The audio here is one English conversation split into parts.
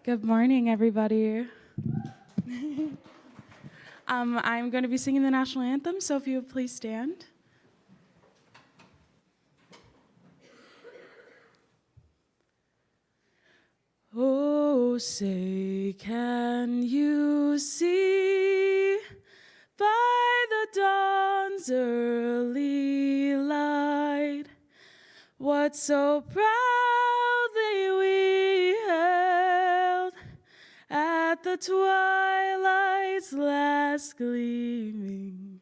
Good morning, everybody. I'm going to be singing the national anthem, so if you would please stand. Oh, say, can you see by the dawn's early light what so proudly we hailed at the twilight's last gleaming,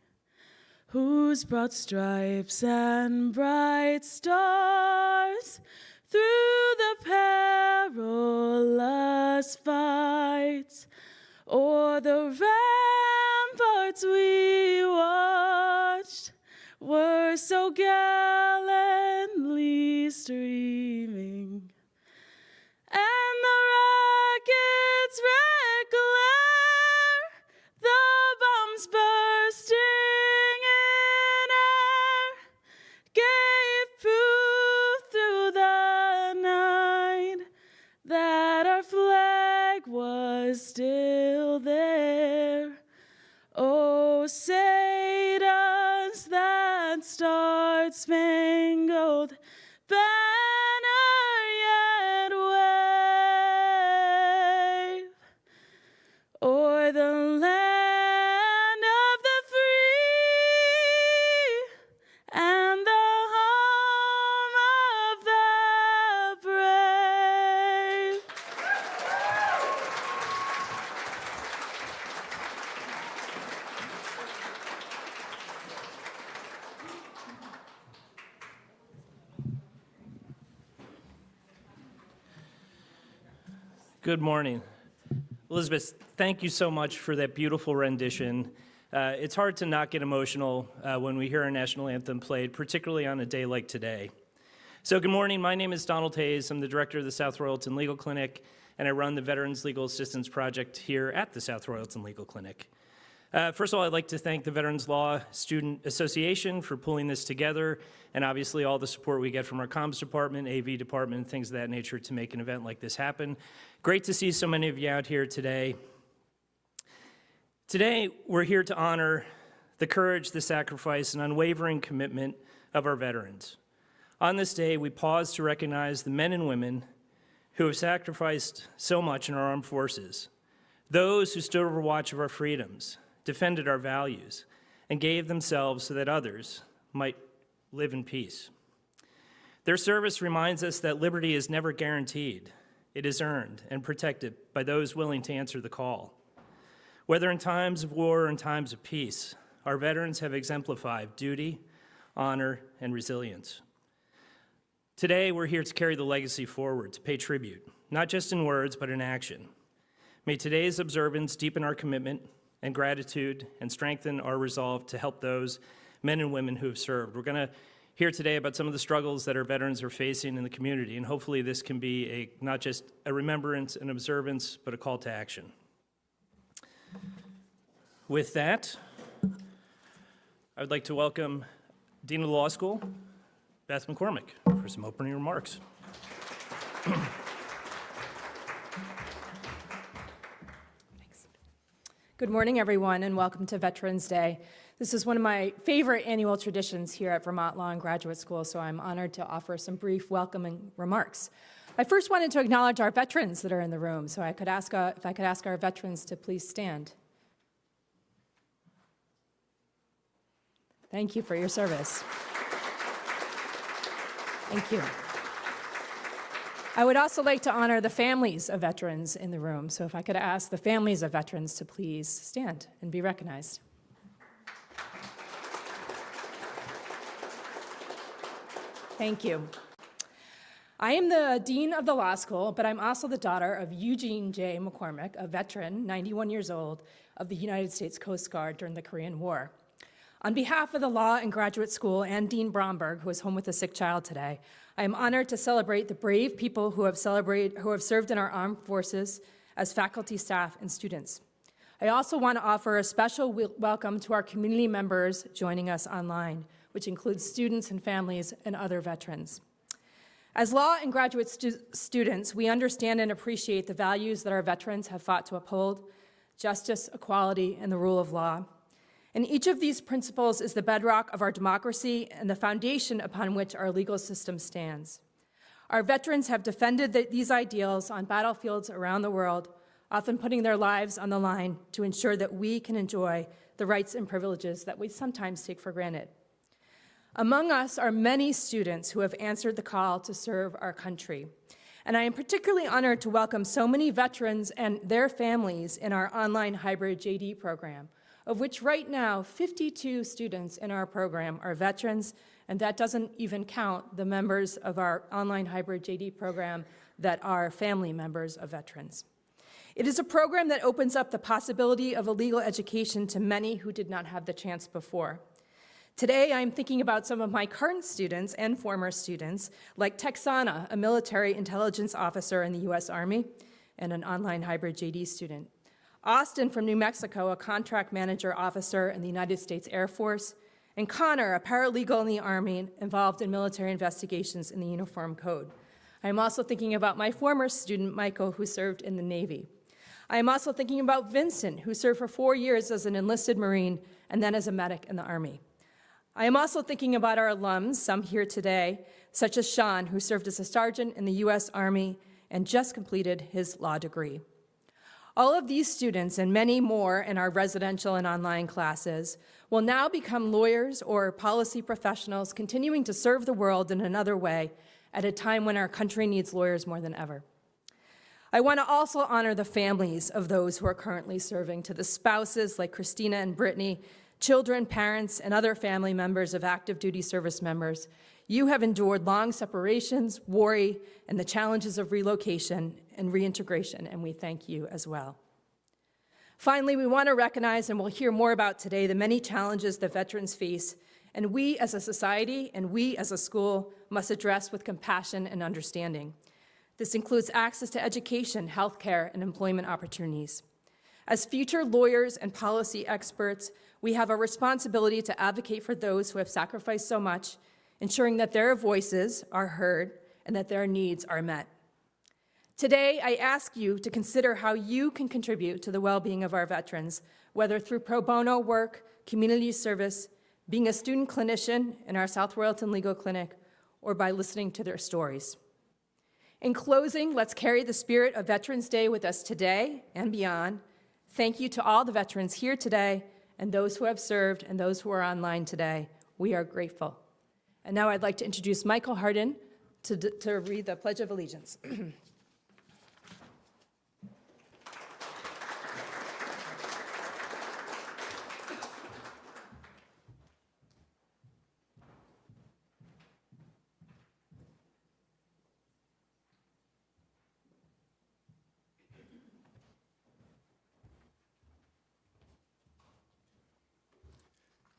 whose broad stripes and bright stars through the perilous fights o'er the ramparts we watched were so gallantly streaming, and the rocket's red glare, the bombs bursting in air, gave proof through the night that our flag was still there. Oh, say does that star-spangled banner yet wave o'er the land of the free and the home of the brave? Good morning. Elizabeth, thank you so much for that beautiful rendition. It's hard to not get emotional when we hear our national anthem played, particularly on a day like today. So good morning, my name is Donald Hayes. I'm the director of the South Royalton Legal Clinic, and I run the Veterans Legal Assistance Project here at the South Royalton Legal Clinic. First of all, I'd like to thank the Veterans Law Student Association for pulling this together, and obviously all the support we get from our comms department, AV department, things of that nature to make an event like this happen. Great to see so many of you out here today. Today, we're here to honor the courage, the sacrifice, and unwavering commitment of our veterans. On this day, we pause to recognize the men and women who have sacrificed so much in our armed forces, those who stood overwatch of our freedoms, defended our values, and gave themselves so that others might live in peace. Their service reminds us that liberty is never guaranteed. It is earned and protected by those willing to answer the call. Whether in times of war or in times of peace, our veterans have exemplified duty, honor, and resilience. Today, we're here to carry the legacy forward, to pay tribute, not just in words, but in action. May today's observance deepen our commitment and gratitude and strengthen our resolve to help those men and women who have served. We're going to hear today about some of the struggles that our veterans are facing in the community, and hopefully this can be not just a remembrance and observance, but a call to action. With that, I would like to welcome Dean of the Law School, Beth McCormick, for some opening remarks. Good morning, everyone, and welcome to Veterans Day. This is one of my favorite annual traditions here at Vermont Law and Graduate School, so I'm honored to offer some brief welcoming remarks. I first wanted to acknowledge our veterans that are in the room, so if I could ask our veterans to please stand. Thank you for your service. Thank you. I would also like to honor the families of veterans in the room, so if I could ask the families of veterans to please stand and be recognized. Thank you. I am the Dean of the Law School, but I'm also the daughter of Eugene J. McCormick, a veteran, 91 years old, of the United States Coast Guard during the Korean War. On behalf of the Law and Graduate School and Dean Bromberg, who is home with a sick child today, I am honored to celebrate the brave people who have served in our armed forces as faculty, staff, and students. I also want to offer a special welcome to our community members joining us online, which includes students and families and other veterans. As law and graduate students, we understand and appreciate the values that our veterans have fought to uphold: justice, equality, and the rule of law. And each of these principles is the bedrock of our democracy and the foundation upon which our legal system stands. Our veterans have defended these ideals on battlefields around the world, often putting their lives on the line to ensure that we can enjoy the rights and privileges that we sometimes take for granted. Among us are many students who have answered the call to serve our country. And I am particularly honored to welcome so many veterans and their families in our online hybrid JD program, of which right now 52 students in our program are veterans, and that doesn't even count the members of our online hybrid JD program that are family members of veterans. It is a program that opens up the possibility of a legal education to many who did not have the chance before. Today, I'm thinking about some of my current students and former students, like Texana, a military intelligence officer in the U.S. Army and an online hybrid JD student; Austin from New Mexico, a contract manager officer in the United States Air Force; and Connor, a paralegal in the Army involved in military investigations in the Uniform Code. I'm also thinking about my former student, Michael, who served in the Navy. I am also thinking about Vincent, who served for 4 years as an enlisted Marine and then as a medic in the Army. I am also thinking about our alums, some here today, such as Sean, who served as a sergeant in the U.S. Army and just completed his law degree. All of these students and many more in our residential and online classes will now become lawyers or policy professionals continuing to serve the world in another way at a time when our country needs lawyers more than ever. I want to also honor the families of those who are currently serving, to the spouses like Christina and Brittany, children, parents, and other family members of active duty service members. You have endured long separations, worry, and the challenges of relocation and reintegration, and we thank you as well. Finally, we want to recognize, and we'll hear more about today, the many challenges that veterans face, and we as a society and we as a school must address with compassion and understanding. This includes access to education, healthcare, and employment opportunities. As future lawyers and policy experts, we have a responsibility to advocate for those who have sacrificed so much, ensuring that their voices are heard and that their needs are met. Today, I ask you to consider how you can contribute to the well-being of our veterans, whether through pro bono work, community service, being a student clinician in our South Royalton Legal Clinic, or by listening to their stories. In closing, let's carry the spirit of Veterans Day with us today and beyond. Thank you to all the veterans here today and those who have served and those who are online today. We are grateful. And now I'd like to introduce Michael Hardin to read the Pledge of Allegiance.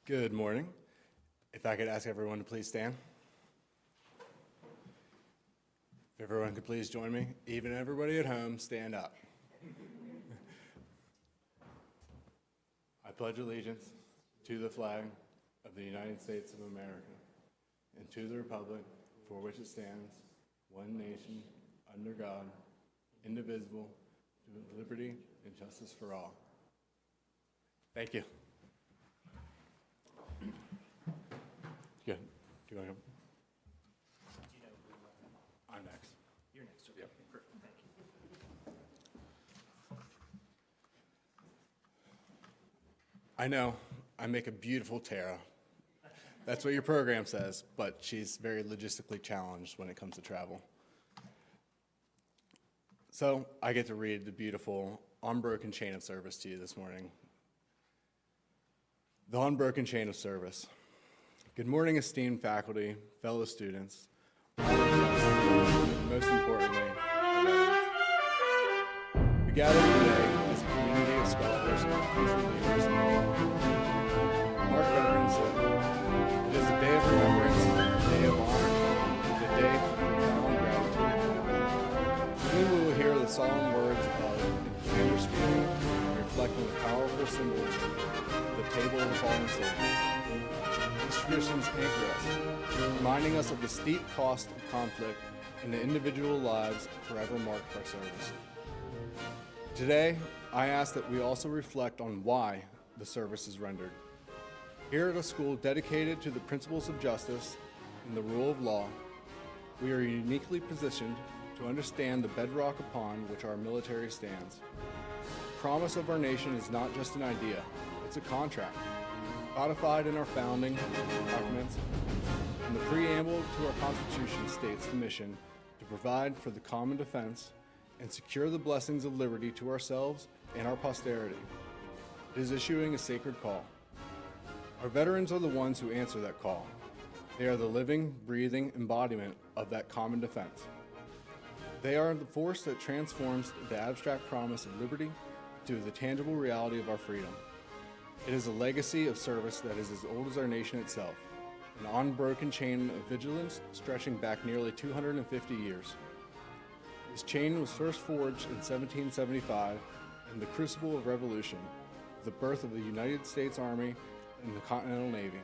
Good morning. If I could ask everyone to please stand. If everyone could please join me, even everybody at home, stand up. I pledge allegiance to the flag of the United States of America and to the republic for which it stands, one nation, under God, indivisible, with liberty and justice for all. Thank you. Good. Do you want to go? I'm next. You're next. Okay. Yep. Perfect. Thank you. I know I make a beautiful Tara. That's what your program says, but she's very logistically challenged when it comes to travel. So I get to read the beautiful Unbroken Chain of Service to you this morning. The Unbroken Chain of Service. Good morning, esteemed faculty, fellow students, and most importantly, our veterans. We gather today as a community of scholars and future leaders in the law. Mark veterans said, "It is a day of remembrance, a day of honor, and a day of profound gratitude." Soon we will hear the solemn words of Commander Speaker, reflecting the powerful symbolism of the table of the fallen soldiers. These traditions anchor us, reminding us of the steep cost of conflict and the individual lives forever marked by service. Today, I ask that we also reflect on why the service is rendered. Here at a school dedicated to the principles of justice and the rule of law, we are uniquely positioned to understand the bedrock upon which our military stands. The promise of our nation is not just an idea, it's a contract, codified in our founding documents, and the preamble to our Constitution states the mission to provide for the common defense and secure the blessings of liberty to ourselves and our posterity. It is issuing a sacred call. Our veterans are the ones who answer that call. They are the living, breathing embodiment of that common defense. They are the force that transforms the abstract promise of liberty to the tangible reality of our freedom. It is a legacy of service that is as old as our nation itself, an unbroken chain of vigilance stretching back nearly 250 years. This chain was first forged in 1775 in the crucible of revolution, the birth of the United States Army and the Continental Navy.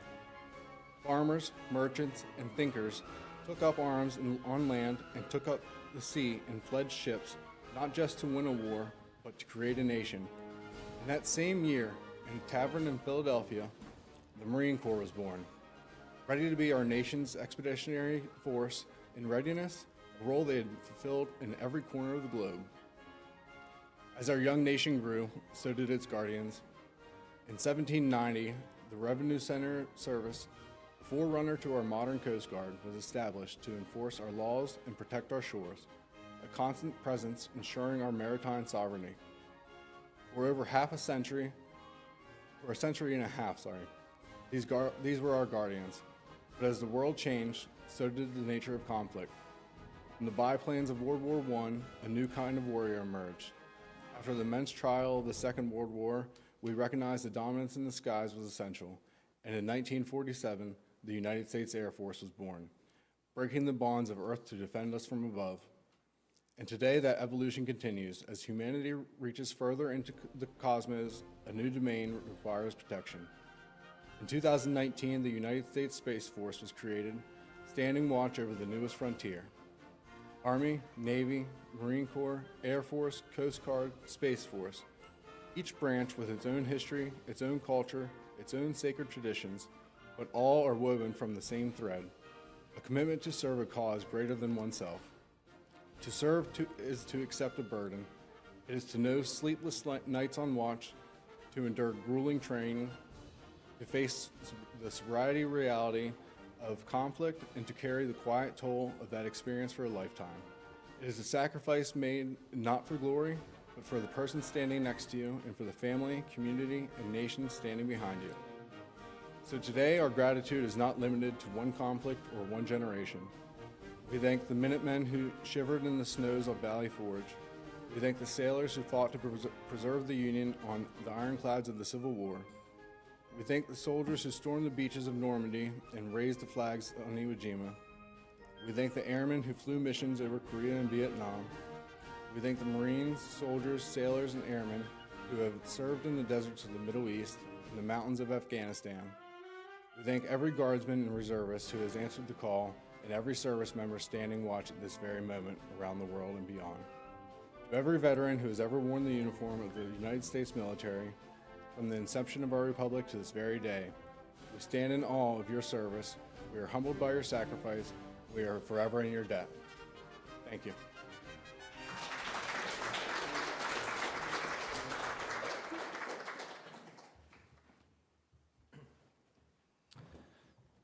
Farmers, merchants, and thinkers took up arms on land and took up the sea in fledged ships, not just to win a war, but to create a nation. In that same year, in a tavern in Philadelphia, the Marine Corps was born, ready to be our nation's expeditionary force in readiness, a role they had fulfilled in every corner of the globe. As our young nation grew, so did its guardians. In 1790, the Revenue Center Service, the forerunner to our modern Coast Guard, was established to enforce our laws and protect our shores, a constant presence ensuring our maritime sovereignty. For over a century and a half, these were our guardians. But as the world changed, so did the nature of conflict. From the biplanes of World War I, a new kind of warrior emerged. After the immense trial of the Second World War, we recognized the dominance in the skies was essential, and in 1947, the United States Air Force was born, breaking the bonds of Earth to defend us from above. And today, that evolution continues. As humanity reaches further into the cosmos, a new domain requires protection. In 2019, the United States Space Force was created, standing watch over the newest frontier. Army, Navy, Marine Corps, Air Force, Coast Guard, Space Force, each branch with its own history, its own culture, its own sacred traditions, but all are woven from the same thread, a commitment to serve a cause greater than oneself. To serve is to accept a burden. It is to know sleepless nights on watch, to endure grueling training, to face the sobriety reality of conflict, and to carry the quiet toll of that experience for a lifetime. It is a sacrifice made not for glory, but for the person standing next to you and for the family, community, and nation standing behind you. So today, our gratitude is not limited to one conflict or one generation. We thank the Minutemen who shivered in the snows of Valley Forge. We thank the sailors who fought to preserve the Union on the ironclads of the Civil War. We thank the soldiers who stormed the beaches of Normandy and raised the flags on Iwo Jima. We thank the airmen who flew missions over Korea and Vietnam. We thank the Marines, soldiers, sailors, and airmen who have served in the deserts of the Middle East and the mountains of Afghanistan. We thank every guardsman and reservist who has answered the call and every service member standing watch at this very moment around the world and beyond. To every veteran who has ever worn the uniform of the United States military, from the inception of our republic to this very day, we stand in awe of your service. We are humbled by your sacrifice. We are forever in your debt. Thank you.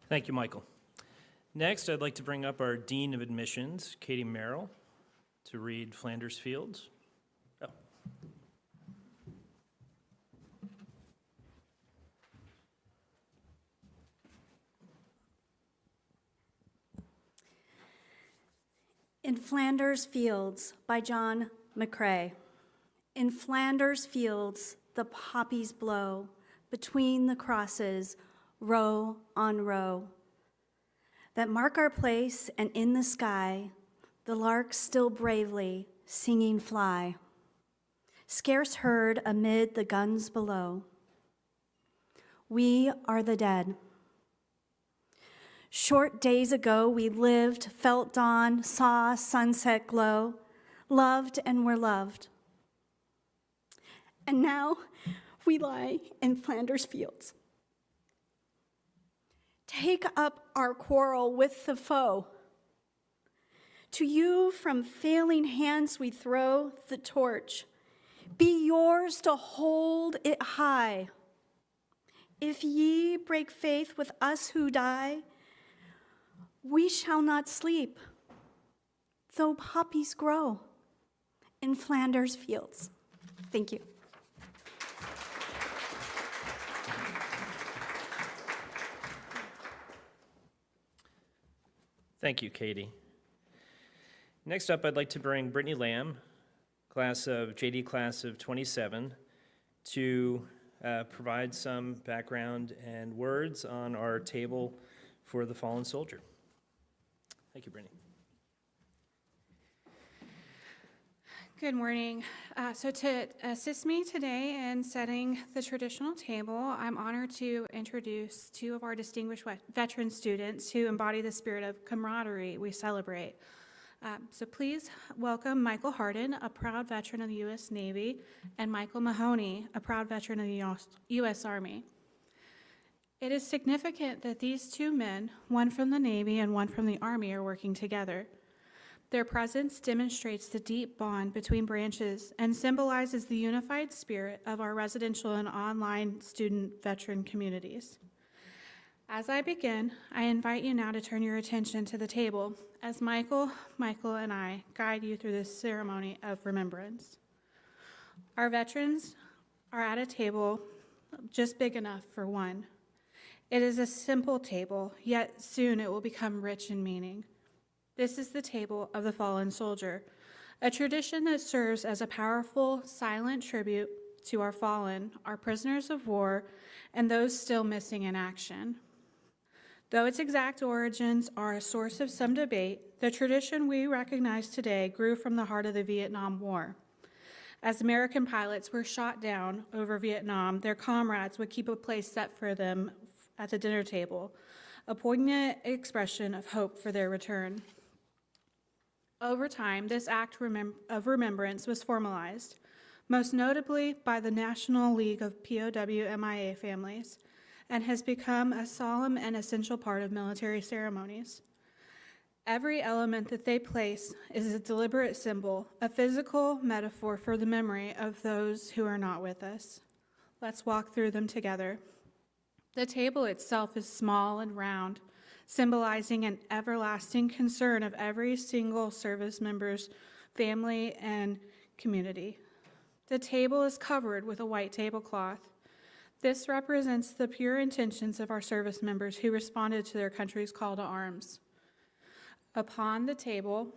Thank you, Michael. Next, I'd like to bring up our Dean of Admissions, Katie Merrill, to read Flanders Fields. Oh. In Flanders Fields by John McCrae. In Flanders Fields, the poppies blow between the crosses, row on row, that mark our place, and in the sky, the larks still bravely singing fly, scarce heard amid the guns below. We are the dead. Short days ago, we lived, felt dawn, saw sunset glow, loved and were loved. And now we lie in Flanders fields. Take up our quarrel with the foe. To you from failing hands we throw the torch. Be yours to hold it high. If ye break faith with us who die, we shall not sleep, though poppies grow in Flanders fields. Thank you. Thank you, Katie. Next up, I'd like to bring Brittany Lamb, JD class of 27, to provide some background and words on our table for the fallen soldier. Thank you, Brittany. Good morning. So to assist me today in setting the traditional table, I'm honored to introduce two of our distinguished veteran students who embody the spirit of camaraderie we celebrate. So please welcome Michael Hardin, a proud veteran of the U.S. Navy, and Michael Mahoney, a proud veteran of the U.S. Army. It is significant that these two men, one from the Navy and one from the Army, are working together. Their presence demonstrates the deep bond between branches and symbolizes the unified spirit of our residential and online student veteran communities. As I begin, I invite you now to turn your attention to the table as Michael, and I guide you through this ceremony of remembrance. Our veterans are at a table just big enough for one. It is a simple table, yet soon it will become rich in meaning. This is the table of the fallen soldier, a tradition that serves as a powerful, silent tribute to our fallen, our prisoners of war, and those still missing in action. Though its exact origins are a source of some debate, the tradition we recognize today grew from the heart of the Vietnam War. As American pilots were shot down over Vietnam, their comrades would keep a place set for them at the dinner table, a poignant expression of hope for their return. Over time, this act of remembrance was formalized, most notably by the National League of POW/MIA families, and has become a solemn and essential part of military ceremonies. Every element that they place is a deliberate symbol, a physical metaphor for the memory of those who are not with us. Let's walk through them together. The table itself is small and round, symbolizing an everlasting concern of every single service member's family and community. The table is covered with a white tablecloth. This represents the pure intentions of our service members who responded to their country's call to arms. Upon the table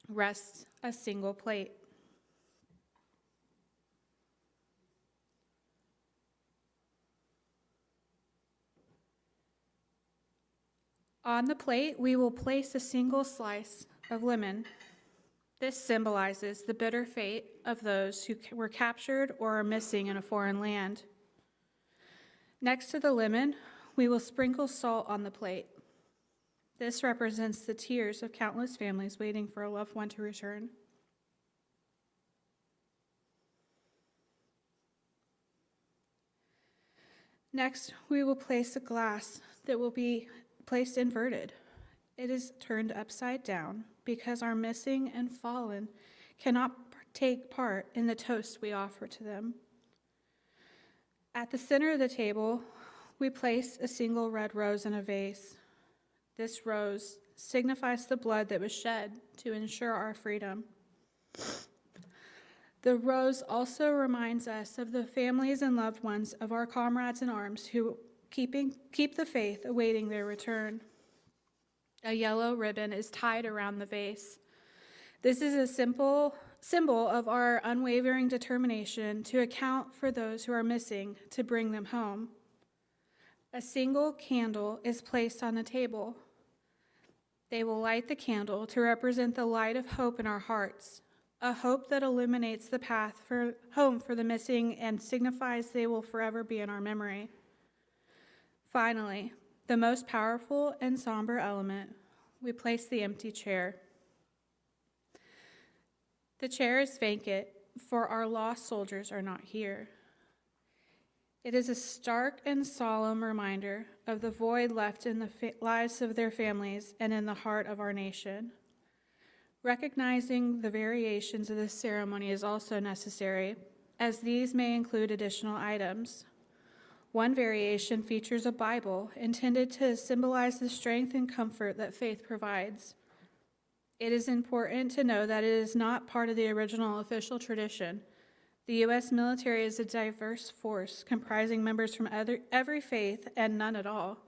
rests a single plate. On the plate, we will place a single slice of lemon. This symbolizes the bitter fate of those who were captured or are missing in a foreign land. Next to the lemon, we will sprinkle salt on the plate. This represents the tears of countless families waiting for a loved one to return. Next, we will place a glass that will be placed inverted. It is turned upside down because our missing and fallen cannot take part in the toast we offer to them. At the center of the table, we place a single red rose in a vase. This rose signifies the blood that was shed to ensure our freedom. The rose also reminds us of the families and loved ones of our comrades in arms who keep the faith, awaiting their return. A yellow ribbon is tied around the vase. This is a symbol of our unwavering determination to account for those who are missing, to bring them home. A single candle is placed on the table. They will light the candle to represent the light of hope in our hearts, a hope that illuminates the path for home for the missing and signifies they will forever be in our memory. Finally, the most powerful and somber element, we place the empty chair. The chair is vacant, for our lost soldiers are not here. It is a stark and solemn reminder of the void left in the lives of their families and in the heart of our nation. Recognizing the variations of this ceremony is also necessary, as these may include additional items. One variation features a Bible intended to symbolize the strength and comfort that faith provides. It is important to know that it is not part of the original official tradition. The U.S. military is a diverse force comprising members from every faith and none at all.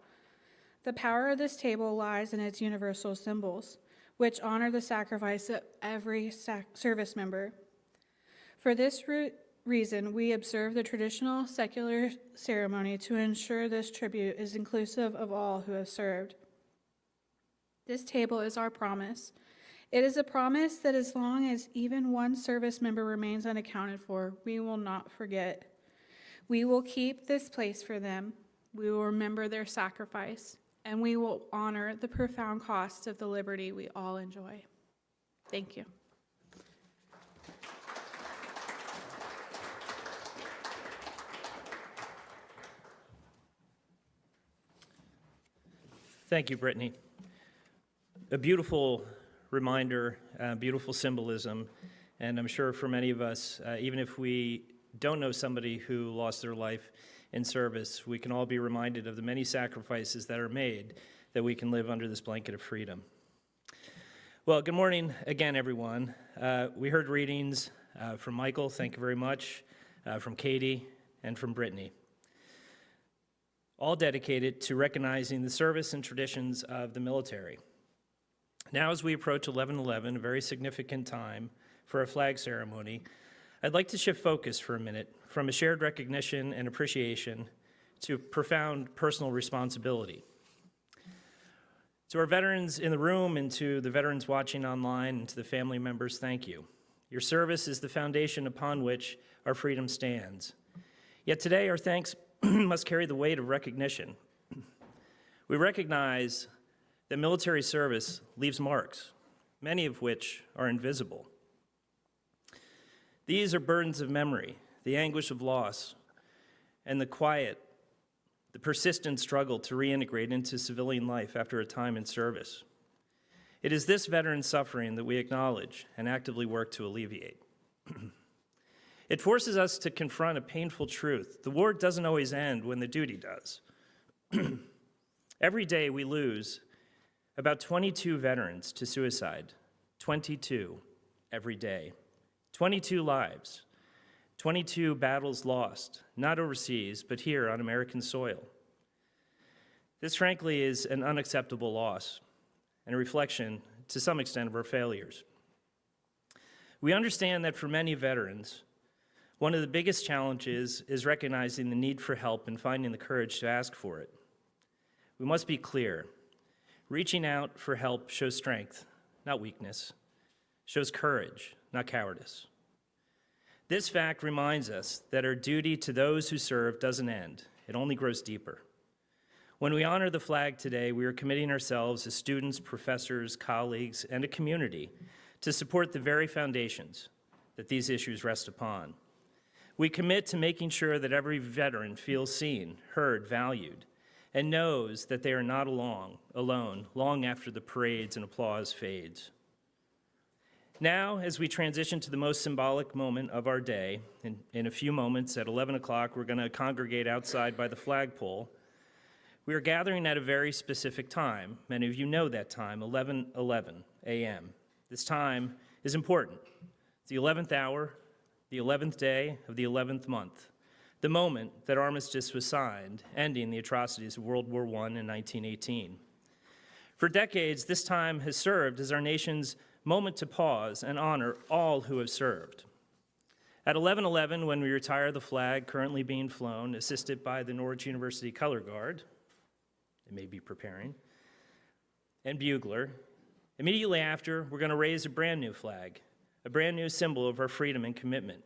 The power of this table lies in its universal symbols, which honor the sacrifice of every service member. For this reason, we observe the traditional secular ceremony to ensure this tribute is inclusive of all who have served. This table is our promise. It is a promise that as long as even one service member remains unaccounted for, we will not forget. We will keep this place for them. We will remember their sacrifice, and we will honor the profound cost of the liberty we all enjoy. Thank you. Thank you, Brittany. A beautiful reminder, beautiful symbolism, and I'm sure for many of us, even if we don't know somebody who lost their life in service, we can all be reminded of the many sacrifices that are made that we can live under this blanket of freedom. Well, good morning again, everyone. We heard readings from Michael, thank you very much, from Katie, and from Brittany, all dedicated to recognizing the service and traditions of the military. Now, as we approach 11/11, a very significant time for a flag ceremony, I'd like to shift focus for a minute from a shared recognition and appreciation to profound personal responsibility. To our veterans in the room and to the veterans watching online and to the family members, thank you. Your service is the foundation upon which our freedom stands. Yet today, our thanks must carry the weight of recognition. We recognize that military service leaves marks, many of which are invisible. These are burdens of memory, the anguish of loss, and the persistent struggle to reintegrate into civilian life after a time in service. It is this veteran suffering that we acknowledge and actively work to alleviate. It forces us to confront a painful truth. The war doesn't always end when the duty does. Every day we lose about 22 veterans to suicide, 22 every day. 22 lives, 22 battles lost, not overseas, but here on American soil. This, frankly, is an unacceptable loss and a reflection, to some extent, of our failures. We understand that for many veterans, one of the biggest challenges is recognizing the need for help and finding the courage to ask for it. We must be clear. Reaching out for help shows strength, not weakness, shows courage, not cowardice. This fact reminds us that our duty to those who serve doesn't end, it only grows deeper. When we honor the flag today, we are committing ourselves as students, professors, colleagues, and a community to support the very foundations that these issues rest upon. We commit to making sure that every veteran feels seen, heard, valued, and knows that they are not alone long after the parades and applause fades. Now, as we transition to the most symbolic moment of our day, in a few moments at 11 o'clock, we're going to congregate outside by the flagpole. We are gathering at a very specific time. Many of you know that time, 11:11 a.m. This time is important. It's the 11th hour, the 11th day of the 11th month, the moment that armistice was signed, ending the atrocities of World War I in 1918. For decades, this time has served as our nation's moment to pause and honor all who have served. At 11:11, when we retire the flag currently being flown, assisted by the Norwich University Color Guard, they may be preparing, and bugler, immediately after, we're going to raise a brand new flag, a brand new symbol of our freedom and commitment.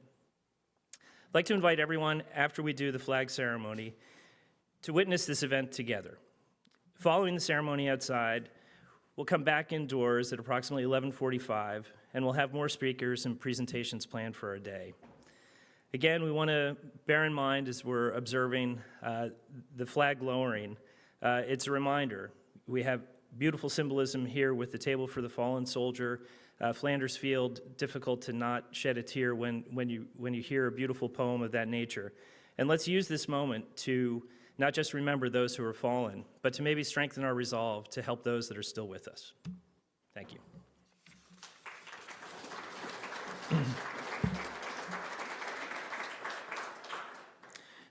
I'd like to invite everyone, after we do the flag ceremony, to witness this event together. Following the ceremony outside, we'll come back indoors at approximately 11:45, and we'll have more speakers and presentations planned for our day. Again, we want to bear in mind as we're observing the flag lowering, it's a reminder. We have beautiful symbolism here with the table for the fallen soldier. Flanders Field, difficult to not shed a tear when you hear a beautiful poem of that nature. And let's use this moment to not just remember those who are fallen, but to maybe strengthen our resolve to help those that are still with us. Thank you.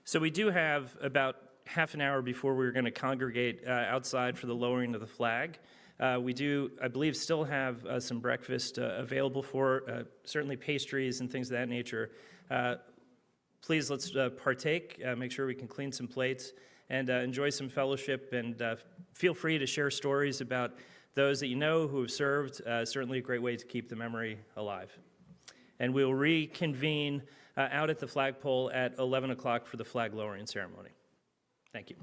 So we do have about half an hour before we're going to congregate outside for the lowering of the flag. We do, I believe, still have some breakfast available for, certainly pastries and things of that nature. Please, let's partake, make sure we can clean some plates, and enjoy some fellowship, and feel free to share stories about those that you know who have served. Certainly a great way to keep the memory alive. And we'll reconvene out at the flagpole at 11 o'clock for the flag lowering ceremony. Thank you.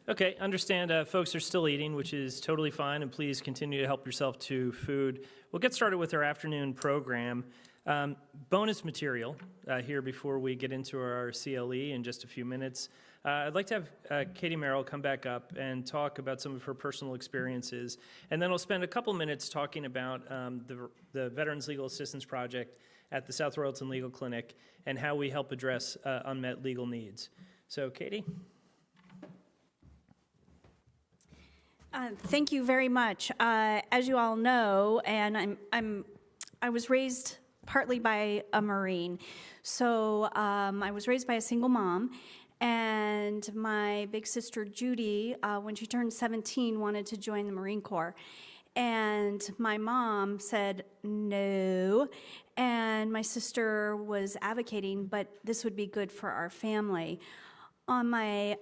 Okay, understand folks are still eating, which is totally fine, and please continue to help yourself to food. We'll get started with our afternoon program. Bonus material here before we get into our CLE in just a few minutes. I'd like to have Katie Merrill come back up and talk about some of her personal experiences, and then we'll spend a couple minutes talking about the Veterans Legal Assistance Project at the South Royalton Legal Clinic and how we help address unmet legal needs. So, Katie? Thank you very much. As you all know, and I was raised partly by a Marine. So I was raised by a single mom, and my big sister Judy, when she turned 17, wanted to join the Marine Corps. And my mom said no, and my sister was advocating, but this would be good for our family. On my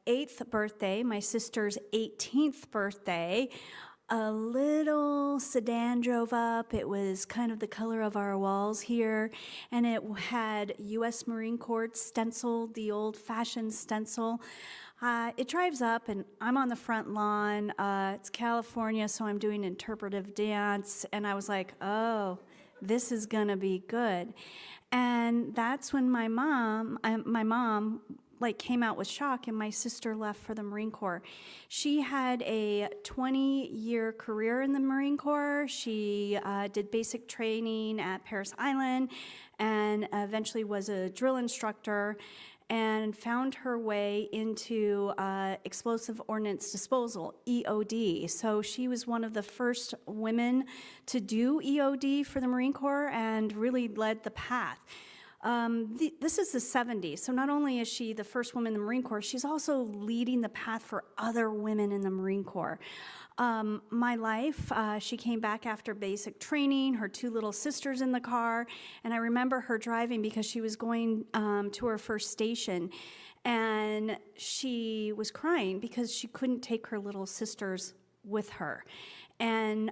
8th birthday, my sister's 18th birthday, a little sedan drove up. It was kind of the color of our walls here, and it had U.S. Marine Corps stenciled, the old-fashioned stencil. It drives up, and I'm on the front lawn. It's California, so I'm doing interpretive dance, and I was like, oh, this is gonna be good. And that's when my mom came out with shock, and my sister left for the Marine Corps. She had a 20-year career in the Marine Corps. She did basic training at Parris Island and eventually was a drill instructor and found her way into explosive ordnance disposal, EOD. So she was one of the first women to do EOD for the Marine Corps and really led the path. This is the 70s, so not only is she the first woman in the Marine Corps, she's also leading the path for other women in the Marine Corps. My life, she came back after basic training, her 2 little sisters in the car, and I remember her driving because she was going to her first station, and she was crying because she couldn't take her little sisters with her. And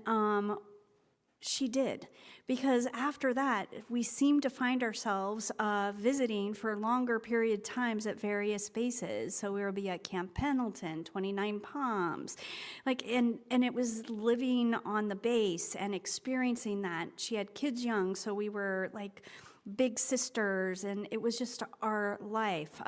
she did, because after that, we seemed to find ourselves visiting for longer period times at various bases. So we would be at Camp Pendleton, 29 Palms, and it was living on the base and experiencing that. She had kids young, so we were like big sisters, and it was just our life.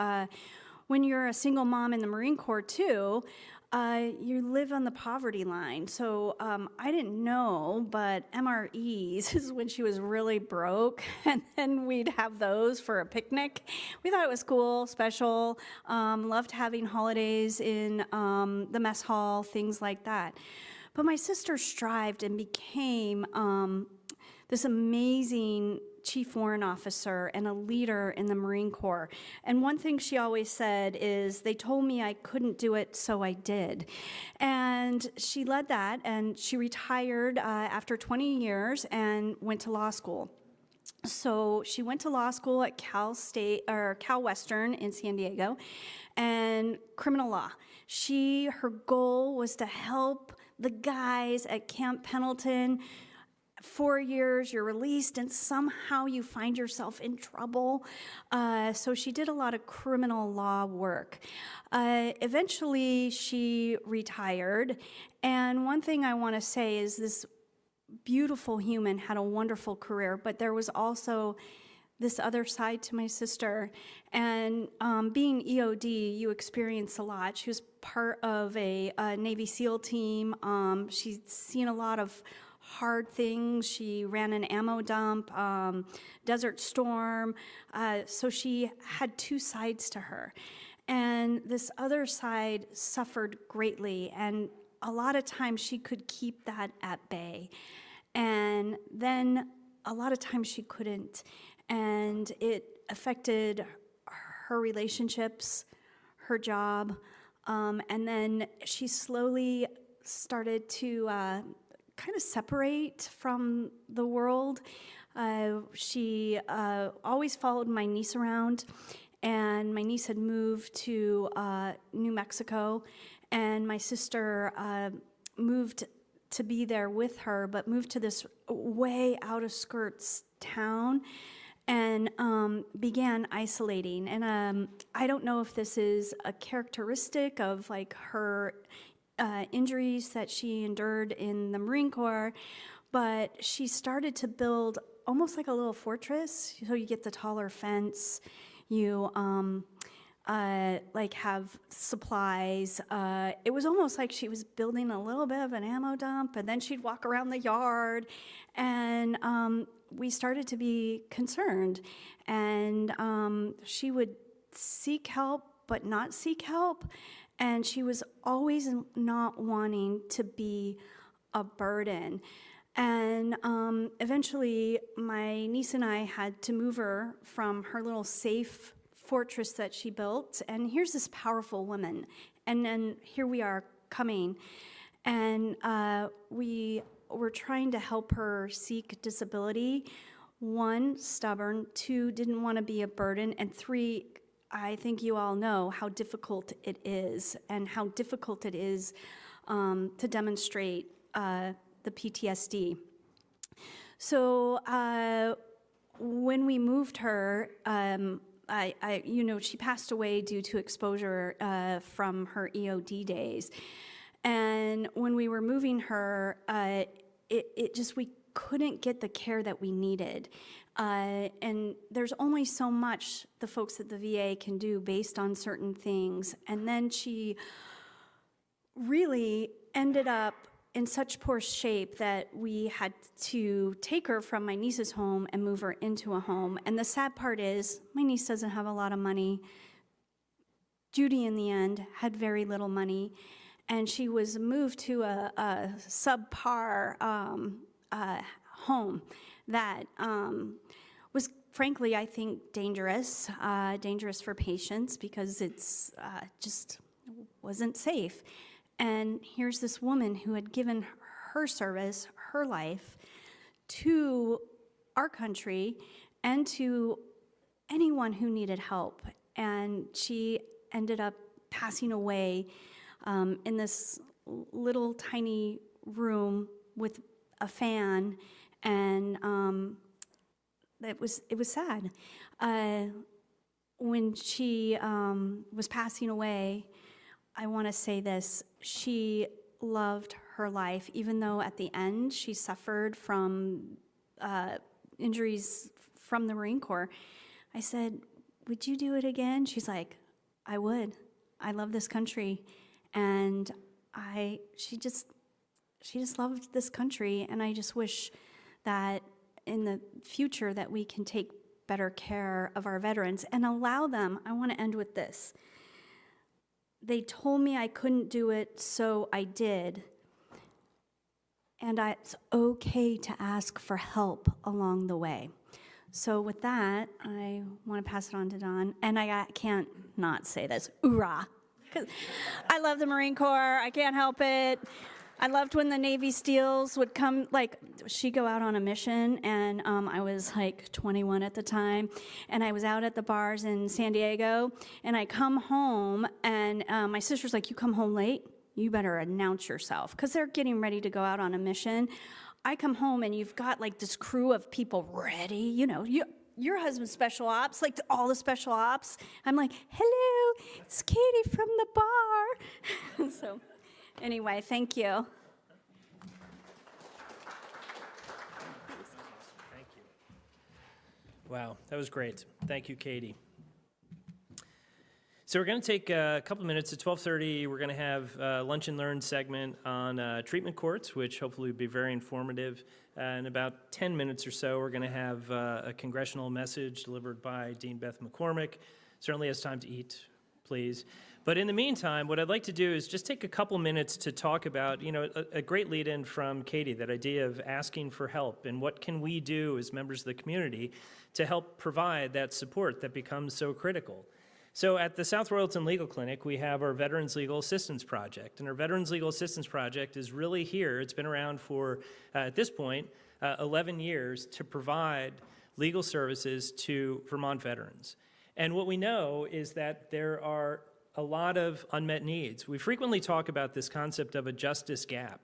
When you're a single mom in the Marine Corps too, you live on the poverty line. So I didn't know, but MREs is when she was really broke, and then we'd have those for a picnic. We thought it was cool, special, loved having holidays in the mess hall, things like that. But my sister strived and became this amazing chief warrant officer and a leader in the Marine Corps. And one thing she always said is, they told me I couldn't do it, so I did. And she led that, and she retired after 20 years and went to law school. So she went to law school at Cal Western in San Diego, and criminal law. Her goal was to help the guys at Camp Pendleton. 4 years, you're released, and somehow you find yourself in trouble. So she did a lot of criminal law work. Eventually, she retired. And one thing I want to say is this beautiful human had a wonderful career, but there was also this other side to my sister. And being EOD, you experience a lot. She was part of a Navy SEAL team. She's seen a lot of hard things. She ran an ammo dump, Desert Storm. So she had 2 sides to her. And this other side suffered greatly. And a lot of times she could keep that at bay. And then a lot of times she couldn't. And it affected her relationships, her job. And then she slowly started to kind of separate from the world. She always followed my niece around, and my niece had moved to New Mexico, and my sister moved to be there with her, but moved to this way out of skirts town. and began isolating. And I don't know if this is a characteristic of like her injuries that she endured in the Marine Corps, but she started to build almost like a little fortress. So you get the taller fence, you like have supplies. It was almost like she was building a little bit of an ammo dump, and then she'd walk around the yard, and we started to be concerned. And she would seek help, but not seek help, and she was always not wanting to be a burden. And eventually, my niece and I had to move her from her little safe fortress that she built, and here's this powerful woman, and then here we are coming, and we were trying to help her seek disability. 1, stubborn, 2, didn't want to be a burden, and 3, I think you all know how difficult it is, and how difficult it is to demonstrate the PTSD. So when we moved her, she passed away due to exposure from her EOD days. And when we were moving her, we couldn't get the care that we needed. And there's only so much the folks at the VA can do based on certain things. And then she really ended up in such poor shape that we had to take her from my niece's home and move her into a home. And the sad part is, my niece doesn't have a lot of money. Judy, in the end, had very little money, and she was moved to a subpar home that was, frankly, I think, dangerous for patients because it's just wasn't safe. And here's this woman who had given her service, her life, to our country and to anyone who needed help. And she ended up passing away in this little tiny room with a fan, and it was sad. When she was passing away, I want to say this: she loved her life, even though at the end she suffered from injuries from the Marine Corps. I said, "Would you do it again?" She's like, "I would. I love this country." And she just loved this country, and I just wish that in the future that we can take better care of our veterans and allow them. I want to end with this. They told me I couldn't do it, so I did. And it's okay to ask for help along the way. So with that, I want to pass it on to Dawn. And I can't not say this, oorah. Because I love the Marine Corps. I can't help it. I loved when the Navy SEALs would come, she'd go out on a mission, and I was 21 at the time, and I was out at the bars in San Diego, and I come home, and my sister's like, "You come home late? You better announce yourself," because they're getting ready to go out on a mission. I come home, and you've got this crew of people ready, your husband's special ops, all the special ops. I'm like, "Hello, it's Katie from the bar." So anyway, thank you. Thank you. Wow, that was great. Thank you, Katie. So we're going to take a couple minutes. At 12:30, we're going to have a lunch and learn segment on treatment courts, which hopefully will be very informative. In about 10 minutes or so, we're going to have a congressional message delivered by Dean Beth McCormick. Certainly has time to eat, please. But in the meantime, what I'd like to do is just take a couple minutes to talk about, a great lead-in from Katie, that idea of asking for help and what can we do as members of the community to help provide that support that becomes so critical. So at the South Royalton Legal Clinic, we have our Veterans Legal Assistance Project. And our Veterans Legal Assistance Project is really here. It's been around for, at this point, 11 years to provide legal services to Vermont veterans. And what we know is that there are a lot of unmet needs. We frequently talk about this concept of a justice gap.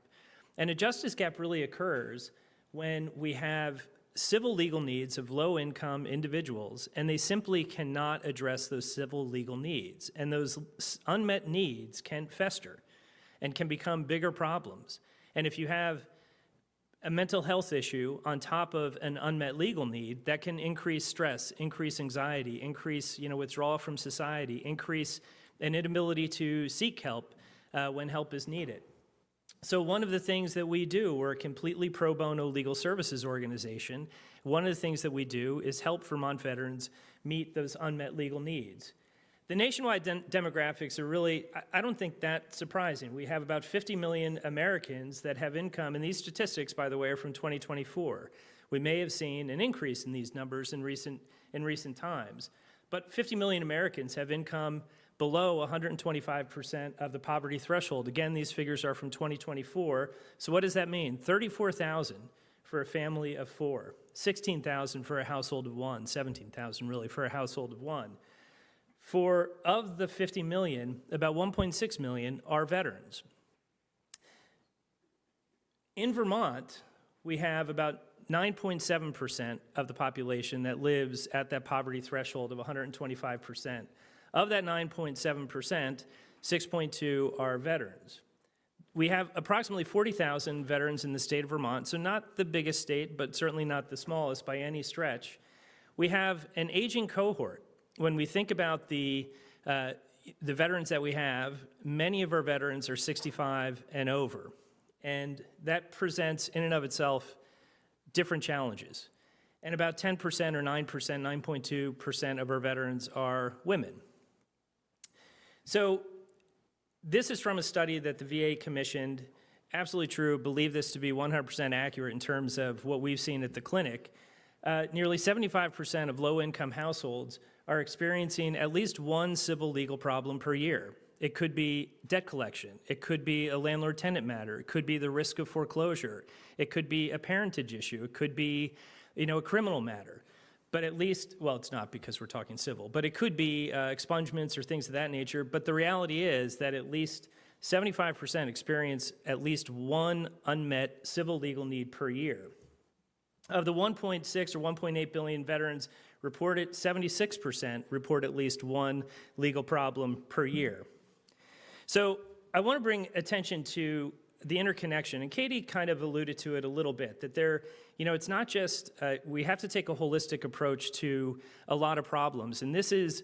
And a justice gap really occurs when we have civil legal needs of low-income individuals, and they simply cannot address those civil legal needs. And those unmet needs can fester and can become bigger problems. And if you have a mental health issue on top of an unmet legal need, that can increase stress, increase anxiety, increase withdrawal from society, increase an inability to seek help when help is needed. So one of the things that we do, we're a completely pro bono legal services organization. One of the things that we do is help Vermont veterans meet those unmet legal needs. The nationwide demographics are really, I don't think that surprising. We have about 50 million Americans that have income, and these statistics, by the way, are from 2024. We may have seen an increase in these numbers in recent times, but 50 million Americans have income below 125% of the poverty threshold. Again, these figures are from 2024. So what does that mean? $34,000 for a family of 4, $16,000 for a household of 1, $17,000 really for a household of 1. Of the 50 million, about 1.6 million are veterans. In Vermont, we have about 9.7% of the population that lives at that poverty threshold of 125%. Of that 9.7%, 6.2 are veterans. We have approximately 40,000 veterans in the state of Vermont, so not the biggest state, but certainly not the smallest by any stretch. We have an aging cohort. When we think about the veterans that we have, many of our veterans are 65 and over, and that presents in and of itself different challenges. And about 10% or 9%, 9.2% of our veterans are women. So this is from a study that the VA commissioned. Absolutely true, believe this to be 100% accurate in terms of what we've seen at the clinic. Nearly 75% of low-income households are experiencing at least one civil legal problem per year. It could be debt collection. It could be a landlord-tenant matter. It could be the risk of foreclosure. It could be a parentage issue. It could be, a criminal matter. But at least, well, it's not because we're talking civil, but it could be expungements or things of that nature. But the reality is that at least 75% experience at least one unmet civil legal need per year. Of the 1.6 or 1.8 billion veterans reported, 76% report at least one legal problem per year. So I want to bring attention to the interconnection, and Katie kind of alluded to it a little bit, that it's not just, we have to take a holistic approach to a lot of problems, and this is,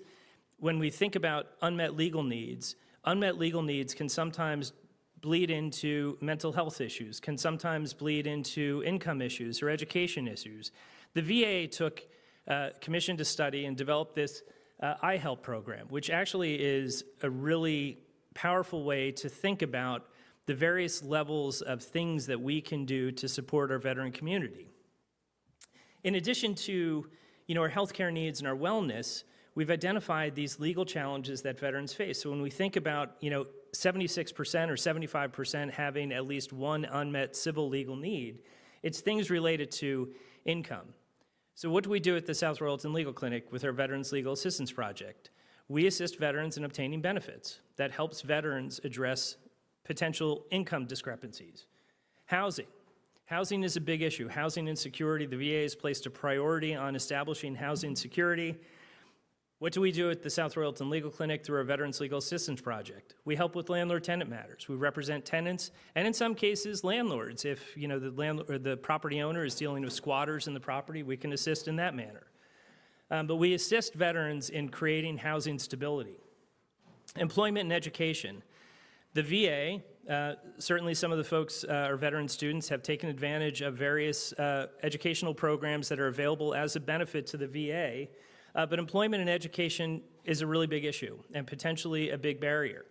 when we think about unmet legal needs can sometimes bleed into mental health issues, can sometimes bleed into income issues or education issues. The VA commissioned a study and developed this iHelp program, which actually is a really powerful way to think about the various levels of things that we can do to support our veteran community. In addition to, our healthcare needs and our wellness, we've identified these legal challenges that veterans face. So when we think about, 76% or 75% having at least one unmet civil legal need, it's things related to income. So what do we do at the South Royalton Legal Clinic with our Veterans Legal Assistance Project? We assist veterans in obtaining benefits. That helps veterans address potential income discrepancies. Housing. Housing is a big issue. Housing insecurity. The VA has placed a priority on establishing housing security. What do we do at the South Royalton Legal Clinic through our Veterans Legal Assistance Project? We help with landlord-tenant matters. We represent tenants, and in some cases, landlords. If the property owner is dealing with squatters in the property, we can assist in that manner. But we assist veterans in creating housing stability. Employment and education. The VA, certainly some of the folks, our veteran students, have taken advantage of various educational programs that are available as a benefit to the VA. But employment and education is a really big issue and potentially a big barrier.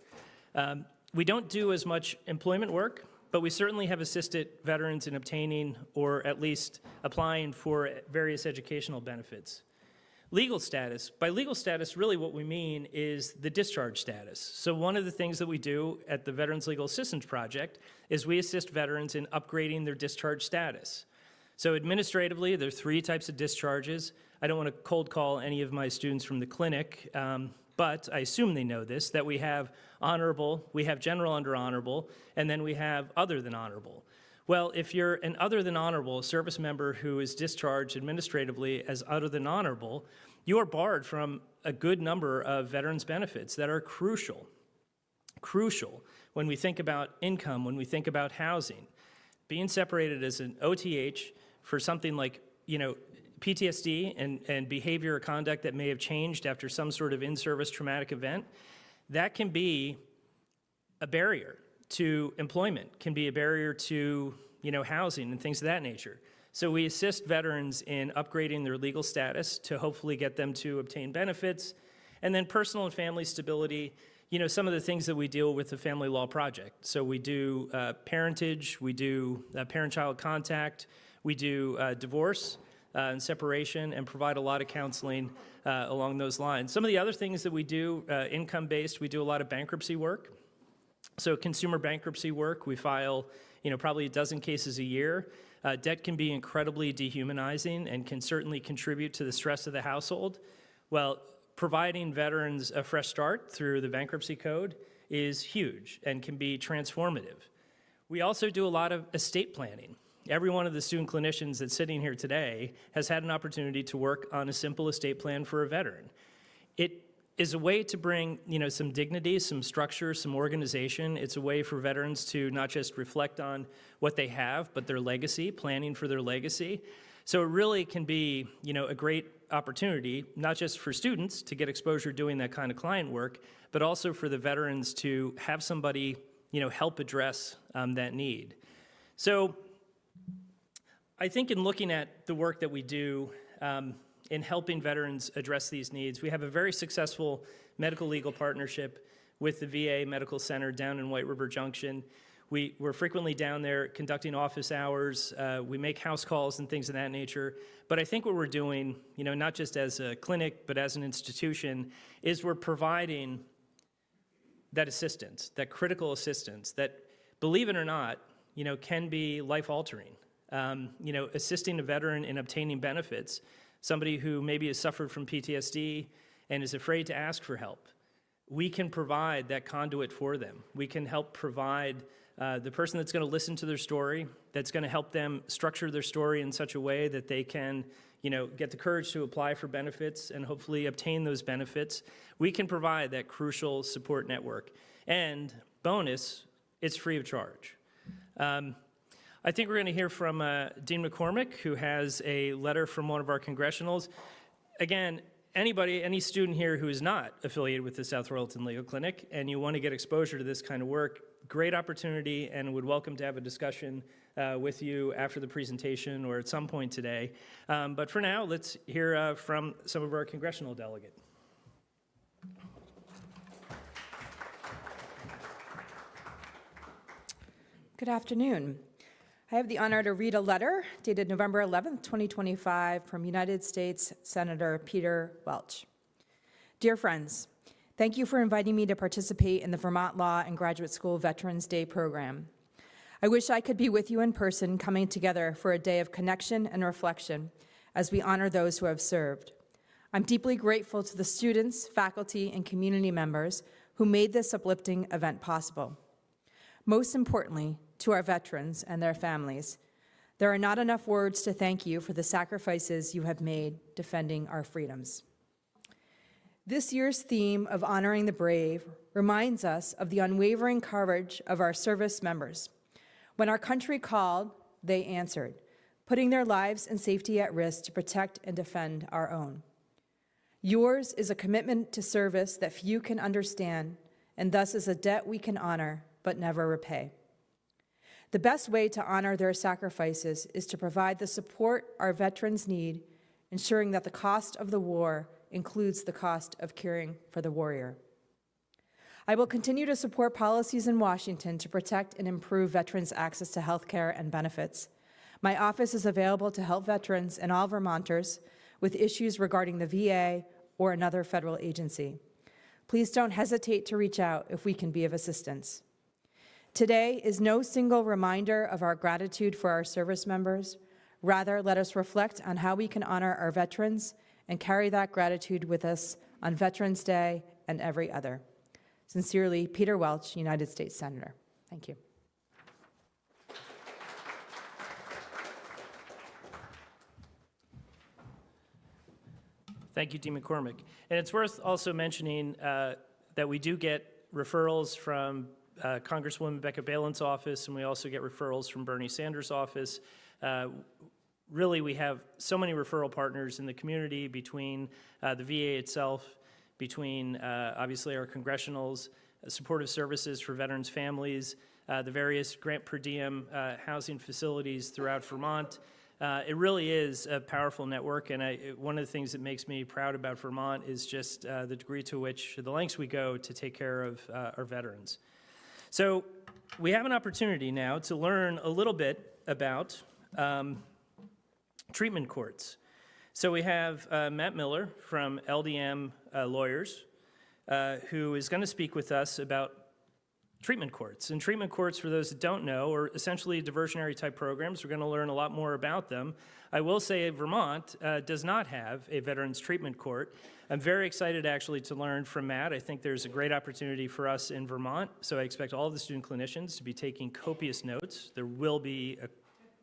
We don't do as much employment work, but we certainly have assisted veterans in obtaining or at least applying for various educational benefits. Legal status. By legal status, really what we mean is the discharge status. So one of the things that we do at the Veterans Legal Assistance Project is we assist veterans in upgrading their discharge status. So administratively, there are 3 types of discharges. I don't want to cold call any of my students from the clinic, but I assume they know this, that we have honorable, we have general under honorable, and then we have other than honorable. Well, if you're an other than honorable, a service member who is discharged administratively as other than honorable, you are barred from a good number of veterans' benefits that are crucial when we think about income, when we think about housing. Being separated as an OTH for something like, PTSD and behavior or conduct that may have changed after some sort of in-service traumatic event, that can be a barrier to employment, can be a barrier to, housing and things of that nature. So we assist veterans in upgrading their legal status to hopefully get them to obtain benefits. And then personal and family stability, some of the things that we deal with the Family Law Project. So we do parentage, we do parent-child contact, we do divorce and separation, and provide a lot of counseling along those lines. Some of the other things that we do, income-based, we do a lot of bankruptcy work. So consumer bankruptcy work, we file, probably a dozen cases a year. Debt can be incredibly dehumanizing and can certainly contribute to the stress of the household. Well, providing veterans a fresh start through the bankruptcy code is huge and can be transformative. We also do a lot of estate planning. Every one of the student clinicians that's sitting here today has had an opportunity to work on a simple estate plan for a veteran. It is a way to bring, some dignity, some structure, some organization. It's a way for veterans to not just reflect on what they have, but their legacy, planning for their legacy. So it really can be, a great opportunity, not just for students to get exposure doing that kind of client work, but also for the veterans to have somebody, help address that need. So I think in looking at the work that we do, in helping veterans address these needs, we have a very successful medical legal partnership with the VA Medical Center down in White River Junction. We're frequently down there conducting office hours. We make house calls and things of that nature. But I think what we're doing, not just as a clinic, but as an institution, is we're providing that assistance, that critical assistance that, believe it or not, can be life-altering. Assisting a veteran in obtaining benefits, somebody who maybe has suffered from PTSD and is afraid to ask for help. We can provide that conduit for them. We can help provide the person that's going to listen to their story, that's going to help them structure their story in such a way that they can, get the courage to apply for benefits and hopefully obtain those benefits. We can provide that crucial support network. And bonus, it's free of charge. I think we're going to hear from Dean McCormick, who has a letter from one of our congressionals. Again, any student here who is not affiliated with the South Royalton Legal Clinic and you want to get exposure to this kind of work, great opportunity, and would welcome to have a discussion with you after the presentation or at some point today. But for now, let's hear from some of our congressional delegate. Good afternoon. I have the honor to read a letter dated November 11th, 2025, from United States Senator Peter Welch. Dear friends, thank you for inviting me to participate in the Vermont Law and Graduate School Veterans Day program. I wish I could be with you in person, coming together for a day of connection and reflection as we honor those who have served. I'm deeply grateful to the students, faculty, and community members who made this uplifting event possible. Most importantly, to our veterans and their families, there are not enough words to thank you for the sacrifices you have made defending our freedoms. This year's theme of honoring the brave reminds us of the unwavering courage of our service members. When our country called, they answered, putting their lives and safety at risk to protect and defend our own. Yours is a commitment to service that few can understand, and thus is a debt we can honor but never repay. The best way to honor their sacrifices is to provide the support our veterans need, ensuring that the cost of the war includes the cost of caring for the warrior. I will continue to support policies in Washington to protect and improve veterans' access to health care and benefits. My office is available to help veterans and all Vermonters with issues regarding the VA or another federal agency. Please don't hesitate to reach out if we can be of assistance. Today is no single reminder of our gratitude for our service members. Rather, let us reflect on how we can honor our veterans and carry that gratitude with us on Veterans Day and every other. Sincerely, Peter Welch, United States Senator. Thank you. Thank you, Dean McCormick. And it's worth also mentioning that we do get referrals from Congresswoman Becca Balin's office, and we also get referrals from Bernie Sanders' office. Really, we have so many referral partners in the community between the VA itself, between obviously our congressionals, supportive services for veterans' families, the various grant per diem housing facilities throughout Vermont. It really is a powerful network, and one of the things that makes me proud about Vermont is just the degree to which, the lengths we go to take care of our veterans. So we have an opportunity now to learn a little bit about treatment courts. So we have Matt Miller from LDM Lawyers, who is going to speak with us about treatment courts. And treatment courts, for those that don't know, are essentially diversionary type programs. We're going to learn a lot more about them. I will say Vermont does not have a veterans treatment court. I'm very excited actually to learn from Matt. I think there's a great opportunity for us in Vermont, so I expect all of the student clinicians to be taking copious notes. There will be a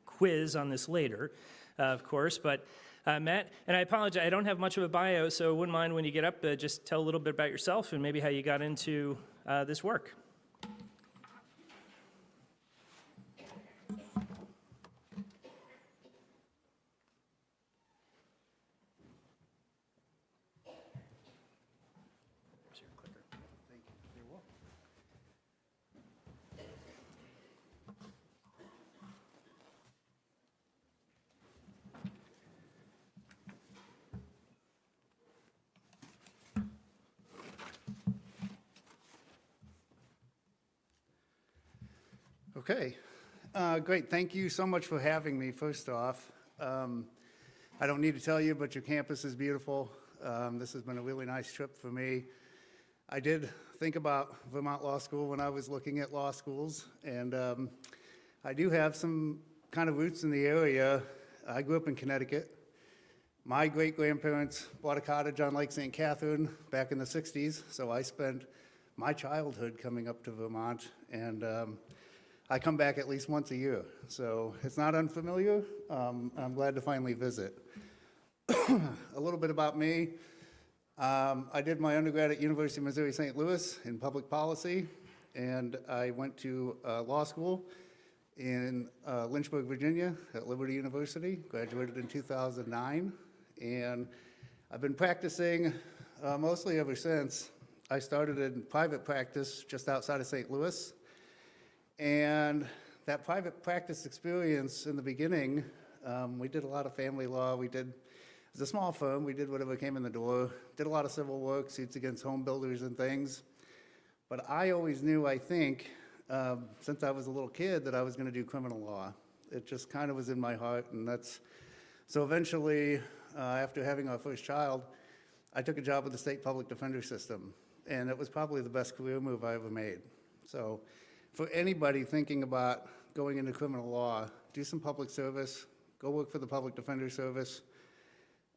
quiz on this later, of course, but Matt, and I apologize, I don't have much of a bio, so I wouldn't mind when you get up, just tell a little bit about yourself and maybe how you got into this work. Okay, great. Thank you so much for having me, first off. I don't need to tell you, but your campus is beautiful. This has been a really nice trip for me. I did think about Vermont Law School when I was looking at law schools, and I do have some kind of roots in the area. I grew up in Connecticut. My great-grandparents bought a cottage on Lake St. Catherine back in the 60s, so I spent my childhood coming up to Vermont, and I come back at least once a year, so it's not unfamiliar. I'm glad to finally visit. A little bit about me. I did my undergrad at University of Missouri St. Louis in public policy, and I went to law school in Lynchburg, Virginia at Liberty University, graduated in 2009, and I've been practicing mostly ever since. I started in private practice just outside of St. Louis. And that private practice experience in the beginning, we did a lot of family law. It was a small firm. We did whatever came in the door. Did a lot of civil work, suits against home builders and things. But I always knew, I think, since I was a little kid, that I was going to do criminal law. It just kind of was in my heart. So eventually, after having our first child, I took a job with the state public defender system. And it was probably the best career move I ever made. So for anybody thinking about going into criminal law, do some public service, go work for the public defender service.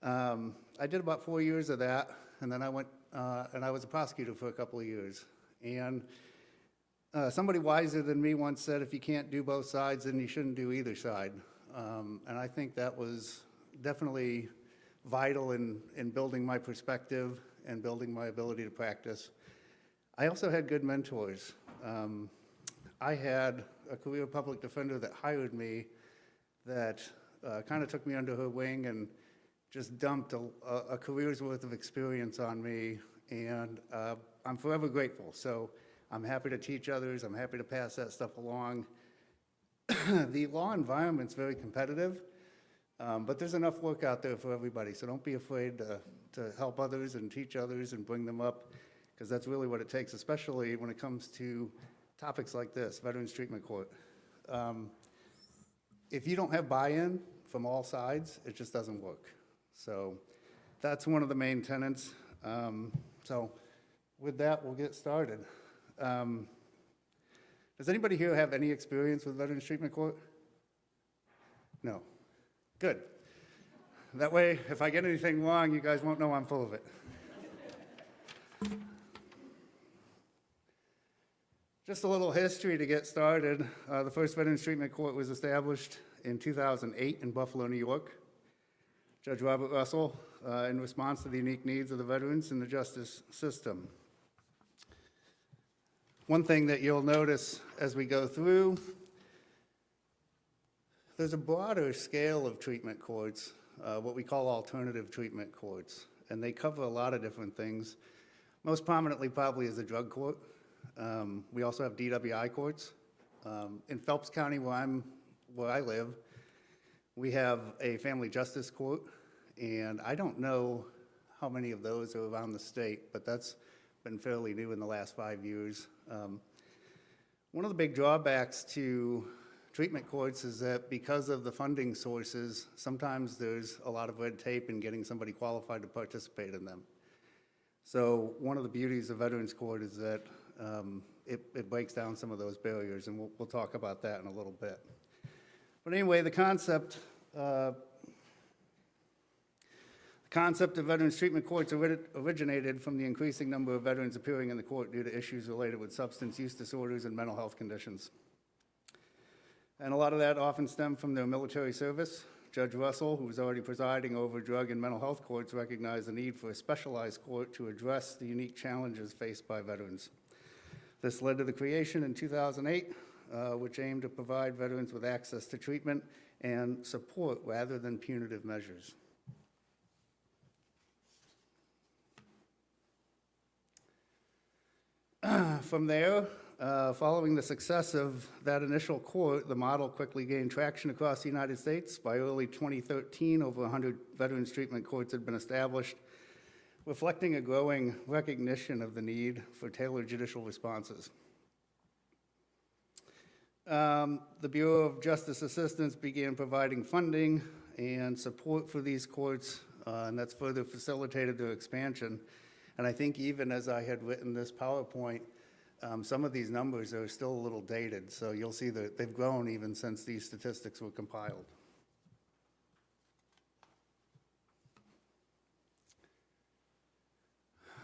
I did about 4 years of that, and then I went, and I was a prosecutor for a couple of years. And somebody wiser than me once said, if you can't do both sides, then you shouldn't do either side. And I think that was definitely vital in building my perspective and building my ability to practice. I also had good mentors. I had a career public defender that hired me that kind of took me under her wing and just dumped a career's worth of experience on me, and I'm forever grateful. So I'm happy to teach others. I'm happy to pass that stuff along. The law environment's very competitive, but there's enough work out there for everybody, so don't be afraid to help others and teach others and bring them up, because that's really what it takes, especially when it comes to topics like this, Veterans Treatment Court. If you don't have buy-in from all sides, it just doesn't work. So that's one of the main tenets. So with that, we'll get started. Does anybody here have any experience with Veterans Treatment Court? No. Good. That way, if I get anything wrong, you guys won't know I'm full of it. Just a little history to get started. The first Veterans Treatment Court was established in 2008 in Buffalo, New York. Judge Robert Russell, in response to the unique needs of the veterans in the justice system. One thing that you'll notice as we go through, there's a broader scale of treatment courts, what we call alternative treatment courts, and they cover a lot of different things. Most prominently probably is the drug court. We also have DWI courts. In Phelps County, where I live, we have a family justice court, and I don't know how many of those are around the state, but that's been fairly new in the last 5 years. One of the big drawbacks to treatment courts is that because of the funding sources, sometimes there's a lot of red tape in getting somebody qualified to participate in them. So one of the beauties of Veterans Court is that it breaks down some of those barriers, and we'll talk about that in a little bit. But anyway, the concept of veterans treatment courts originated from the increasing number of veterans appearing in the court due to issues related with substance use disorders and mental health conditions. And a lot of that often stemmed from their military service. Judge Russell, who was already presiding over drug and mental health courts, recognized the need for a specialized court to address the unique challenges faced by veterans. This led to the creation in 2008, which aimed to provide veterans with access to treatment and support rather than punitive measures. From there, following the success of that initial court, the model quickly gained traction across the United States. By early 2013, over 100 veterans treatment courts had been established, reflecting a growing recognition of the need for tailored judicial responses. The Bureau of Justice Assistance began providing funding and support for these courts, and that's further facilitated their expansion. And I think even as I had written this PowerPoint, some of these numbers are still a little dated, so you'll see that they've grown even since these statistics were compiled.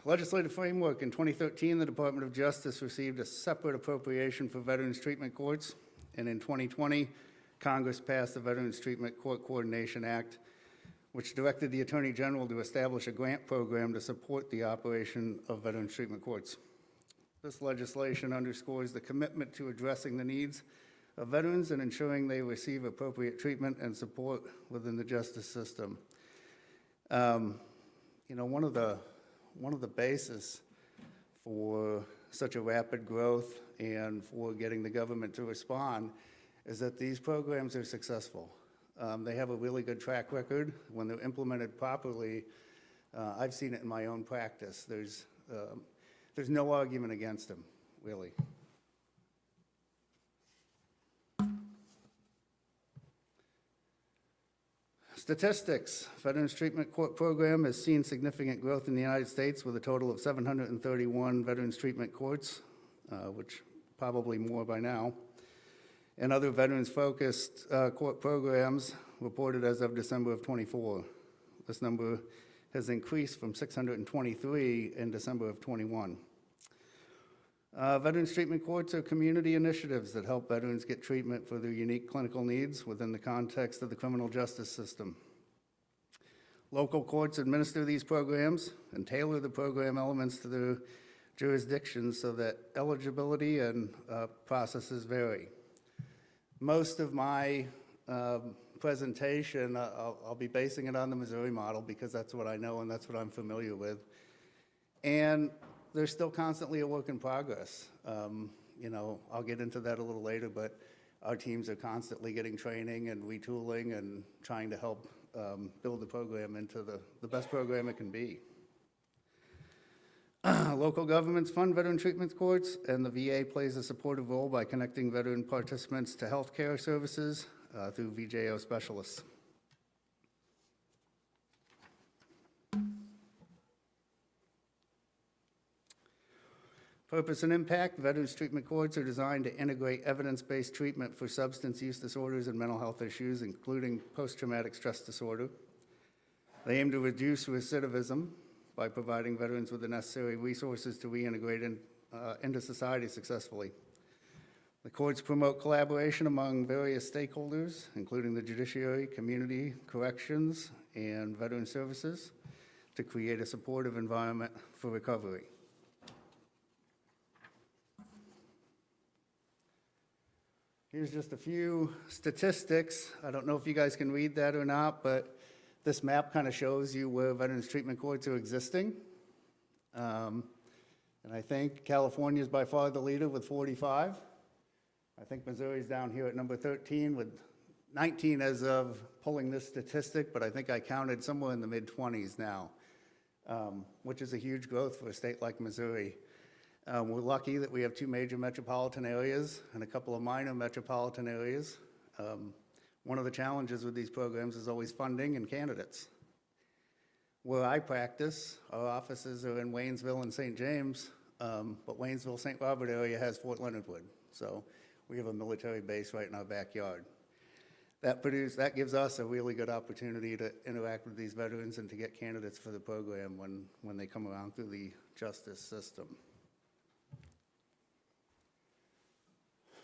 Legislative framework. In 2013, the Department of Justice received a separate appropriation for veterans treatment courts, and in 2020, Congress passed the Veterans Treatment Court Coordination Act, which directed the Attorney General to establish a grant program to support the operation of veterans treatment courts. This legislation underscores the commitment to addressing the needs of veterans and ensuring they receive appropriate treatment and support within the justice system. One of the bases for such a rapid growth and for getting the government to respond is that these programs are successful. They have a really good track record. When they're implemented properly, I've seen it in my own practice. There's no argument against them, really. Statistics. Veterans Treatment Court Program has seen significant growth in the United States with a total of 731 veterans treatment courts, which probably more by now, and other veterans-focused court programs reported as of December of '24. This number has increased from 623 in December of '21. Veterans treatment courts are community initiatives that help veterans get treatment for their unique clinical needs within the context of the criminal justice system. Local courts administer these programs and tailor the program elements to their jurisdictions so that eligibility and processes vary. Most of my presentation, I'll be basing it on the Missouri model because that's what I know and that's what I'm familiar with. And there's still constantly a work in progress. I'll get into that a little later, but our teams are constantly getting training and retooling and trying to help build the program into the best program it can be. Local governments fund veteran treatment courts, and the VA plays a supportive role by connecting veteran participants to health care services through VJO specialists. Purpose and impact. Veterans treatment courts are designed to integrate evidence-based treatment for substance use disorders and mental health issues, including post-traumatic stress disorder. They aim to reduce recidivism by providing veterans with the necessary resources to reintegrate into society successfully. The courts promote collaboration among various stakeholders, including the judiciary, community, corrections, and Veteran Services to create a supportive environment for recovery. Here's just a few statistics. I don't know if you guys can read that or not, but this map kind of shows you where Veterans Treatment Courts are existing. And I think California is by far the leader with 45. I think Missouri's down here at number 13 with 19 as of pulling this statistic, but I think I counted somewhere in the mid-20s now, which is a huge growth for a state like Missouri. We're lucky that we have 2 major metropolitan areas and a couple of minor metropolitan areas. One of the challenges with these programs is always funding and candidates. Where I practice, our offices are in Waynesville and St. James, but Waynesville, St. Robert area has Fort Leonard Wood. So we have a military base right in our backyard. That gives us a really good opportunity to interact with these veterans and to get candidates for the program when they come around through the justice system.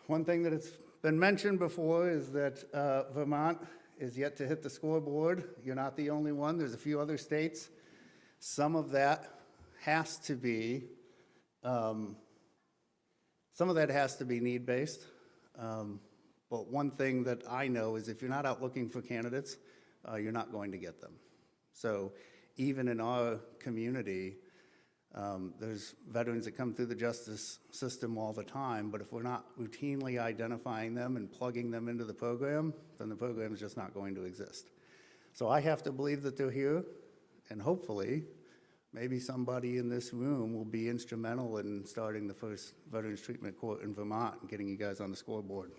One thing that has been mentioned before is that Vermont is yet to hit the scoreboard. You're not the only one. There's a few other states. Some of that has to be need-based. But one thing that I know is if you're not out looking for candidates, you're not going to get them. So even in our community, there's veterans that come through the justice system all the time, but if we're not routinely identifying them and plugging them into the program, then the program is just not going to exist. So I have to believe that they're here, and hopefully, maybe somebody in this room will be instrumental in starting the first Veterans Treatment Court in Vermont and getting you guys on the scoreboard.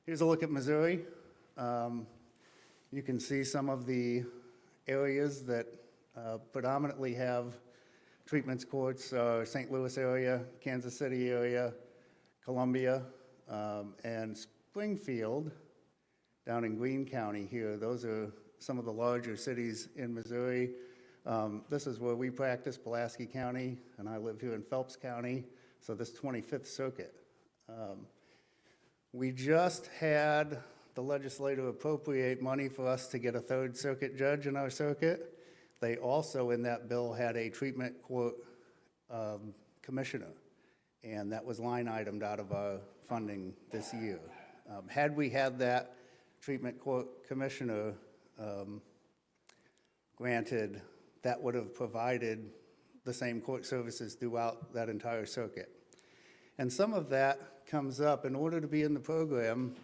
Here's a look at Missouri. You can see some of the areas that predominantly have treatment courts, St. Louis area, Kansas City area, Columbia, and Springfield down in Greene County here. Those are some of the larger cities in Missouri. This is where we practice, Pulaski County, and I live here in Phelps County, so this 25th Circuit. We just had the legislature appropriate money for us to get a 3rd Circuit judge in our circuit. They also, in that bill, had a treatment court commissioner, and that was line itemed out of our funding this year. Had we had that treatment court commissioner granted, that would have provided the same court services throughout that entire circuit. And some of that comes up in order to be in the program.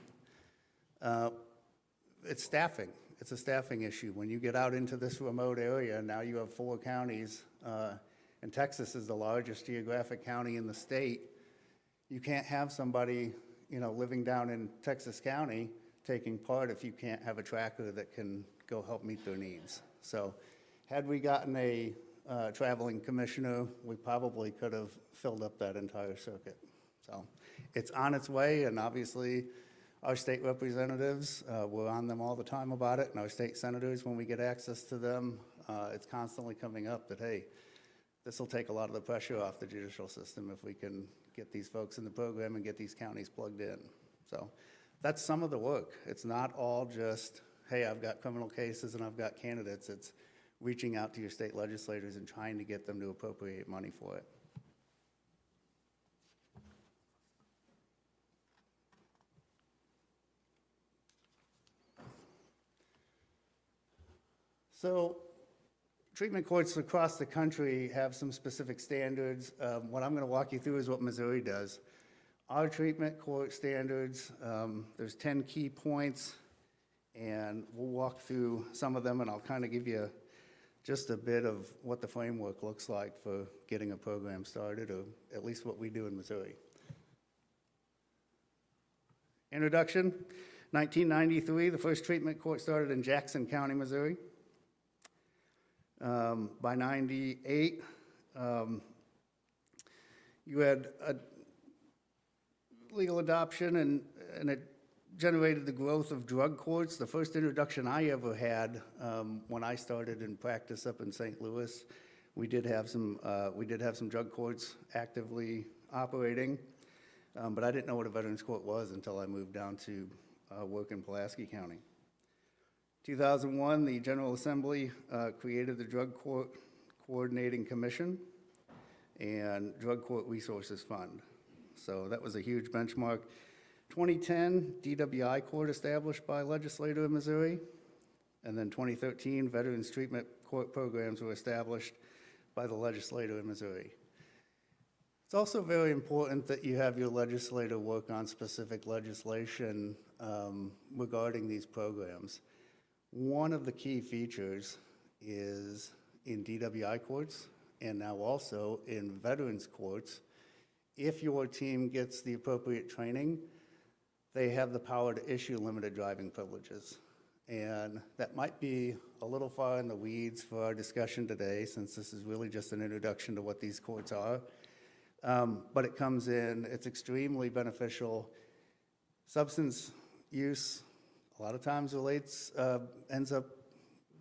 It's staffing. It's a staffing issue. When you get out into this remote area, now you have 4 counties, and Texas is the largest geographic county in the state. You can't have somebody, living down in Texas County taking part if you can't have a tracker that can go help meet their needs. So had we gotten a traveling commissioner, we probably could have filled up that entire circuit. So it's on its way, and obviously our state representatives, we're on them all the time about it, and our state senators, when we get access to them, it's constantly coming up that, hey, this will take a lot of the pressure off the judicial system if we can get these folks in the program and get these counties plugged in. So that's some of the work. It's not all just, hey, I've got criminal cases and I've got candidates. It's reaching out to your state legislators and trying to get them to appropriate money for it. So treatment courts across the country have some specific standards. What I'm going to walk you through is what Missouri does. Our treatment court standards, there's 10 key points, and we'll walk through some of them, and I'll kind of give you just a bit of what the framework looks like for getting a program started, or at least what we do in Missouri. Introduction, 1993, the first treatment court started in Jackson County, Missouri. By 98, you had a legal adoption, and it generated the growth of drug courts. The first introduction I ever had when I started in practice up in St. Louis, we did have some drug courts actively operating. but I didn't know what a Veterans Court was until I moved down to work in Pulaski County. 2001, the General Assembly created the Drug Court Coordinating Commission and Drug Court Resources Fund. So that was a huge benchmark. 2010, DWI Court established by a legislator in Missouri. And then 2013, Veterans Treatment Court programs were established by the legislator in Missouri. It's also very important that you have your legislator work on specific legislation regarding these programs. One of the key features is in DWI courts and now also in veterans courts, if your team gets the appropriate training, they have the power to issue limited driving privileges. And that might be a little far in the weeds for our discussion today, since this is really just an introduction to what these courts are. But it comes in, it's extremely beneficial. Substance use a lot of times ends up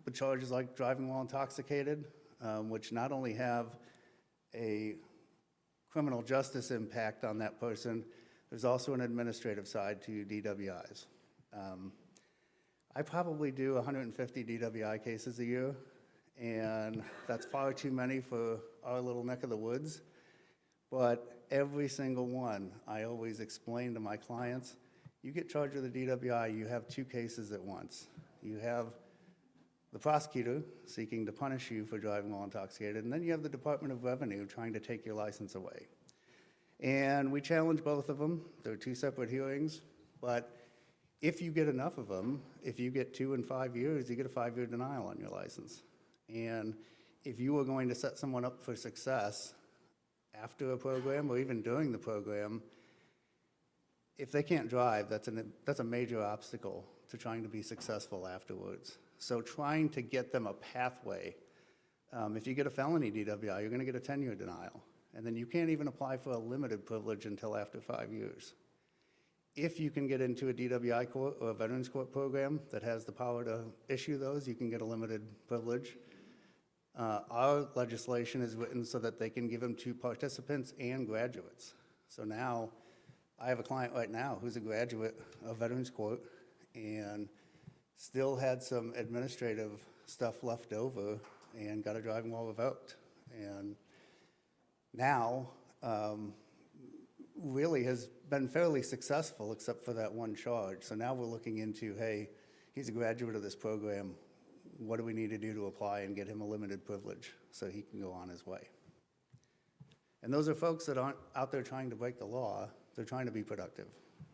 with charges like driving while intoxicated, which not only have a criminal justice impact on that person, there's also an administrative side to DWIs. I probably do 150 DWI cases a year, and that's far too many for our little neck of the woods. But every single one, I always explain to my clients, you get charged with a DWI, you have two cases at once. You have the prosecutor seeking to punish you for driving while intoxicated, and then you have the Department of Revenue trying to take your license away. And we challenge both of them. They're two separate hearings, but if you get enough of them, if you get 2 and 5 years, you get a 5-year denial on your license. And if you are going to set someone up for success after a program or even during the program, if they can't drive, that's a major obstacle to trying to be successful afterwards. So trying to get them a pathway. If you get a felony DWI, you're going to get a 10-year denial. And then you can't even apply for a limited privilege until after 5 years. If you can get into a DWI court or a Veterans Court program that has the power to issue those, you can get a limited privilege. Our legislation is written so that they can give them to participants and graduates. So now, I have a client right now who's a graduate of Veterans Court and still had some administrative stuff left over and got a driving while revoked. And now, really has been fairly successful except for that one charge. So now we're looking into, hey, he's a graduate of this program. What do we need to do to apply and get him a limited privilege so he can go on his way? And those are folks that aren't out there trying to break the law. They're trying to be productive.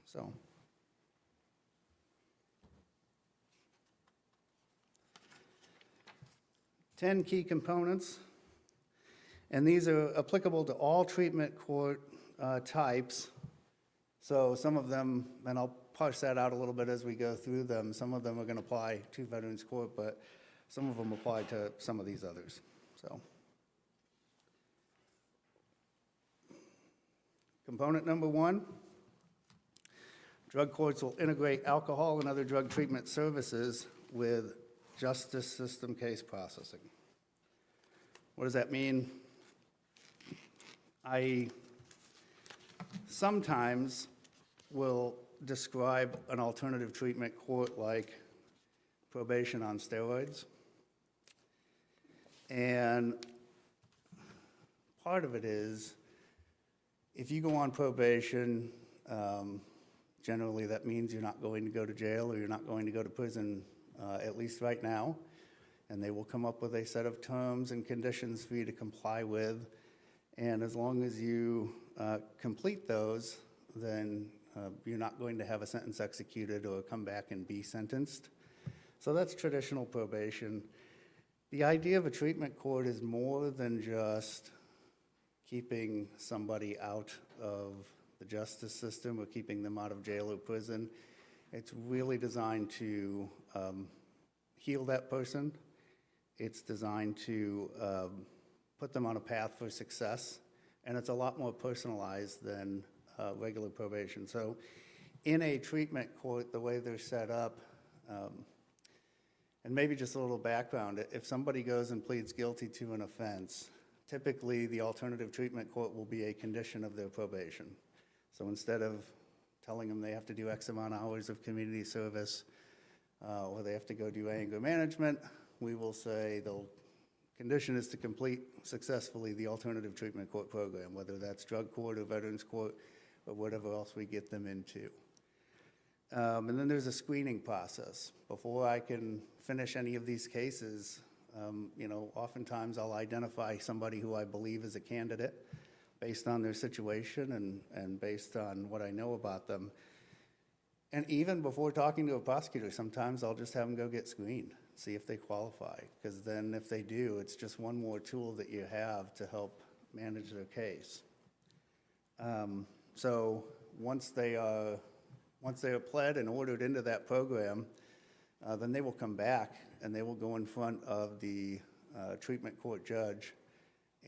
So. Ten key components. And these are applicable to all treatment court types. So some of them, and I'll parse that out a little bit as we go through them, some of them are going to apply to Veterans Court, but some of them apply to some of these others. So, component number 1, drug courts will integrate alcohol and other drug treatment services with justice system case processing. What does that mean? I sometimes will describe an alternative treatment court like probation on steroids. And part of it is, if you go on probation, generally that means you're not going to go to jail or you're not going to go to prison, at least right now. And they will come up with a set of terms and conditions for you to comply with. And as long as you complete those, then you're not going to have a sentence executed or come back and be sentenced. So that's traditional probation. The idea of a treatment court is more than just keeping somebody out of the justice system or keeping them out of jail or prison. It's really designed to heal that person. It's designed to put them on a path for success, and it's a lot more personalized than regular probation. So in a treatment court, the way they're set up, and maybe just a little background, if somebody goes and pleads guilty to an offense, typically the alternative treatment court will be a condition of their probation. So instead of telling them they have to do X amount of hours of community service, or they have to go do anger management, we will say the condition is to complete successfully the alternative treatment court program, whether that's drug court or veterans court, or whatever else we get them into. And then there's a screening process. Before I can finish any of these cases, oftentimes I'll identify somebody who I believe is a candidate based on their situation and based on what I know about them. And even before talking to a prosecutor, sometimes I'll just have them go get screened, see if they qualify. Because then if they do, it's just one more tool that you have to help manage their case. So once they are pled and ordered into that program, then they will come back and they will go in front of the treatment court judge.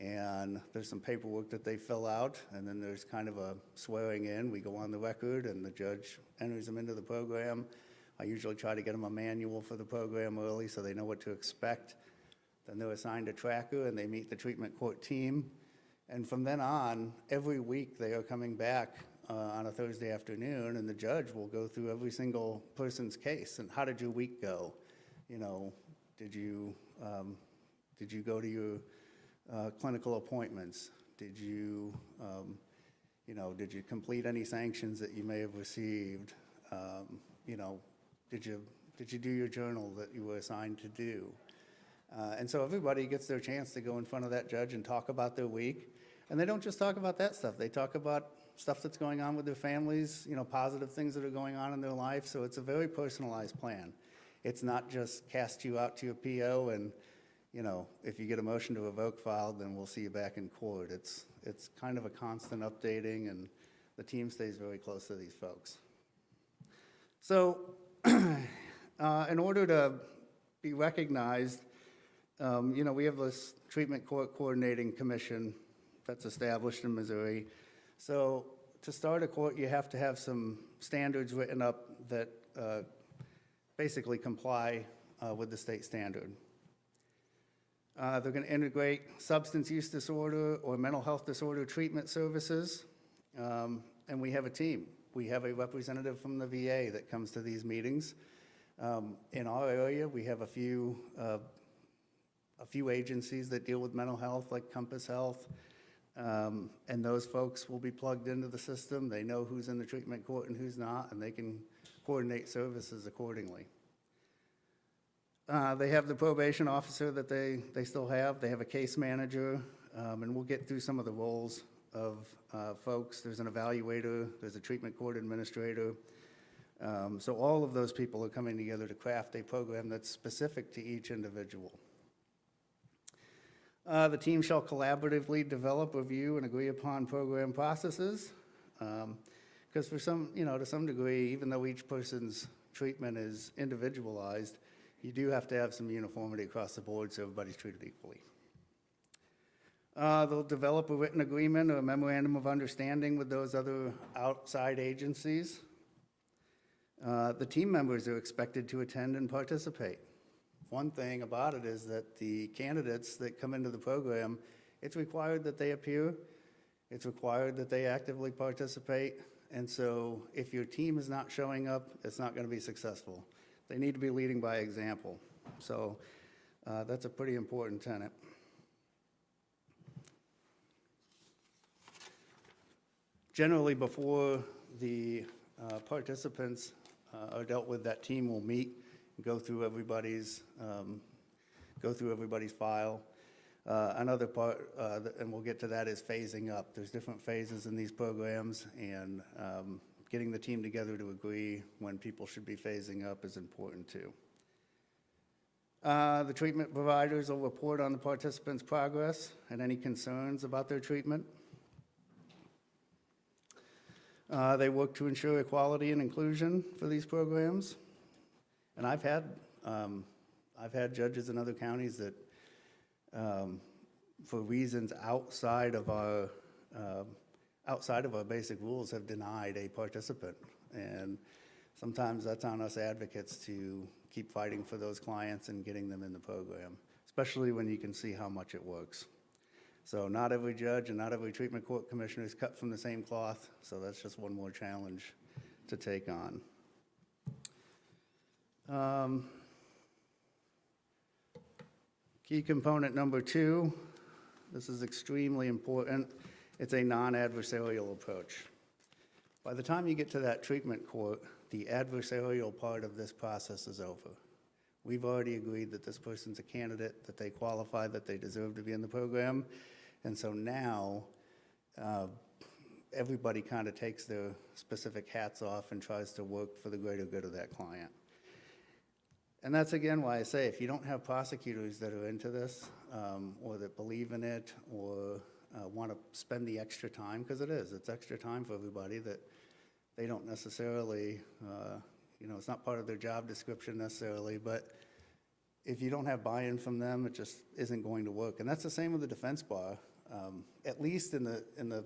And there's some paperwork that they fill out, and then there's kind of a swearing in. We go on the record, and the judge enters them into the program. I usually try to get them a manual for the program early so they know what to expect. Then they're assigned a tracker, and they meet the treatment court team. And from then on, every week they are coming back on a Thursday afternoon, and the judge will go through every single person's case. And how did your week go? Did you go to your clinical appointments? Did you complete any sanctions that you may have received? Did you do your journal that you were assigned to do? And so everybody gets their chance to go in front of that judge and talk about their week. And they don't just talk about that stuff. They talk about stuff that's going on with their families, positive things that are going on in their life. So it's a very personalized plan. It's not just cast you out to your PO and if you get a motion to revoke filed, then we'll see you back in court. It's kind of a constant updating, and the team stays very close to these folks. So in order to be recognized, we have this treatment court coordinating commission that's established in Missouri. So to start a court, you have to have some standards written up that basically comply with the state standard. They're going to integrate substance use disorder or mental health disorder treatment services, and we have a team. We have a representative from the VA that comes to these meetings. In our area, we have a few agencies that deal with mental health, like Compass Health, and those folks will be plugged into the system. They know who's in the treatment court and who's not, and they can coordinate services accordingly. They have the probation officer that they still have. They have a case manager, and we'll get through some of the roles of folks. There's an evaluator, there's a treatment court administrator. So all of those people are coming together to craft a program that's specific to each individual. The team shall collaboratively develop, review, and agree upon program processes. Because for some, to some degree, even though each person's treatment is individualized, you do have to have some uniformity across the board so everybody's treated equally. They'll develop a written agreement or a memorandum of understanding with those other outside agencies. The team members are expected to attend and participate. One thing about it is that the candidates that come into the program, it's required that they appear. It's required that they actively participate. And so if your team is not showing up, it's not going to be successful. They need to be leading by example. So that's a pretty important tenet. Generally, before the participants are dealt with, that team will meet and go through everybody's file. Another part, and we'll get to that, is phasing up. There's different phases in these programs, and getting the team together to agree when people should be phasing up is important too. The treatment providers will report on the participants' progress and any concerns about their treatment. They work to ensure equality and inclusion for these programs. And I've had judges in other counties that, for reasons outside of our basic rules, have denied a participant. And sometimes that's on us advocates to keep fighting for those clients and getting them in the program, especially when you can see how much it works. So not every judge and not every treatment court commissioner is cut from the same cloth, so that's just one more challenge to take on. Key component number 2, this is extremely important, it's a non-adversarial approach. By the time you get to that treatment court, the adversarial part of this process is over. We've already agreed that this person's a candidate, that they qualify, that they deserve to be in the program, and so now everybody kind of takes their specific hats off and tries to work for the greater good of that client. And that's again why I say if you don't have prosecutors that are into this, or that believe in it, or want to spend the extra time, because it's extra time for everybody that they don't necessarily, it's not part of their job description necessarily, but if you don't have buy-in from them, it just isn't going to work. And that's the same with the defense bar. At least in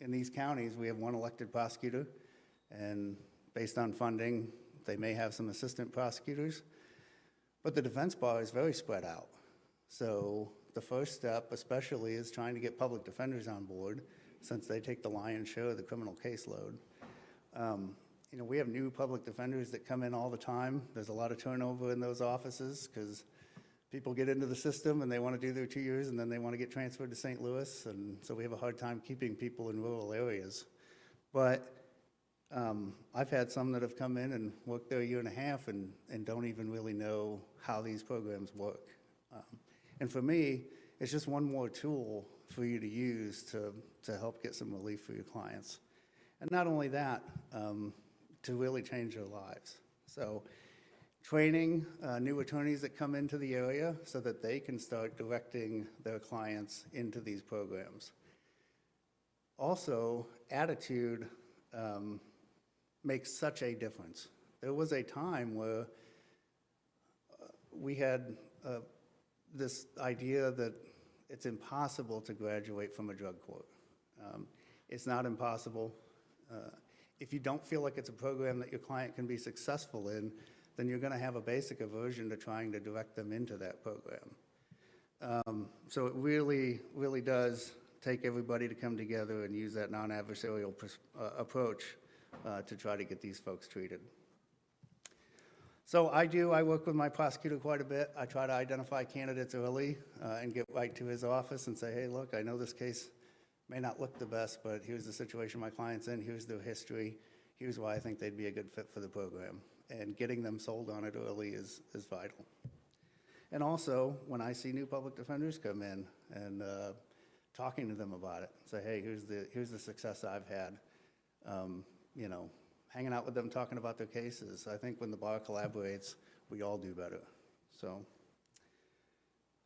these counties, we have one elected prosecutor, and based on funding, they may have some assistant prosecutors. But the defense bar is very spread out. So the first step especially is trying to get public defenders on board, since they take the lion's share of the criminal caseload. We have new public defenders that come in all the time. There's a lot of turnover in those offices because people get into the system and they want to do their 2 years and then they want to get transferred to St. Louis. And so we have a hard time keeping people in rural areas. But I've had some that have come in and worked there a year and a half and don't even really know how these programs work. And for me, it's just one more tool for you to use to help get some relief for your clients. And not only that, to really change their lives. So training new attorneys that come into the area so that they can start directing their clients into these programs. Also, attitude makes such a difference. There was a time where we had this idea that it's impossible to graduate from a drug court. It's not impossible. If you don't feel like it's a program that your client can be successful in, then you're going to have a basic aversion to trying to direct them into that program. So it really, really does take everybody to come together and use that non-adversarial approach to try to get these folks treated. So I work with my prosecutor quite a bit. I try to identify candidates early and get right to his office and say, hey, look, I know this case may not look the best, but here's the situation my client's in, here's their history, here's why I think they'd be a good fit for the program. And getting them sold on it early is vital. And also, when I see new public defenders come in and talking to them about it, say, hey, here's the success I've had, hanging out with them, talking about their cases. I think when the bar collaborates, we all do better. So,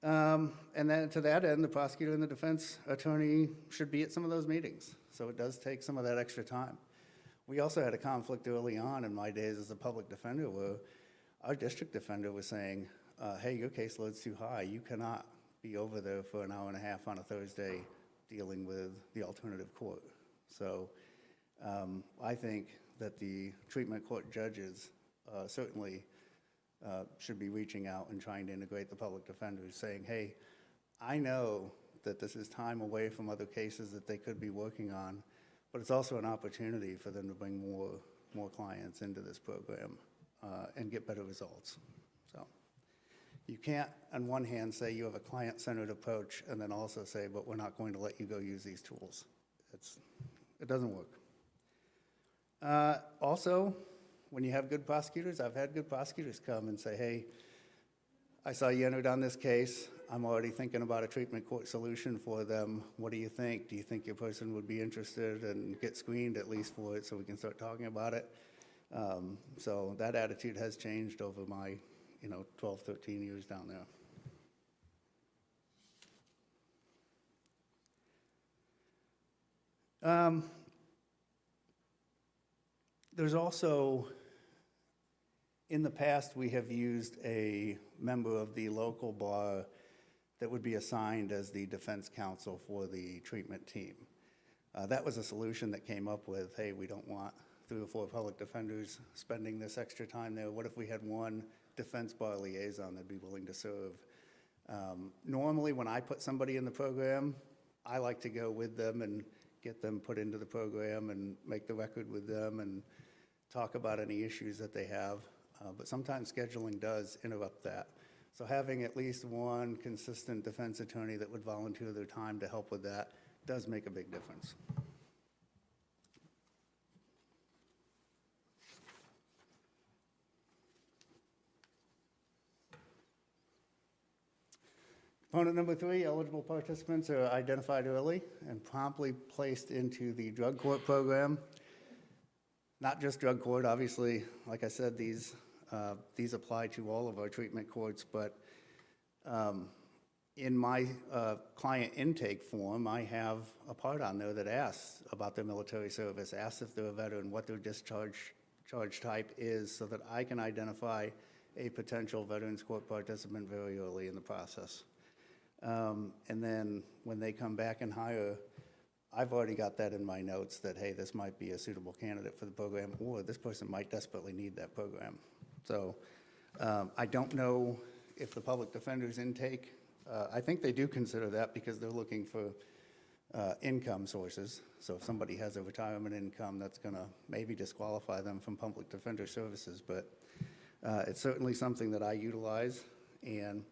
and then to that end, the prosecutor and the defense attorney should be at some of those meetings. So it does take some of that extra time. We also had a conflict early on in my days as a public defender where our district defender was saying, hey, your caseload's too high. You cannot be over there for an hour and a half on a Thursday dealing with the alternative court. So I think that the treatment court judges certainly should be reaching out and trying to integrate the public defenders, saying, hey, I know that this is time away from other cases that they could be working on, but it's also an opportunity for them to bring more clients into this program and get better results. So you can't, on one hand, say you have a client-centered approach and then also say, but we're not going to let you go use these tools. It doesn't work. Also, when you have good prosecutors, I've had good prosecutors come and say, hey, I saw you entered on this case. I'm already thinking about a treatment court solution for them. What do you think? Do you think your person would be interested and get screened at least for it so we can start talking about it? So that attitude has changed over my 12, 13 years down there. There's also, in the past, we have used a member of the local bar that would be assigned as the defense counsel for the treatment team. That was a solution that came up with, hey, we don't want 3 or 4 public defenders spending this extra time there. What if we had one defense bar liaison that'd be willing to serve? Normally, when I put somebody in the program, I like to go with them and get them put into the program and make the record with them and talk about any issues that they have. But sometimes scheduling does interrupt that. So having at least one consistent defense attorney that would volunteer their time to help with that does make a big difference. Component number 3, eligible participants are identified early and promptly placed into the drug court program. Not just drug court, obviously, like I said, these apply to all of our treatment courts, but in my client intake form, I have a part on there that asks about their military service, asks if they're a veteran, what their discharge type is, so that I can identify a potential Veterans Court participant very early in the process. And then when they come back and hire, I've already got that in my notes that, hey, this might be a suitable candidate for the program, or this person might desperately need that program. So I don't know if the public defender's intake, I think they do consider that because they're looking for income sources. So if somebody has a retirement income, that's going to maybe disqualify them from public defender services. But it's certainly something that I utilize. And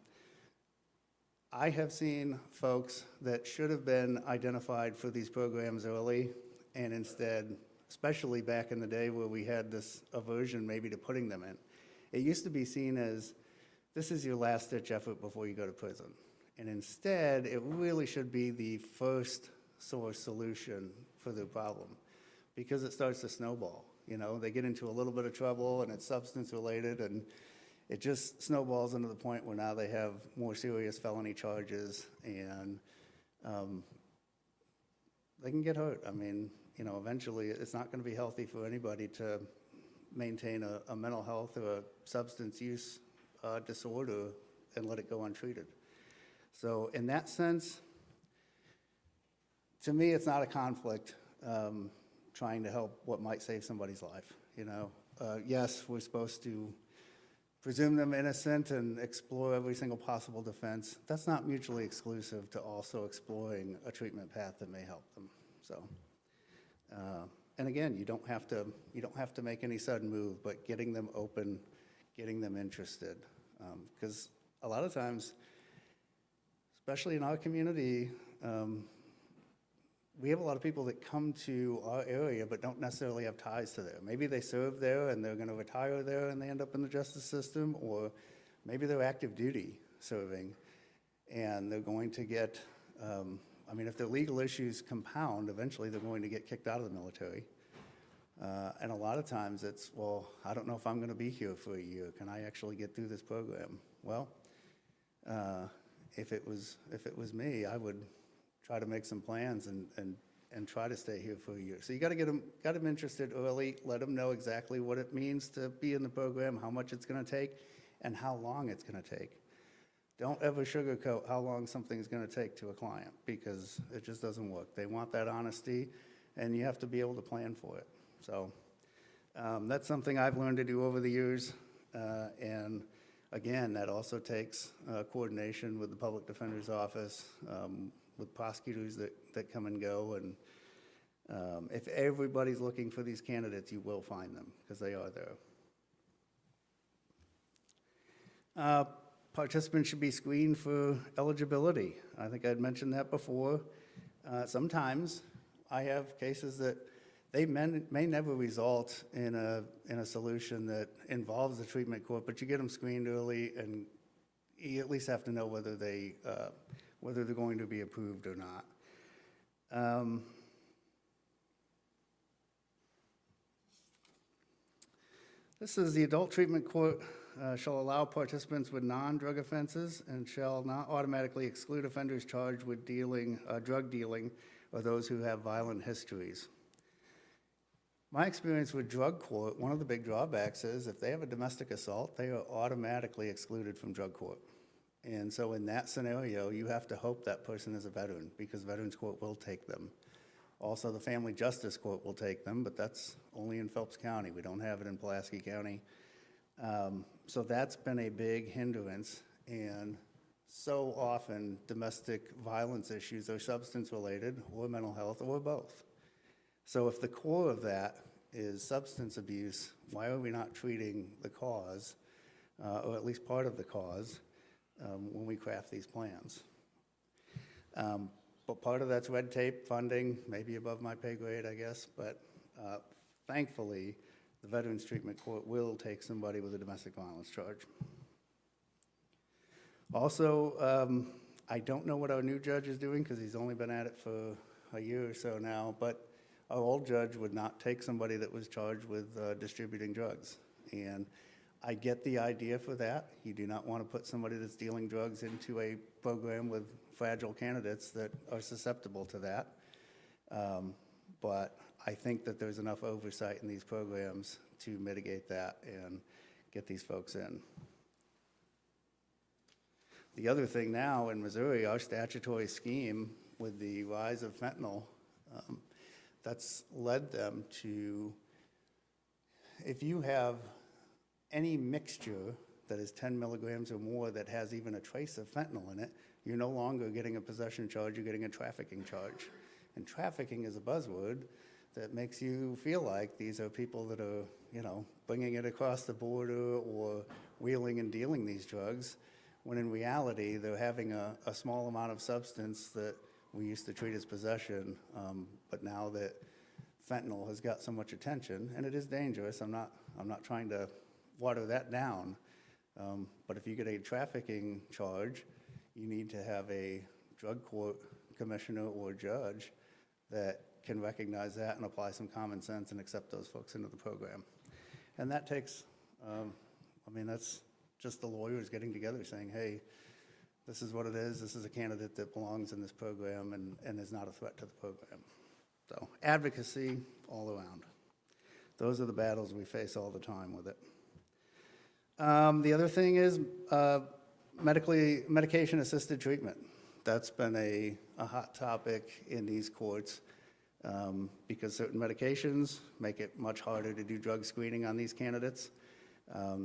I have seen folks that should have been identified for these programs early, and instead, especially back in the day where we had this aversion maybe to putting them in, it used to be seen as, this is your last-ditch effort before you go to prison. And instead, it really should be the first source solution for the problem, because it starts to snowball. You know, they get into a little bit of trouble, and it's substance-related, and it just snowballs into the point where now they have more serious felony charges, and they can get hurt. I mean, you know, eventually it's not going to be healthy for anybody to maintain a mental health or a substance use disorder and let it go untreated. So in that sense, to me, it's not a conflict trying to help what might save somebody's life. You know, yes, we're supposed to presume them innocent and explore every single possible defense. That's not mutually exclusive to also exploring a treatment path that may help them. So, and again, you don't have to make any sudden move, but getting them open, getting them interested, because a lot of times, especially in our community, we have a lot of people that come to our area but don't necessarily have ties to there. Maybe they serve there and they're going to retire there and they end up in the justice system, or maybe they're active duty serving and they're going to get, I mean, if their legal issues compound, eventually they're going to get kicked out of the military. And a lot of times it's, well, I don't know if I'm going to be here for a year. Can I actually get through this program? Well, if it was me, I would try to make some plans and try to stay here for a year. So you got to get them interested early, let them know exactly what it means to be in the program, how much it's going to take, and how long it's going to take. Don't ever sugarcoat how long something's going to take to a client, because it just doesn't work. They want that honesty, and you have to be able to plan for it. So that's something I've learned to do over the years, and again, that also takes coordination with the public defender's office, with prosecutors that come and go. And if everybody's looking for these candidates, you will find them, because they are there. Participants should be screened for eligibility. I think I'd mentioned that before. Sometimes I have cases that they may never result in a solution that involves the treatment court, but you get them screened early, and you at least have to know whether they're going to be approved or not. This is the adult treatment court shall allow participants with non-drug offenses and shall not automatically exclude offenders charged with drug dealing or those who have violent histories. My experience with drug court, one of the big drawbacks is if they have a domestic assault, they are automatically excluded from drug court. And so in that scenario, you have to hope that person is a veteran, because Veterans Court will take them. Also, the Family Justice Court will take them, but that's only in Phelps County. We don't have it in Pulaski County. So that's been a big hindrance. And so often domestic violence issues are substance-related or mental health or both. So if the core of that is substance abuse, why are we not treating the cause, or at least part of the cause, when we craft these plans? But part of that's red tape, funding, maybe above my pay grade, I guess, but thankfully, the Veterans Treatment Court will take somebody with a domestic violence charge. Also, I don't know what our new judge is doing because he's only been at it for a year or so now, but our old judge would not take somebody that was charged with distributing drugs. And I get the idea for that. You do not want to put somebody that's dealing drugs into a program with fragile candidates that are susceptible to that. But I think that there's enough oversight in these programs to mitigate that and get these folks in. The other thing now in Missouri, our statutory scheme with the rise of fentanyl, that's led them to, if you have any mixture that is 10 milligrams or more that has even a trace of fentanyl in it, you're no longer getting a possession charge, you're getting a trafficking charge. And trafficking is a buzzword that makes you feel like these are people that are, bringing it across the border or wheeling and dealing these drugs, when in reality, they're having a small amount of substance that we used to treat as possession, but now that fentanyl has got so much attention, and it is dangerous, I'm not trying to water that down, but if you get a trafficking charge, you need to have a drug court commissioner or judge that can recognize that and apply some common sense and accept those folks into the program. And that takes, that's just the lawyers getting together saying, hey, this is what it is, this is a candidate that belongs in this program and is not a threat to the program. So advocacy all around. Those are the battles we face all the time with it. The other thing is medication-assisted treatment. That's been a hot topic in these courts because certain medications make it much harder to do drug screening on these candidates.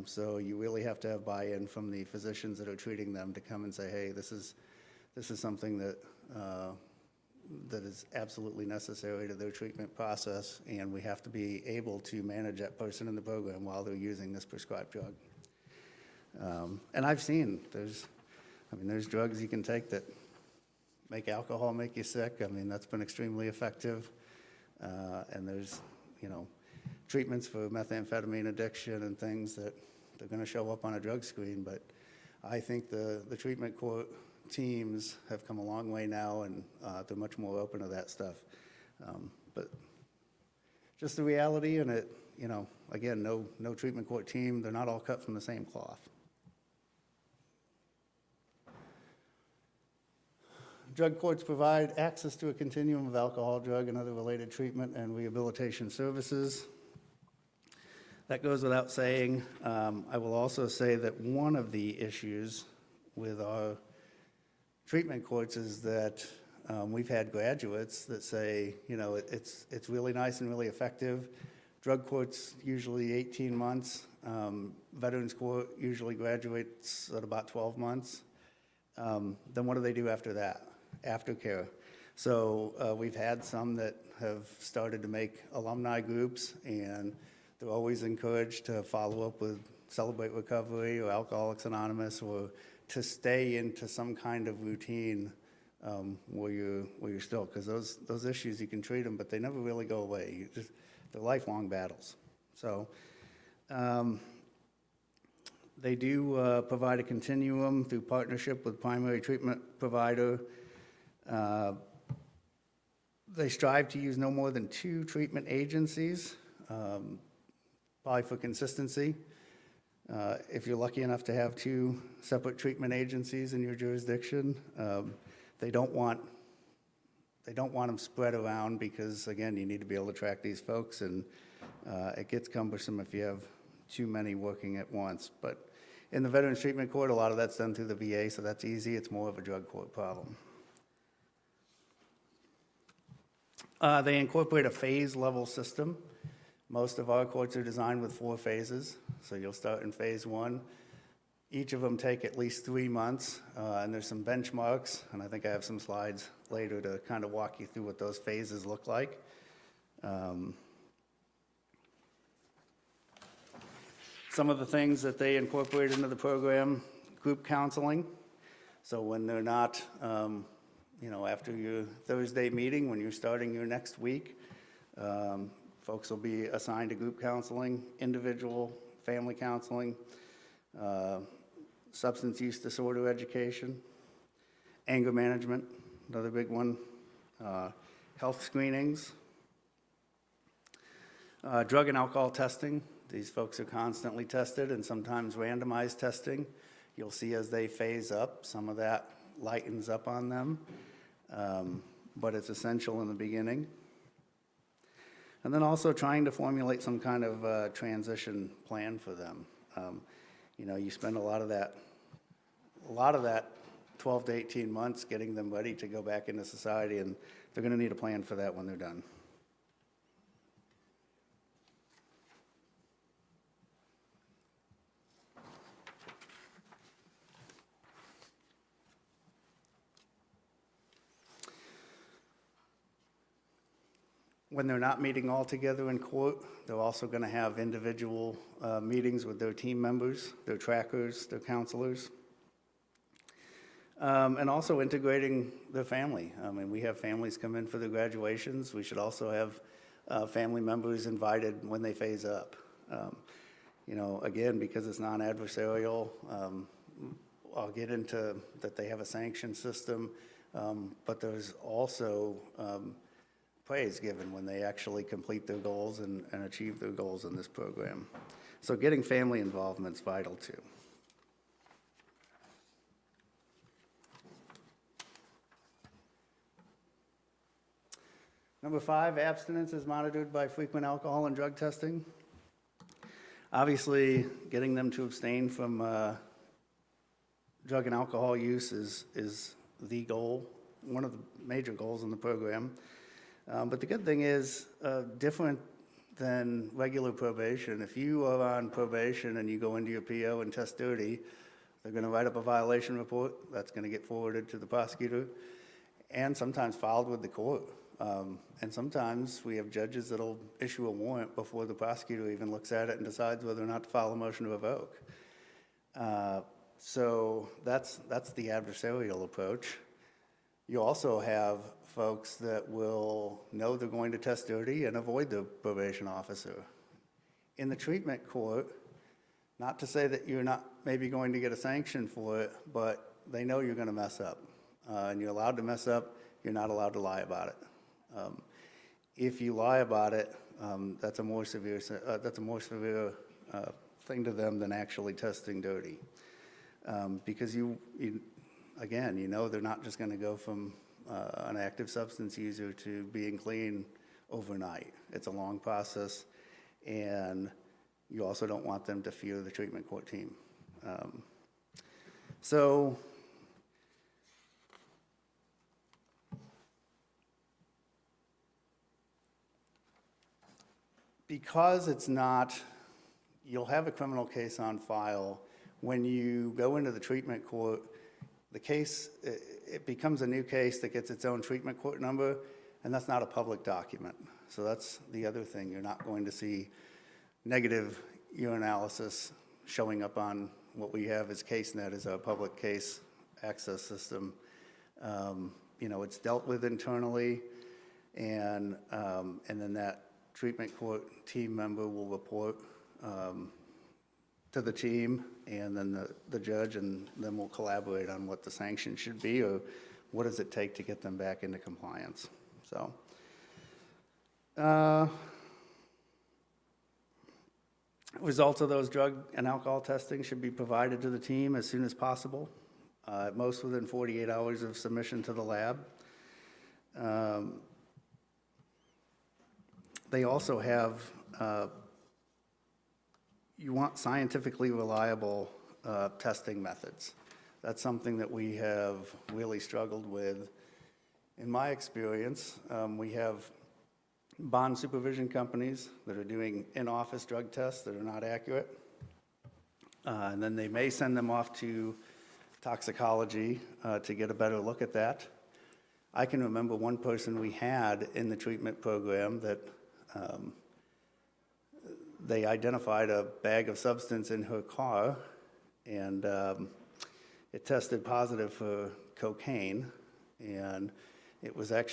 So you really have to have buy-in from the physicians that are treating them to come and say, hey, this is something that that is absolutely necessary to their treatment process, and we have to be able to manage that person in the program while they're using this prescribed drug. And I've seen there's drugs you can take that make alcohol make you sick. That's been extremely effective. And there's, treatments for methamphetamine addiction and things that they're going to show up on a drug screen. But I think the treatment court teams have come a long way now, and they're much more open to that stuff. But just the reality, and it, again, no treatment court team, they're not all cut from the same cloth. Drug courts provide access to a continuum of alcohol, drug, and other related treatment and rehabilitation services. That goes without saying. I will also say that one of the issues with our treatment courts is that we've had graduates that say, it's really nice and really effective. Drug courts usually 18 months. Veterans court usually graduates at about 12 months. Then what do they do after that? Aftercare. So we've had some that have started to make alumni groups, and they're always encouraged to follow up with Celebrate Recovery or Alcoholics Anonymous, or to stay into some kind of routine where you're still, because those issues, you can treat them, but they never really go away. They're lifelong battles. So they do provide a continuum through partnership with primary treatment provider. They strive to use no more than 2 treatment agencies, probably for consistency. If you're lucky enough to have 2 separate treatment agencies in your jurisdiction, they don't want them spread around because, again, you need to be able to track these folks, and it gets cumbersome if you have too many working at once. But in the Veterans Treatment Court, a lot of that's done through the VA, so that's easy. It's more of a drug court problem. They incorporate a phase-level system. Most of our courts are designed with 4 phases. So you'll start in phase 1. Each of them take at least 3 months, and there's some benchmarks, and I think I have some slides later to kind of walk you through what those phases look like. Some of the things that they incorporate into the program, group counseling. So when they're not, after your Thursday meeting, when you're starting your next week, folks will be assigned to group counseling, individual family counseling, substance use disorder education, anger management, another big one, health screenings, drug and alcohol testing. These folks are constantly tested and sometimes randomized testing. You'll see as they phase up, some of that lightens up on them, but it's essential in the beginning. And then also trying to formulate some kind of transition plan for them. You spend a lot of that 12 to 18 months getting them ready to go back into society, and they're going to need a plan for that when they're done. When they're not meeting all together in court, they're also going to have individual meetings with their team members, their trackers, their counselors, and also integrating their family. I mean, we have families come in for their graduations. We should also have family members invited when they phase up. Again, because it's non-adversarial, I'll get into that they have a sanction system, but there's also praise given when they actually complete their goals and achieve their goals in this program. So getting family involvement is vital too. Number 5, abstinence is monitored by frequent alcohol and drug testing. Obviously, getting them to abstain from drug and alcohol use is the goal, one of the major goals in the program. But the good thing is, different than regular probation, if you are on probation and you go into your PO and test dirty, they're going to write up a violation report that's going to get forwarded to the prosecutor and sometimes filed with the court. And sometimes we have judges that'll issue a warrant before the prosecutor even looks at it and decides whether or not to file a motion to revoke. So that's the adversarial approach. You also have folks that will know they're going to test dirty and avoid the probation officer. In the treatment court, not to say that you're not maybe going to get a sanction for it, but they know you're going to mess up. And you're allowed to mess up, you're not allowed to lie about it. If you lie about it, that's a more severe thing to them than actually testing dirty. Because again, they're not just going to go from an active substance user to being clean overnight. It's a long process, and you also don't want them to fear the treatment court team. So because it's not, you'll have a criminal case on file. When you go into the treatment court, the case, it becomes a new case that gets its own treatment court number, and that's not a public document. So that's the other thing. You're not going to see negative urinalysis showing up on what we have as CaseNet, as our public case access system. It's dealt with internally, and then that treatment court team member will report to the team, and then the judge, and then we'll collaborate on what the sanction should be, or what does it take to get them back into compliance. So, results of those drug and alcohol testing should be provided to the team as soon as possible, at most within 48 hours of submission to the lab. They also have, you want scientifically reliable testing methods. That's something that we have really struggled with. In my experience, we have bond supervision companies that are doing in-office drug tests that are not accurate. And then they may send them off to toxicology to get a better look at that. I can remember one person we had in the treatment program that they identified a bag of substance in her car, and it tested positive for cocaine, and it was a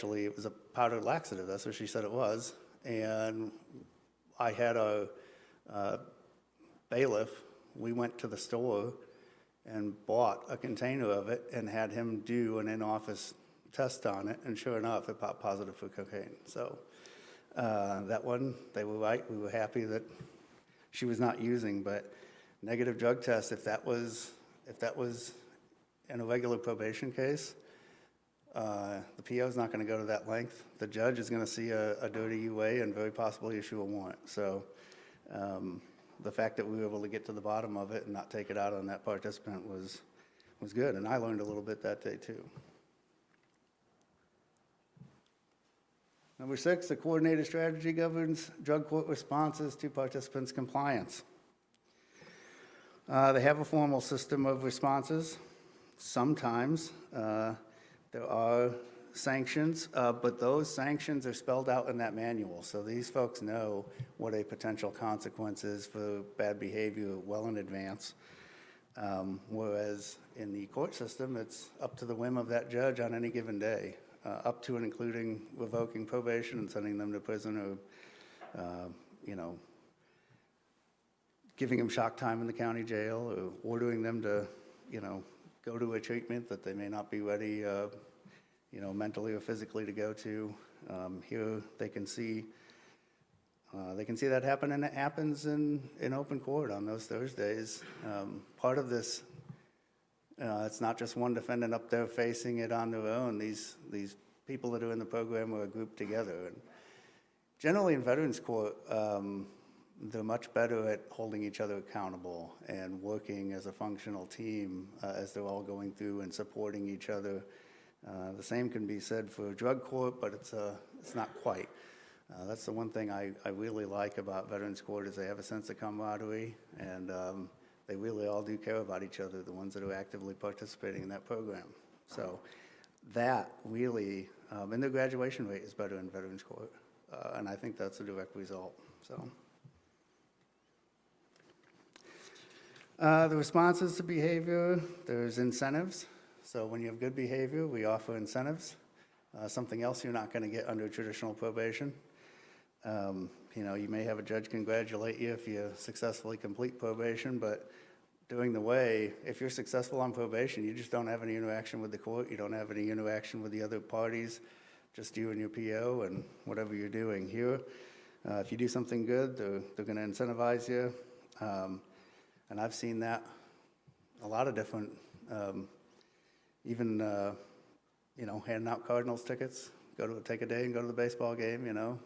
powder laxative. That's what she said it was. And I had a bailiff. We went to the store and bought a container of it and had him do an in-office test on it, and sure enough, it popped positive for cocaine. So that one, they were right. We were happy that she was not using, but negative drug test, if that was in a regular probation case, the PO is not going to go to that length. The judge is going to see a dirty UA and very possibly issue a warrant. So the fact that we were able to get to the bottom of it and not take it out on that participant was good, and I learned a little bit that day too. Number 6, the coordinated strategy governs drug court responses to participants' compliance. They have a formal system of responses. Sometimes there are sanctions, but those sanctions are spelled out in that manual. So these folks know what a potential consequence is for bad behavior well in advance. Whereas in the court system, it's up to the whim of that judge on any given day, up to and including revoking probation and sending them to prison, or giving them shock time in the county jail, or ordering them to, go to a treatment that they may not be ready, mentally or physically to go to. Here they can see that happen, and it happens in open court on those Thursdays. Part of this, it's not just one defendant up there facing it on their own. These people that are in the program are grouped together. And generally in Veterans Court, they're much better at holding each other accountable and working as a functional team as they're all going through and supporting each other. The same can be said for drug court, but it's not quite. That's the one thing I really like about Veterans Court, is they have a sense of camaraderie, and they really all do care about each other, the ones that are actively participating in that program. So that really, and their graduation rate is better in Veterans Court, and I think that's a direct result. So the responses to behavior, there's incentives. So when you have good behavior, we offer incentives, something else you're not going to get under traditional probation. You may have a judge congratulate you if you successfully complete probation, but during the way, if you're successful on probation, you just don't have any interaction with the court, you don't have any interaction with the other parties, just you and your PO and whatever you're doing. Here, if you do something good, they're going to incentivize you. And I've seen that a lot of different, even handing out Cardinals tickets, take a day and go to the baseball game,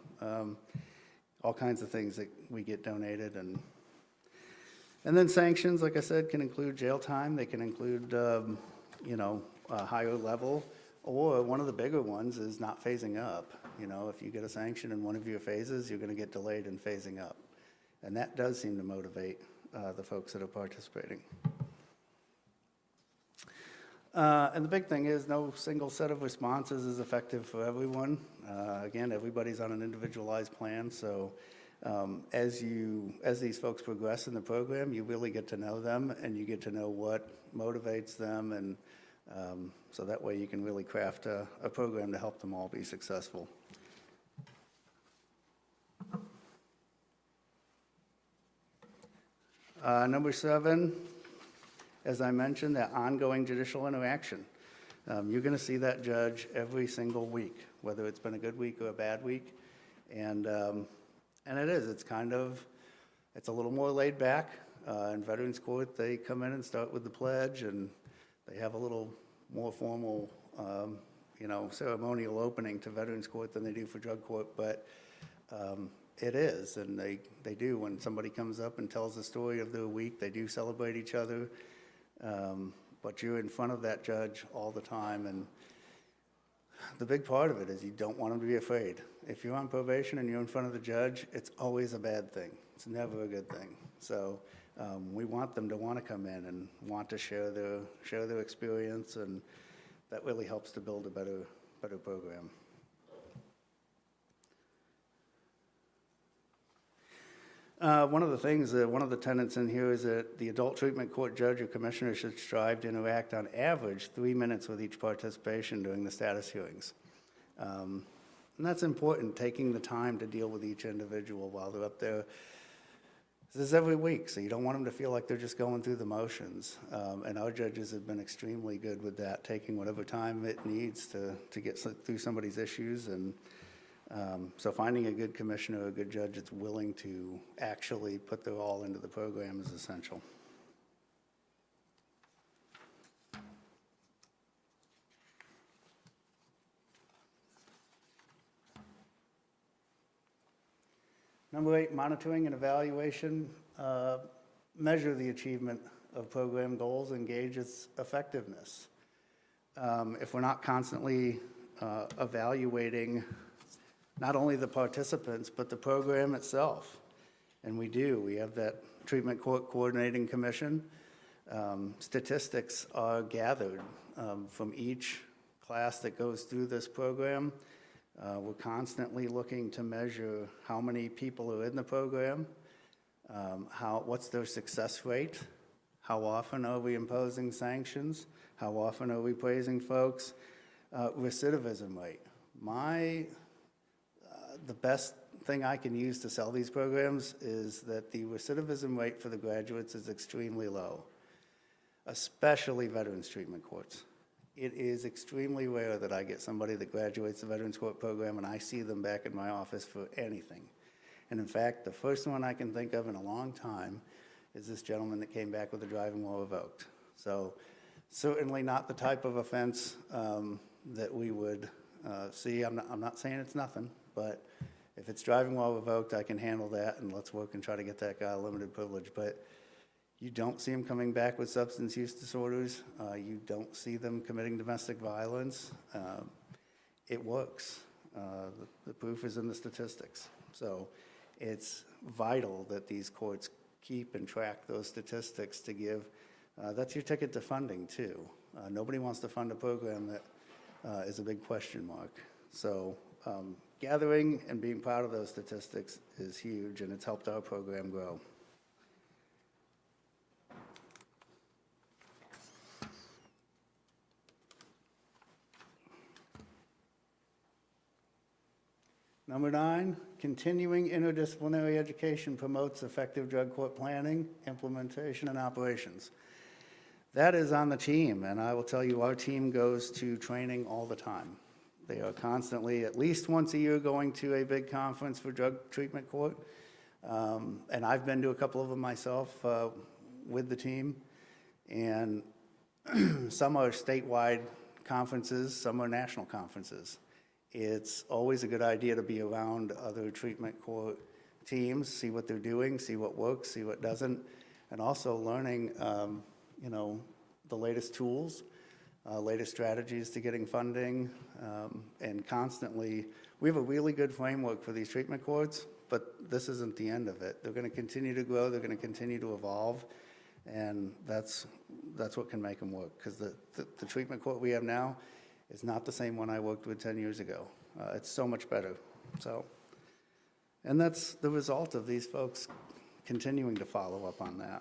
all kinds of things that we get donated. And then sanctions, like I said, can include jail time. They can include, a higher level, or one of the bigger ones is not phasing up. If you get a sanction in one of your phases, you're going to get delayed in phasing up. And that does seem to motivate the folks that are participating. And the big thing is no single set of responses is effective for everyone. Again, everybody's on an individualized plan, so as these folks progress in the program, you really get to know them, and you get to know what motivates them, and so that way you can really craft a program to help them all be successful. Number 7, as I mentioned, that ongoing judicial interaction. You're going to see that judge every single week, whether it's been a good week or a bad week. And it is. It's a little more laid back. In Veterans Court, they come in and start with the pledge, and they have a little more formal, ceremonial opening to Veterans Court than they do for drug court. But it is, and they do. When somebody comes up and tells the story of their week, they do celebrate each other. But you're in front of that judge all the time, and the big part of it is you don't want them to be afraid. If you're on probation and you're in front of the judge, it's always a bad thing. It's never a good thing. So We want them to want to come in and want to share their experience, and that really helps to build a better program. One of the things, one of the tenets in here is that the adult treatment court judge or commissioner should strive to interact on average 3 minutes with each participation during the status hearings. And that's important, taking the time to deal with each individual while they're up there. This is every week, so you don't want them to feel like they're just going through the motions. And our judges have been extremely good with that, taking whatever time it needs to get through somebody's issues. And so finding a good commissioner or a good judge that's willing to actually put their all into the program is essential. Number 8, monitoring and evaluation. Measure the achievement of program goals and gauge its effectiveness. If we're not constantly evaluating not only the participants, but the program itself, and we do. We have that Treatment Court Coordinating Commission. Statistics are gathered from each class that goes through this program. We're constantly looking to measure how many people are in the program, what's their success rate, how often are we imposing sanctions, how often are we praising folks, recidivism rate. The best thing I can use to sell these programs is that the recidivism rate for the graduates is extremely low, especially veterans treatment courts. It is extremely rare that I get somebody that graduates the Veterans Court program and I see them back in my office for anything. And in fact, the first one I can think of in a long time is this gentleman that came back with a driving while revoked. So certainly not the type of offense that we would see. I'm not saying it's nothing, but if it's driving while revoked, I can handle that, and let's work and try to get that guy a limited privilege. But you don't see them coming back with substance use disorders. You don't see them committing domestic violence. It works. The proof is in the statistics. So it's vital that these courts keep and track those statistics to give. That's your ticket to funding, too. Nobody wants to fund a program that is a big question mark. So gathering and being proud of those statistics is huge, and it's helped our program grow. Number 9, continuing interdisciplinary education promotes effective drug court planning, implementation, and operations. That is on the team, and I will tell you, our team goes to training all the time. They are constantly, at least once a year, going to a big conference for drug treatment court, and I've been to a couple of them myself with the team, and some are statewide conferences, some are national conferences. It's always a good idea to be around other treatment court teams, see what they're doing, see what works, see what doesn't, and also learning, the latest tools, latest strategies to getting funding, and constantly, we have a really good framework for these treatment courts, but this isn't the end of it. They're going to continue to grow, they're going to continue to evolve, and that's what can make them work, because the treatment court we have now is not the same one I worked with 10 years ago. It's so much better. And that's the result of these folks continuing to follow up on that.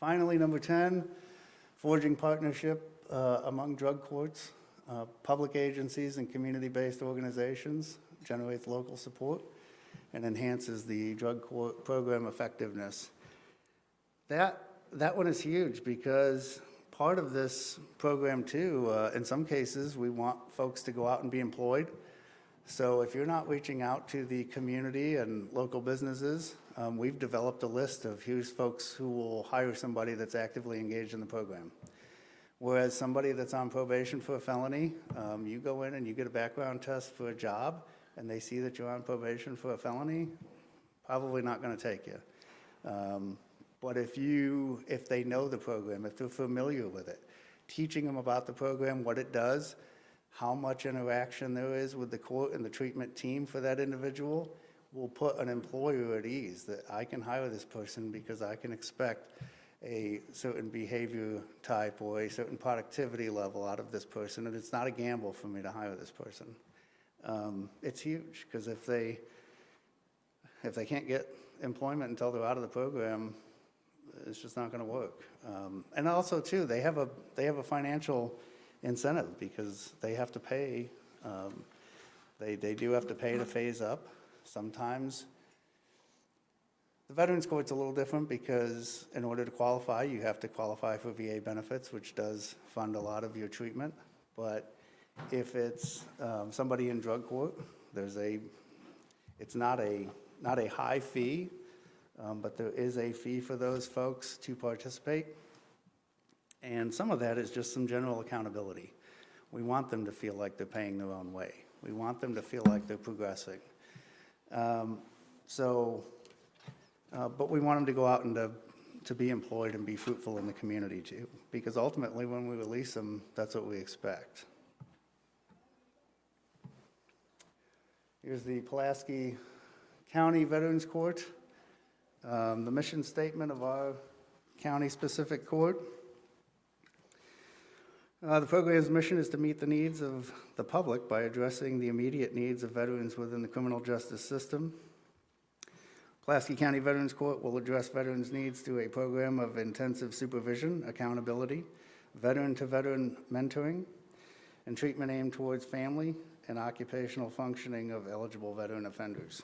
Finally, number 10, forging partnership among drug courts, public agencies, and community-based organizations generates local support and enhances the drug court program effectiveness. That one is huge, because part of this program too, in some cases, we want folks to go out and be employed. So if you're not reaching out to the community and local businesses, we've developed a list of here's folks who will hire somebody that's actively engaged in the program. Whereas somebody that's on probation for a felony, you go in and you get a background test for a job, and they see that you're on probation for a felony, probably not going to take you. But if they know the program, if they're familiar with it, teaching them about the program, what it does, how much interaction there is with the court and the treatment team for that individual will put an employer at ease that I can hire this person because I can expect a certain behavior type or a certain productivity level out of this person, and it's not a gamble for me to hire this person. It's huge, because if they can't get employment until they're out of the program, it's just not going to work. And also, too, they have a financial incentive because they have to pay. They do have to pay to phase up. Sometimes the Veterans Court's a little different because in order to qualify, you have to qualify for VA benefits, which does fund a lot of your treatment. But if it's somebody in drug court, it's not a high fee, but there is a fee for those folks to participate. And some of that is just some general accountability. We want them to feel like they're paying their own way. We want them to feel like they're progressing. But we want them to go out and to be employed and be fruitful in the community too, because ultimately when we release them, that's what we expect. Here's the Pulaski County Veterans Court, the mission statement of our county-specific court. The program's mission is to meet the needs of the public by addressing the immediate needs of veterans within the criminal justice system. Pulaski County Veterans Court will address veterans' needs through a program of intensive supervision, accountability, veteran-to-veteran mentoring, and treatment aimed towards family and occupational functioning of eligible veteran offenders.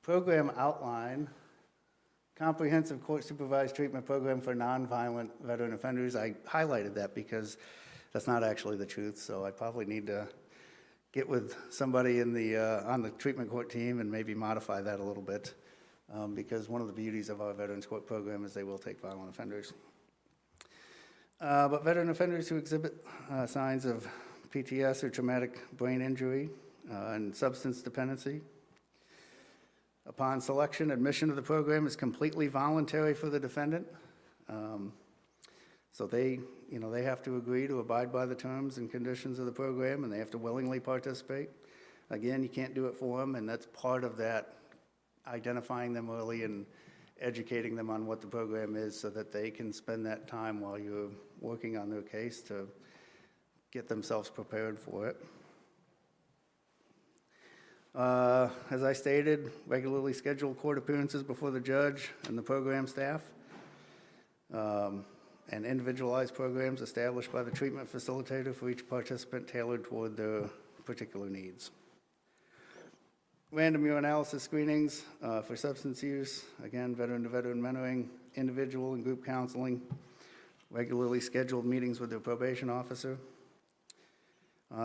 Program outline: comprehensive court-supervised treatment program for nonviolent veteran offenders. I highlighted that because that's not actually the truth, so I probably need to get with somebody in on the treatment court team and maybe modify that a little bit, because one of the beauties of our Veterans Court program is they will take violent offenders. But veteran offenders who exhibit signs of PTS or traumatic brain injury and substance dependency, upon selection, admission of the program is completely voluntary for the defendant. So they have to agree to abide by the terms and conditions of the program, and they have to willingly participate. Again, you can't do it for them, and that's part of that, identifying them early and educating them on what the program is so that they can spend that time while you're working on their case to get themselves prepared for it. As I stated, regularly scheduled court appearances before the judge and the program staff, and individualized programs established by the treatment facilitator for each participant tailored toward their particular needs. Random urinalysis screenings for substance use, again, veteran-to-veteran mentoring, individual and group counseling, regularly scheduled meetings with their probation officer.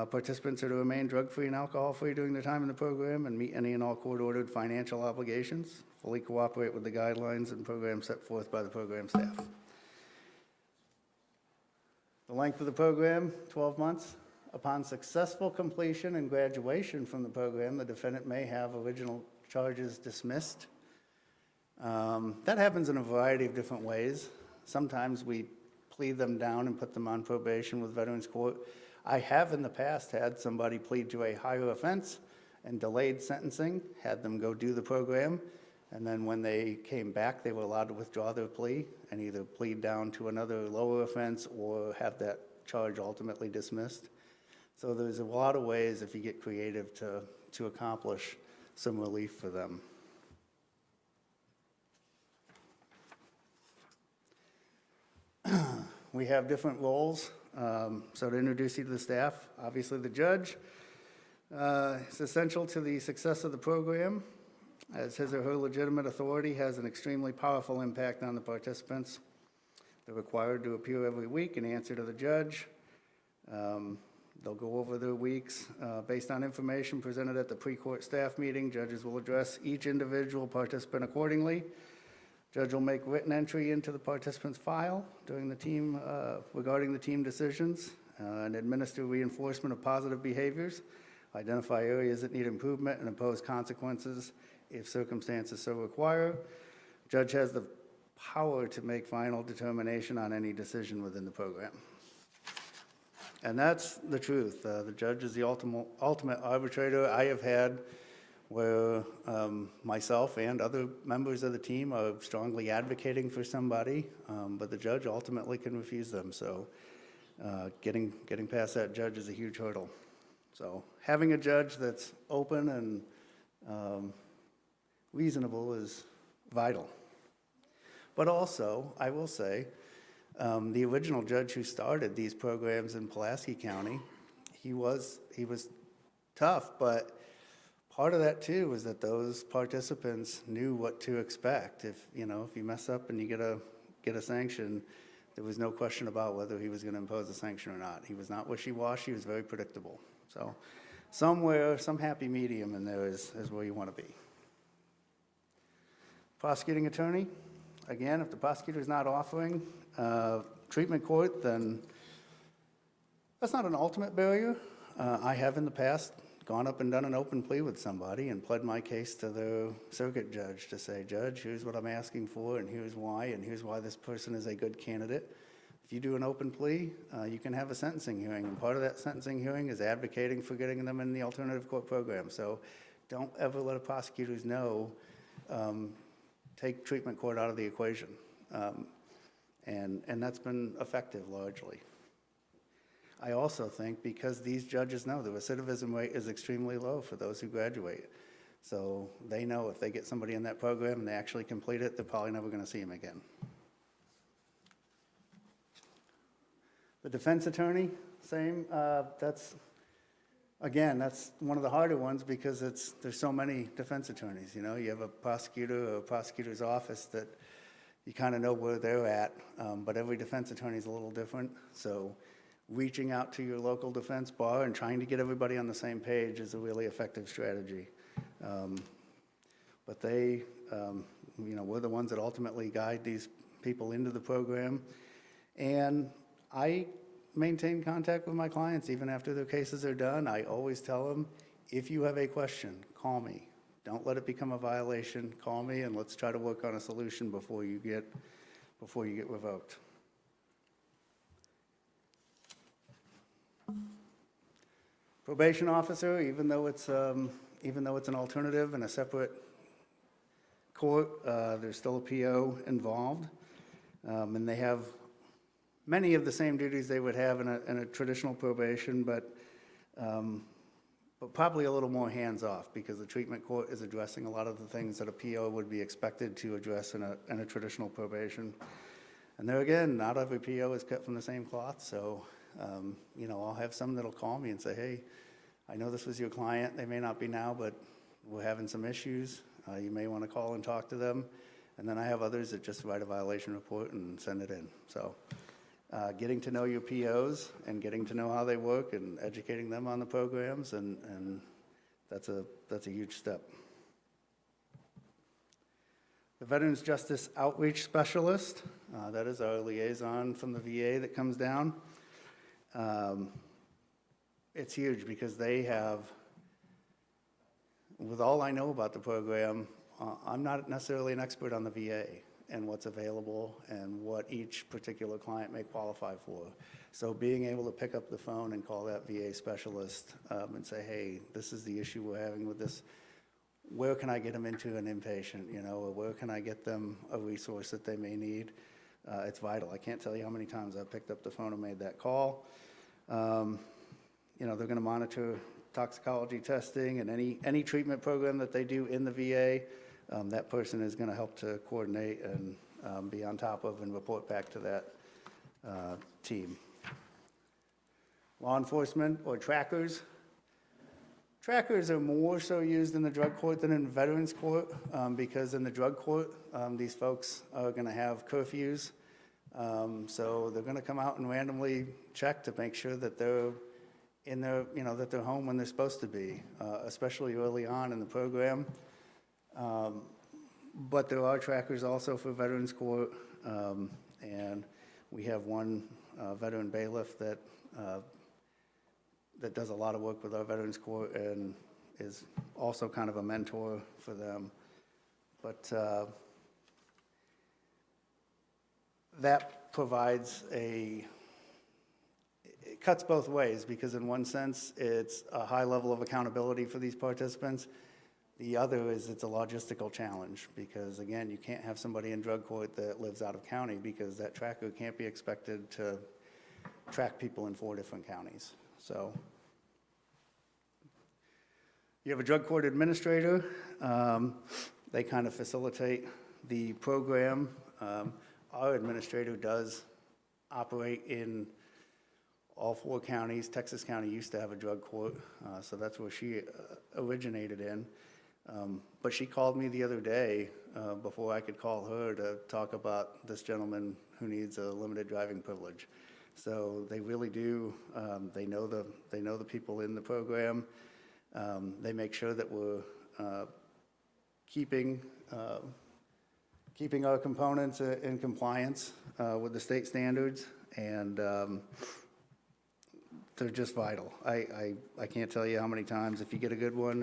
Participants are to remain drug-free and alcohol-free during their time in the program and meet any and all court-ordered financial obligations, fully cooperate with the guidelines and programs set forth by the program staff. The length of the program, 12 months. Upon successful completion and graduation from the program, the defendant may have original charges dismissed. That happens in a variety of different ways. Sometimes we plead them down and put them on probation with Veterans Court. I have in the past had somebody plead to a higher offense and delayed sentencing, had them go do the program, and then when they came back, they were allowed to withdraw their plea and either plead down to another lower offense or have that charge ultimately dismissed. So there's a lot of ways, if you get creative, to accomplish some relief for them. We have different roles. So to introduce you to the staff, obviously the judge is essential to the success of the program, as his or her legitimate authority has an extremely powerful impact on the participants. They're required to appear every week and answer to the judge. They'll go over their weeks based on information presented at the pre-court staff meeting. Judges will address each individual participant accordingly. Judge will make written entry into the participant's file during the team, regarding the team decisions, and administer reinforcement of positive behaviors, identify areas that need improvement, and impose consequences if circumstances so require. Judge has the power to make final determination on any decision within the program. And that's the truth. The judge is the ultimate arbitrator. I have had where myself and other members of the team are strongly advocating for somebody, but the judge ultimately can refuse them. So getting past that judge is a huge hurdle. So having a judge that's open and reasonable is vital. But also, I will say, the original judge who started these programs in Pulaski County, he was tough, but part of that too was that those participants knew what to expect. If you mess up and you get a sanction, there was no question about whether he was going to impose a sanction or not. He was not wishy-washy, he was very predictable. So somewhere, some happy medium in there is where you want to be. Prosecuting attorney, again, if the prosecutor is not offering treatment court, then that's not an ultimate barrier. I have in the past gone up and done an open plea with somebody and pled my case to the circuit judge to say, Judge, here's what I'm asking for, and here's why this person is a good candidate. If you do an open plea, you can have a sentencing hearing, and part of that sentencing hearing is advocating for getting them in the alternative court program. So don't ever let a prosecutors know, take treatment court out of the equation. And that's been effective largely. I also think because these judges know the recidivism rate is extremely low for those who graduate. So they know if they get somebody in that program and they actually complete it, they're probably never going to see them again. The defense attorney, same. That's one of the harder ones because there's so many defense attorneys. You have a prosecutor or a prosecutor's office that you kind of know where they're at, but every defense attorney is a little different. So reaching out to your local defense bar and trying to get everybody on the same page is a really effective strategy. But we're the ones that ultimately guide these people into the program. And I maintain contact with my clients even after their cases are done. I always tell them, if you have a question, call me. Don't let it become a violation. Call me and let's try to work on a solution before you get revoked. Probation officer, even though it's an alternative and a separate court, there's still a PO involved, and they have many of the same duties they would have in a traditional probation, but probably a little more hands-off because the treatment court is addressing a lot of the things that a PO would be expected to address in a traditional probation. And there again, not every PO is cut from the same cloth, so I'll have some that'll call me and say, hey, I know this was your client. They may not be now, but we're having some issues. You may want to call and talk to them. And then I have others that just write a violation report and send it in. So getting to know your POs and getting to know how they work and educating them on the programs, and that's a huge step. The Veterans Justice Outreach Specialist, that is our liaison from the VA that comes down. It's huge because they have, with all I know about the program, I'm not necessarily an expert on the VA and what's available and what each particular client may qualify for. So being able to pick up the phone and call that VA specialist and say, hey, this is the issue we're having with this. Where can I get them into an inpatient, or where can I get them a resource that they may need? It's vital. I can't tell you how many times I've picked up the phone and made that call. They're going to monitor toxicology testing and any treatment program that they do in the VA. That person is going to help to coordinate and be on top of and report back to that team. Law enforcement or trackers. Trackers are more so used in the drug court than in veterans court because in the drug court, these folks are going to have curfews. So they're going to come out and randomly check to make sure that they're in their, that they're home when they're supposed to be, especially early on in the program. But there are trackers also for veterans court, and we have one veteran bailiff that does a lot of work with our veterans court and is also kind of a mentor for them. But that provides it cuts both ways, because in one sense, it's a high level of accountability for these participants. The other is it's a logistical challenge, because again, you can't have somebody in drug court that lives out of county, because that tracker can't be expected to track people in 4 different counties. So you have a drug court administrator. They kind of facilitate the program. Our administrator does operate in all 4 counties. Texas County used to have a drug court, so that's where she originated in. But she called me the other day before I could call her to talk about this gentleman who needs a limited driving privilege. So they really do. They know the people in the program. They make sure that we're keeping our components in compliance with the state standards, and they're just vital. I can't tell you how many times, if you get a good one,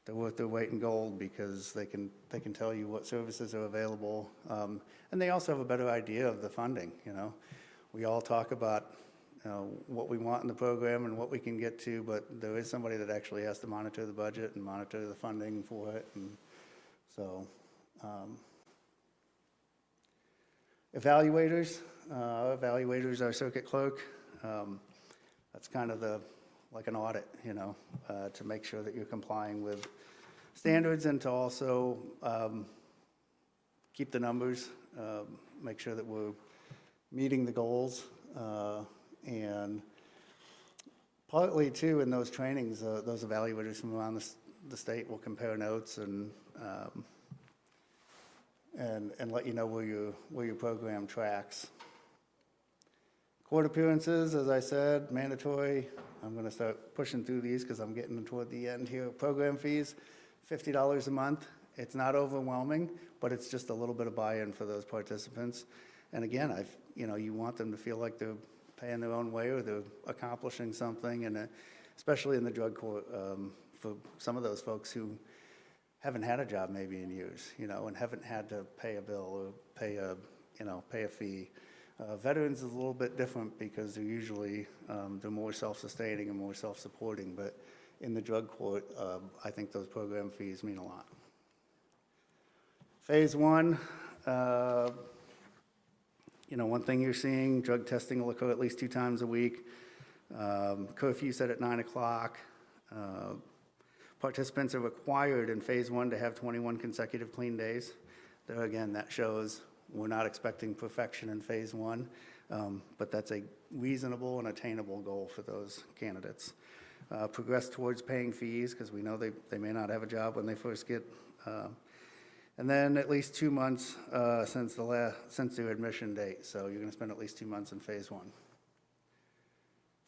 they're worth their weight in gold, because they can tell you what services are available, and they also have a better idea of the funding. We all talk about what we want in the program and what we can get to, but there is somebody that actually has to monitor the budget and monitor the funding for it, and so. Evaluators. Our evaluators are circuit clerk. That's kind of like an audit, to make sure that you're complying with standards, and to also keep the numbers, make sure that we're meeting the goals, and partly too in those trainings, those evaluators from around the state will compare notes and let you know where your program tracks. Court appearances, as I said, mandatory. I'm going to start pushing through these because I'm getting toward the end here. Program fees, $50 a month. It's not overwhelming, but it's just a little bit of buy-in for those participants. And again, you want them to feel like they're paying their own way, or they're accomplishing something, and especially in the drug court, for some of those folks who haven't had a job maybe in years, and haven't had to pay a bill or pay a fee. Veterans is a little bit different, because they're usually they're more self-sustaining and more self-supporting, but in the drug court, I think those program fees mean a lot. Phase 1, one thing you're seeing, drug testing will occur at least 2 times a week. Curfew set at 9 o'clock. Participants are required in phase 1 to have 21 consecutive clean days. There again, that shows we're not expecting perfection in phase 1, but that's a reasonable and attainable goal for those candidates. Progress towards paying fees, because we know they may not have a job when they first get, and then at least 2 months since their admission date. So you're going to spend at least 2 months in phase 1.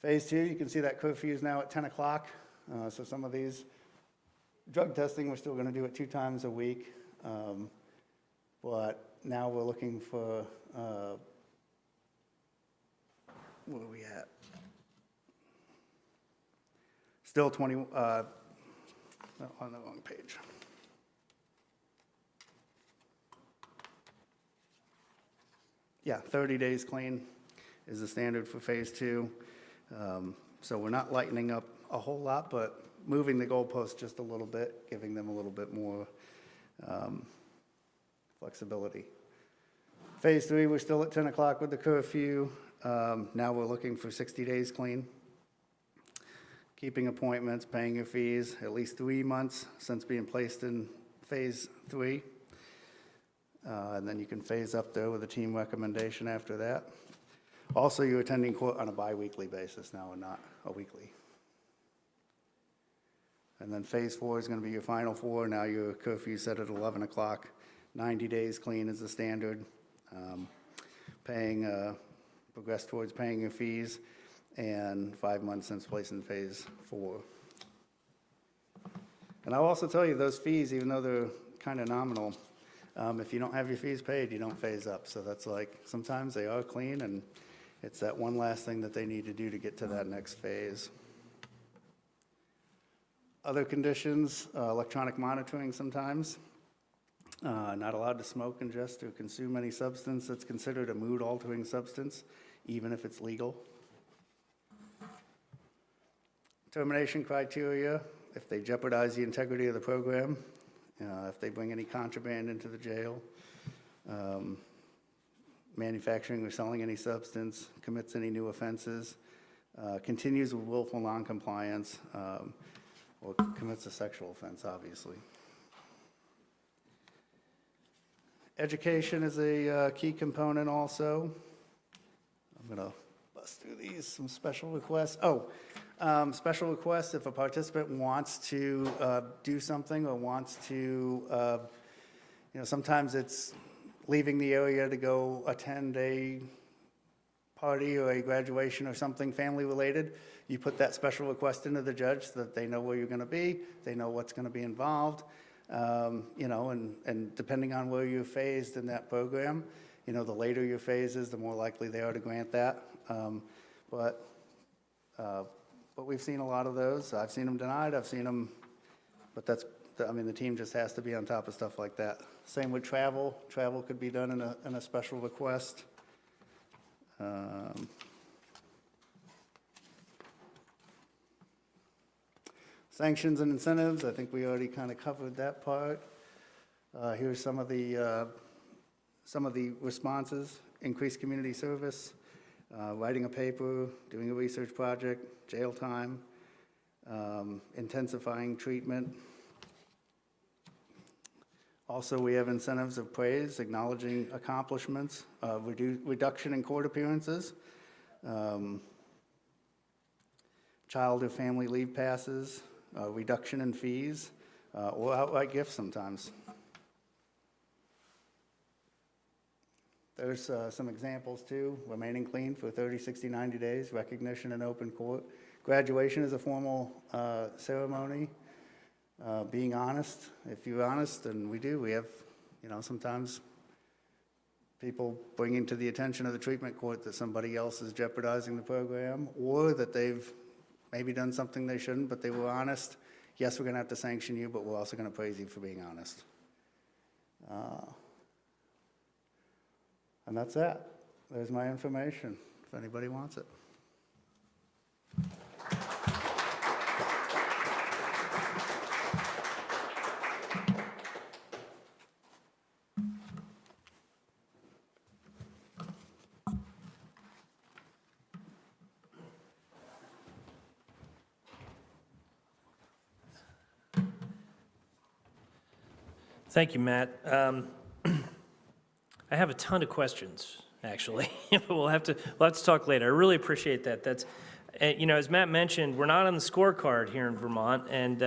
Phase 2, you can see that curfew is now at 10 o'clock. So some of these drug testing, we're still going to do it 2 times a week, but now we're looking for, where are we at? Still 20, no, on the wrong page. Yeah, 30 days clean is the standard for phase 2. So we're not lightening up a whole lot, but moving the goalpost just a little bit, giving them a little bit more flexibility. Phase 3, we're still at 10 o'clock with the curfew. Now we're looking for 60 days clean. Keeping appointments, paying your fees, at least 3 months since being placed in phase 3. And then you can phase up there with a team recommendation after that. Also, you're attending court on a bi-weekly basis now and not a weekly. And then phase 4 is going to be your final 4. Now your curfew set at 11 o'clock. 90 days clean is the standard. Progress towards paying your fees, and 5 months since placing phase 4. And I'll also tell you, those fees, even though they're kind of nominal, if you don't have your fees paid, you don't phase up. So that's like, sometimes they are clean, and it's that one last thing that they need to do to get to that next phase. Other conditions, electronic monitoring sometimes. Not allowed to smoke, ingest, or consume any substance that's considered a mood-altering substance, even if it's legal. Termination criteria: if they jeopardize the integrity of the program, if they bring any contraband into the jail, manufacturing or selling any substance, commits any new offenses, continues with willful noncompliance, or commits a sexual offense, obviously. Education is a key component also. I'm going to bust through these, some special requests. Special requests if a participant wants to do something or wants to, sometimes it's leaving the area to go attend a party or a graduation or something family-related. You put that special request into the judge so that they know where you're going to be, they know what's going to be involved, and depending on where you're phased in that program, the later your phase is, the more likely they are to grant that. But we've seen a lot of those. I've seen them denied, I've seen them, but the team just has to be on top of stuff like that. Same with travel. Travel could be done in a special request. Sanctions and incentives, I think we already kind of covered that part. Here's some of the responses: increased community service, writing a paper, doing a research project, jail time, intensifying treatment. Also, we have incentives of praise, acknowledging accomplishments, reduction in court appearances, child or family leave passes, reduction in fees, or outright gifts sometimes. There's some examples too: remaining clean for 30, 60, 90 days, recognition in open court. Graduation is a formal ceremony. Being honest, if you're honest, and we have, sometimes people bringing to the attention of the treatment court that somebody else is jeopardizing the program, or that they've maybe done something they shouldn't, but they were honest. Yes, we're going to have to sanction you, but we're also going to praise you for being honest. And that's that. There's my information, if anybody wants it. Thank you, Matt. I have a ton of questions, actually. We'll have to talk later. I really appreciate that. That's, as Matt mentioned, we're not on the scorecard here in Vermont, and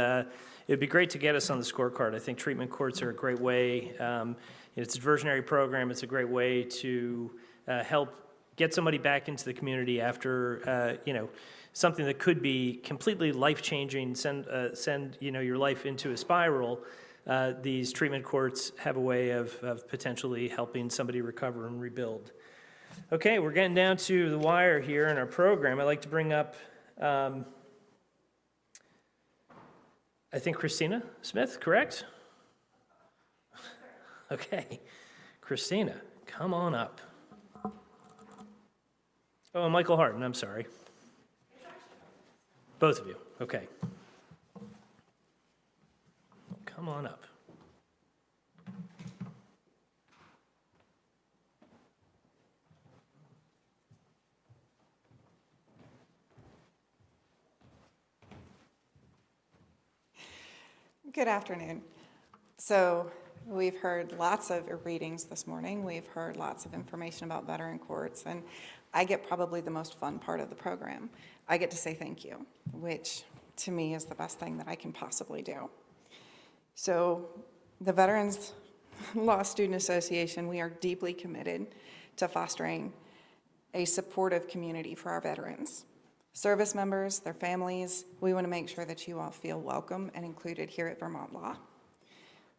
it'd be great to get us on the scorecard. I think treatment courts are a great way. It's a diversionary program. It's a great way to help get somebody back into the community after, something that could be completely life-changing, send your life into a spiral. These treatment courts have a way of potentially helping somebody recover and rebuild. Okay, we're getting down to the wire here in our program. I'd like to bring up, I think, Christina Smith, correct? Okay, Christina, come on up. Oh, and Michael Harden, I'm sorry. Both of you, okay. Come on up. Good afternoon. So we've heard lots of readings this morning. We've heard lots of information about veteran courts, and I get probably the most fun part of the program. I get to say thank you, which to me is the best thing that I can possibly do. So the Veterans Law Student Association, we are deeply committed to fostering a supportive community for our veterans. Service members, their families, we want to make sure that you all feel welcome and included here at Vermont Law.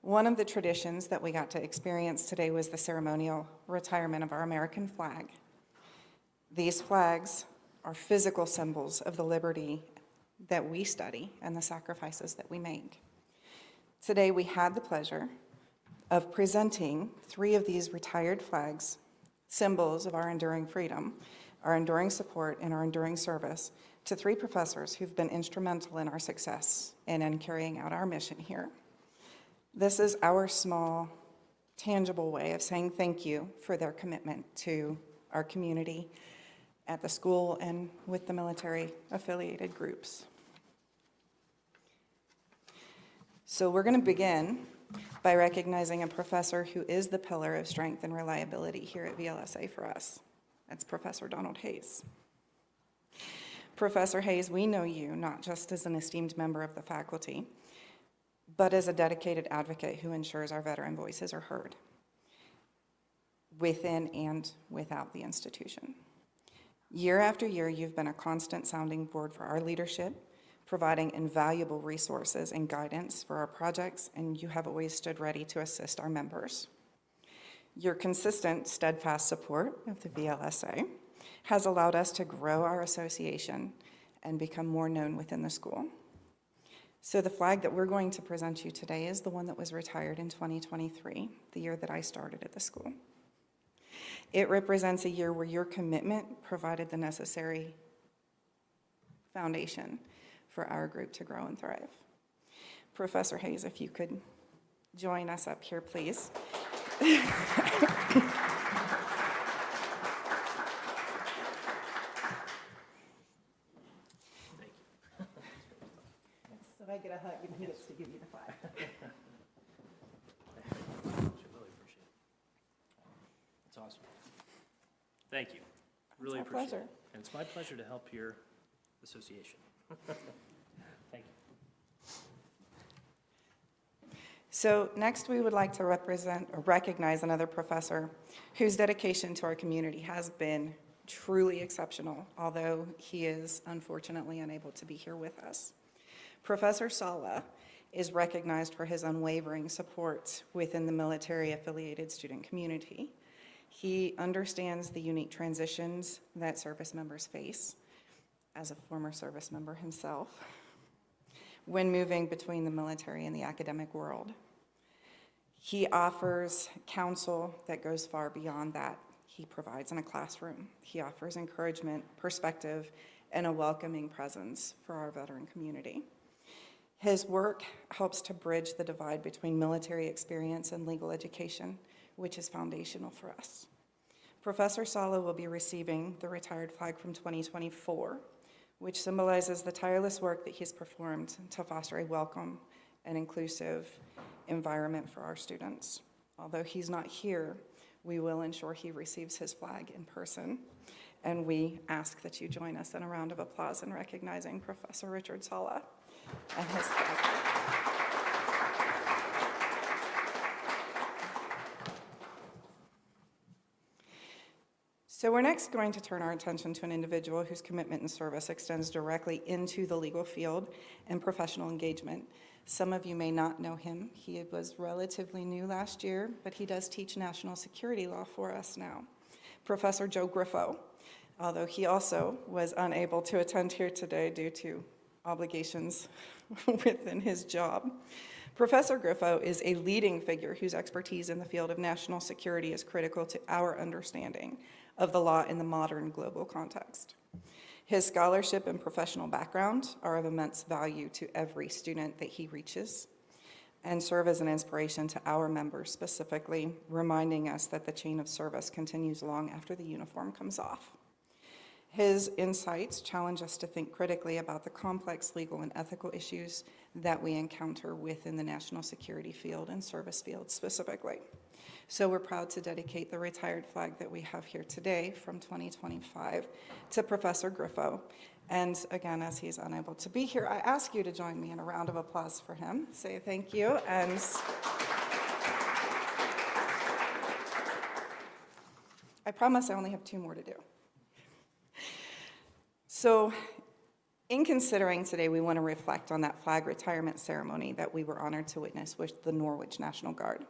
One of the traditions that we got to experience today was the ceremonial retirement of our American flag. These flags are physical symbols of the liberty that we study and the sacrifices that we make. Today we had the pleasure of presenting 3 of these retired flags, symbols of our enduring freedom, our enduring support, and our enduring service, to 3 professors who've been instrumental in our success and in carrying out our mission here. This is our small, tangible way of saying thank you for their commitment to our community at the school and with the military-affiliated groups. So we're going to begin by recognizing a professor who is the pillar of strength and reliability here at VLSA for us. That's Professor Donald Hayes. Professor Hayes, we know you not just as an esteemed member of the faculty, but as a dedicated advocate who ensures our veteran voices are heard within and without the institution. Year after year, you've been a constant sounding board for our leadership, providing invaluable resources and guidance for our projects, and you have always stood ready to assist our members. Your consistent, steadfast support of the VLSA has allowed us to grow our association and become more known within the school. So the flag that we're going to present you today is the one that was retired in 2023, the year that I started at the school. It represents a year where your commitment provided the necessary foundation for our group to grow and thrive. Professor Hayes, if you could join us up here, please. So if I get a hug, and he gets to give you the flag. Really appreciate it. It's awesome. Thank you. Really It's our appreciate pleasure. it. And it's my pleasure to help your association. Thank you. So next, we would like to recognize another professor whose dedication to our community has been truly exceptional, although he is unfortunately unable to be here with us. Professor Sala is recognized for his unwavering support within the military-affiliated student community. He understands the unique transitions that service members face, as a former service member himself, when moving between the military and the academic world. He offers counsel that goes far beyond that he provides in a classroom. He offers encouragement, perspective, and a welcoming presence for our veteran community. His work helps to bridge the divide between military experience and legal education, which is foundational for us. Professor Sala will be receiving the retired flag from 2024, which symbolizes the tireless work that he's performed to foster a welcome and inclusive environment for our students. Although he's not here, we will ensure he receives his flag in person, and we ask that you join us in a round of applause in recognizing Professor Richard Sala and his flag. So we're next going to turn our attention to an individual whose commitment and service extends directly into the legal field and professional engagement. Some of you may not know him. He was relatively new last year, but he does teach national security law for us now. Professor Joe Griffo, although he also was unable to attend here today due to obligations within his job. Professor Griffo is a leading figure whose expertise in the field of national security is critical to our understanding of the law in the modern global context. His scholarship and professional background are of immense value to every student that he reaches and serve as an inspiration to our members specifically, reminding us that the chain of service continues long after the uniform comes off. His insights challenge us to think critically about the complex legal and ethical issues that we encounter within the national security field and service field specifically. So we're proud to dedicate the retired flag that we have here today from 2025 to Professor Griffo. And again, as he's unable to be here, I ask you to join me in a round of applause for him. Say thank you. And I promise I only have 2 more to do. So in considering today, we want to reflect on that flag retirement ceremony that we were honored to witness with the Norwich National Guard.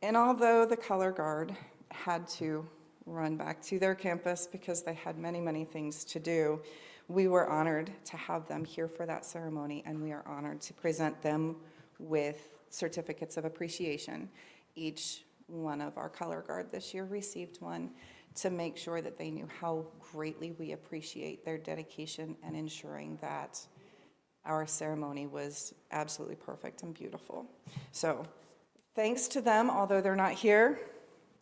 And although the color guard had to run back to their campus because they had many, many things to do, we were honored to have them here for that ceremony, and we are honored to present them with certificates of appreciation Each one of our color guard this year received one to make sure that they knew how greatly we appreciate their dedication and ensuring that our ceremony was absolutely perfect and beautiful. So thanks to them, although they're not here.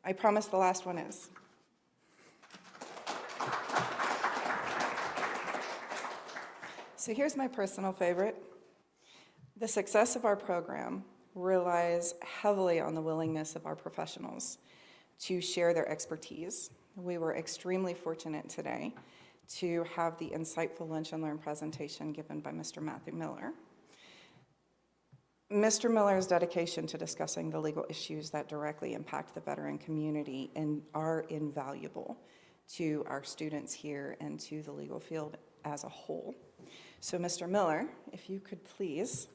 I promise the last one is. So here's my personal favorite. The success of our program relies heavily on the willingness of our professionals to share their expertise. We were extremely fortunate today to have the insightful Lunch and Learn presentation given by Mr. Matthew Miller. Mr. Miller's dedication to discussing the legal issues that directly impact the veteran community and are invaluable to our students here and to the legal field as a whole. So Mr. Miller, if you could please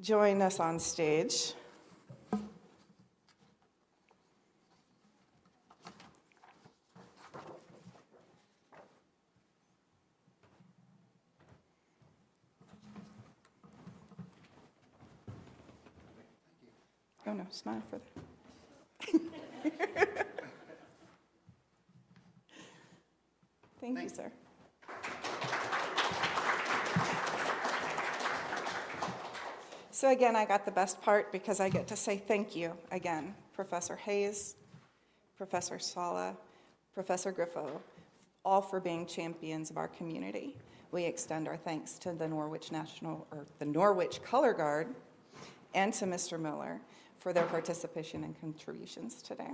join us on stage. Oh no, smile for them. Thank you, sir. So again, I got the best part because I get to say thank you again, Professor Hayes, Professor Sala, Professor Griffo, all for being champions of our community. We extend our thanks to the Norwich Color Guard and to Mr. Miller for their participation and contributions today.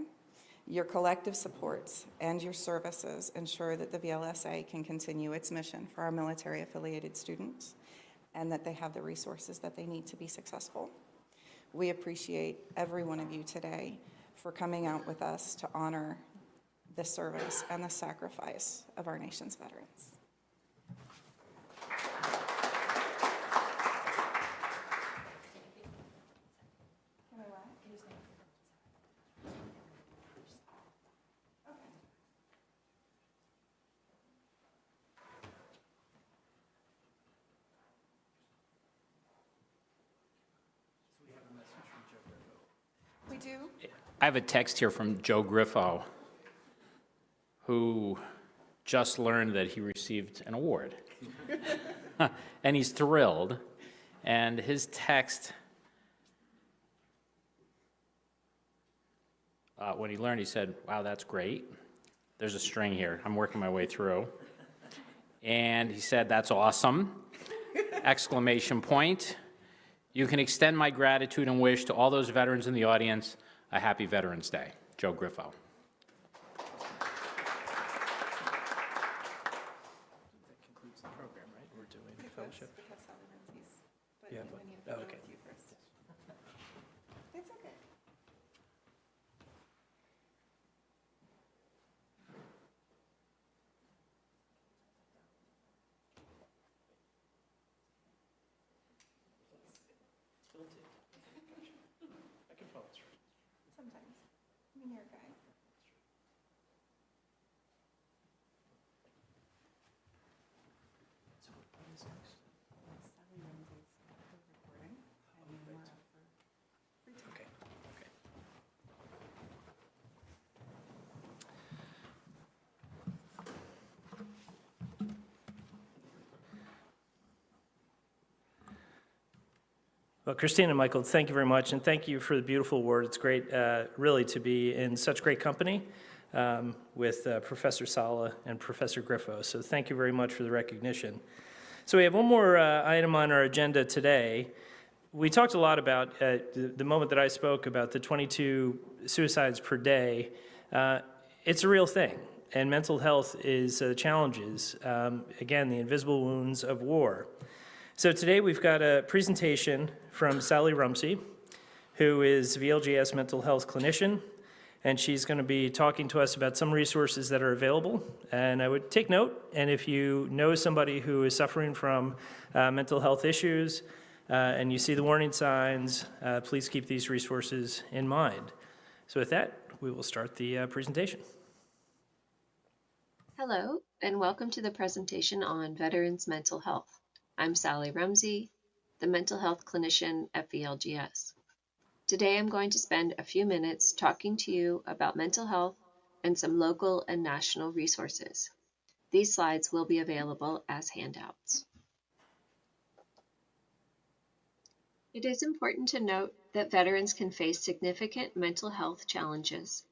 Your collective supports and your services ensure that the VLSA can continue its mission for our military-affiliated students and that they have the resources that they need to be successful. We appreciate every one of you today for coming out with us to honor the service and the sacrifice of our nation's veterans. We do. I have a text here from Joe Griffo, who just learned that he received an award. And he's thrilled. And his text, when he learned, he said, "Wow, that's great." There's a string here. I'm working my way through. And he said, "That's awesome!" Exclamation point. You can extend my gratitude and wish to all those veterans in the audience a happy Veterans Day. Joe Griffo. That concludes the program, right? We're doing the fellowship. We have Sally Lindsay's, but Yeah, we but- need to oh, go okay. with you first. It's okay. Sometimes. I mean, you're a guy. Sally Lindsay's recording, and then we're up for free time. Okay, okay. Well, Christine and Michael, thank you very much, and thank you for the beautiful word. It's great, really, to be in such great company with Professor Sala and Professor Griffo. So thank you very much for the recognition. So we have one more item on our agenda today. We talked a lot about, the moment that I spoke about the 22 suicides per day. It's a real thing, and mental health is challenges. Again, the invisible wounds of war. So today we've got a presentation from Sally Rumsey, who is VLGS mental health clinician, and she's going to be talking to us about some resources that are available. And I would take note, and if you know somebody who is suffering from mental health issues and you see the warning signs, please keep these resources in mind. So with that, we will start the presentation. Hello, and welcome to the presentation on veterans' mental health. I'm Sally Rumsey, the mental health clinician at VLGS. Today I'm going to spend a few minutes talking to you about mental health and some local and national resources. These slides will be available as handouts. It is important to note that veterans can face significant mental health challenges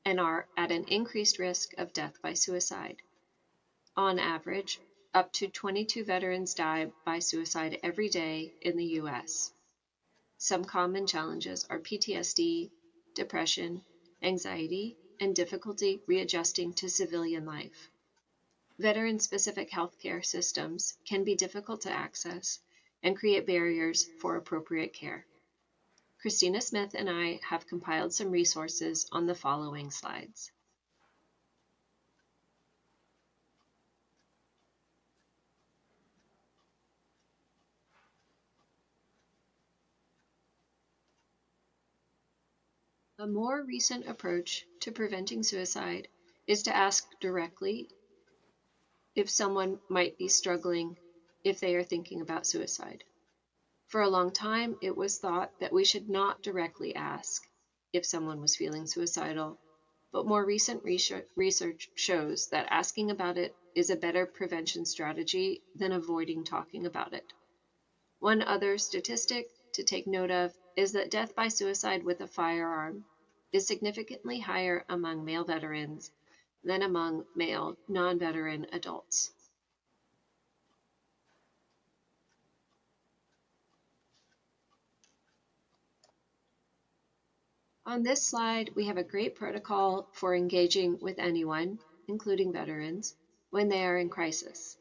and are at an increased risk of death by suicide. On average, up to 22 veterans die by suicide every day in the U.S. Some common challenges are PTSD, depression, anxiety, and difficulty readjusting to civilian life. Veteran-specific healthcare systems can be difficult to access and create barriers for appropriate care. Christina Smith and I have compiled some resources on the following slides. A more recent approach to preventing suicide is to ask directly if someone might be struggling if they are thinking about suicide. For a long time, it was thought that we should not directly ask if someone was feeling suicidal, but more recent research shows that asking about it is a better prevention strategy than avoiding talking about it. One other statistic to take note of is that death by suicide with a firearm is significantly higher among male veterans than among male non-veteran adults. On this slide, we have a great protocol for engaging with anyone, including veterans, when they are in crisis.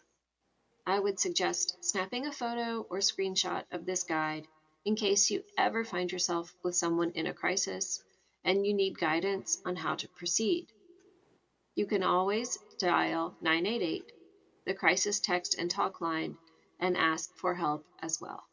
I would suggest snapping a photo or screenshot of this guide in case you ever find yourself with someone in a crisis and you need guidance on how to proceed. You can always dial 988, the crisis text and talk line, and ask for help as well.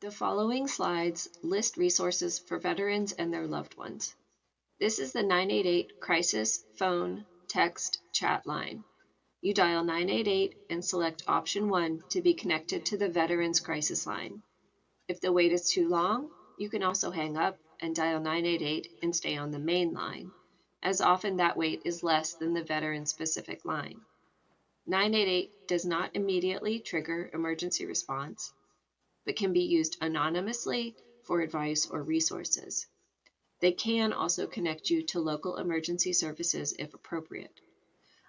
The following slides list resources for veterans and their loved ones. This is the 988 crisis phone text chat line. You dial 988 and select option 1 to be connected to the Veterans Crisis Line. If the wait is too long, you can also hang up and dial 988 and stay on the main line, as often that wait is less than the veteran-specific line. 988 does not immediately trigger emergency response, but can be used anonymously for advice or resources. They can also connect you to local emergency services if appropriate.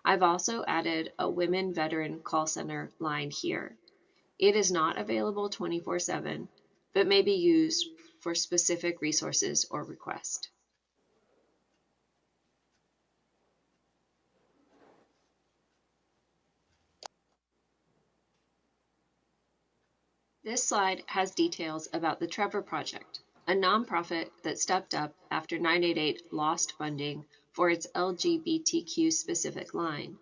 I've also added a women veteran call center line here. It is not available 24/7, but may be used for specific resources or requests. This slide has details about the Trevor Project, a nonprofit that stepped up after 988 lost funding for its LGBTQ specific line.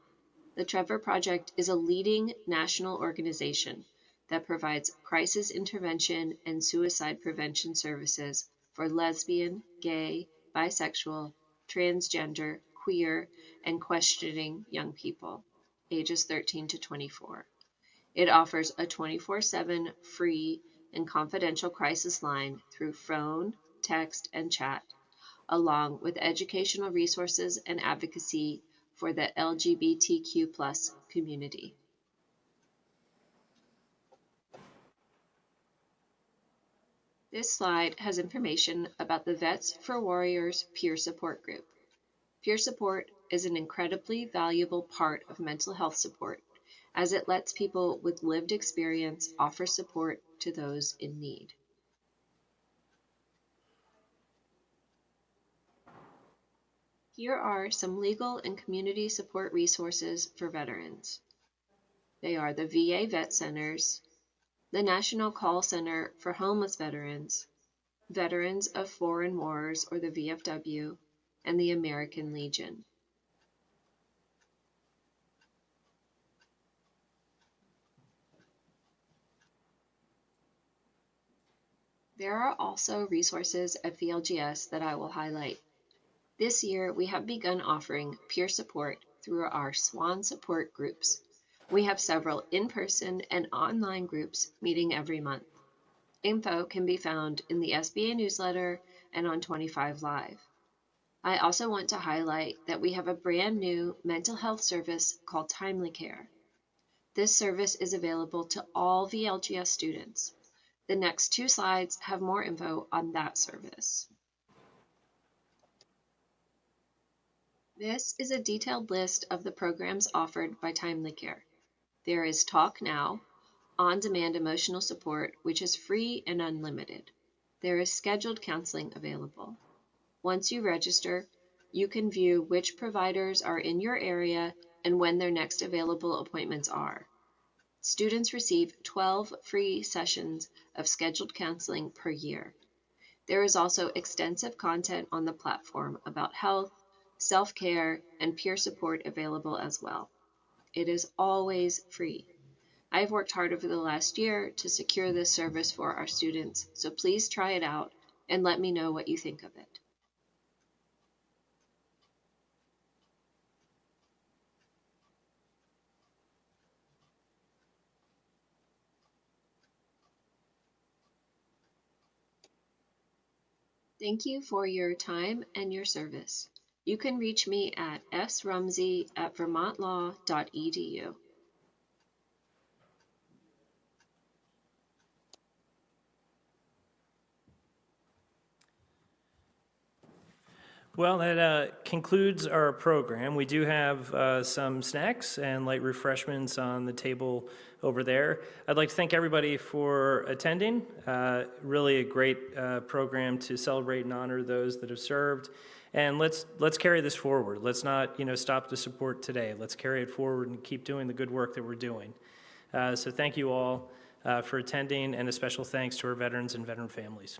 The Trevor Project is a leading national organization that provides crisis intervention and suicide prevention services for lesbian, gay, bisexual, transgender, queer, and questioning young people, ages 13 to 24. It offers a 24/7 free and confidential crisis line through phone, text, and chat, along with educational resources and advocacy for the LGBTQ+ community. This slide has information about the Vets for Warriors peer support group. Peer support is an incredibly valuable part of mental health support, as it lets people with lived experience offer support to those in need. Here are some legal and community support resources for veterans. They are the VA Vet Centers, the National Call Center for Homeless Veterans, Veterans of Foreign Wars or the VFW, and the American Legion. There are also resources at VLGS that I will highlight. This year, we have begun offering peer support through our SWAN support groups. We have several in-person and online groups meeting every month. Info can be found in the SBA newsletter and on 25 Live. I also want to highlight that we have a brand new mental health service called Timely Care. This service is available to all VLGS students. The next 2 slides have more info on that service. This is a detailed list of the programs offered by Timely Care. There is Talk Now, on-demand emotional support, which is free and unlimited. There is scheduled counseling available. Once you register, you can view which providers are in your area and when their next available appointments are. Students receive 12 free sessions of scheduled counseling per year. There is also extensive content on the platform about health, self-care, and peer support available as well. It is always free. I've worked hard over the last year to secure this service for our students, so please try it out and let me know what you think of it. Thank you for your time and your service. You can reach me at srumsey@vermontlaw.edu. Well, that concludes our program. We do have some snacks and light refreshments on the table over there. I'd like to thank everybody for attending. Really a great program to celebrate and honor those that have served. And let's carry this forward. Let's not stop the support today. Let's carry it forward and keep doing the good work that we're doing. So thank you all for attending, and a special thanks to our veterans and veteran families.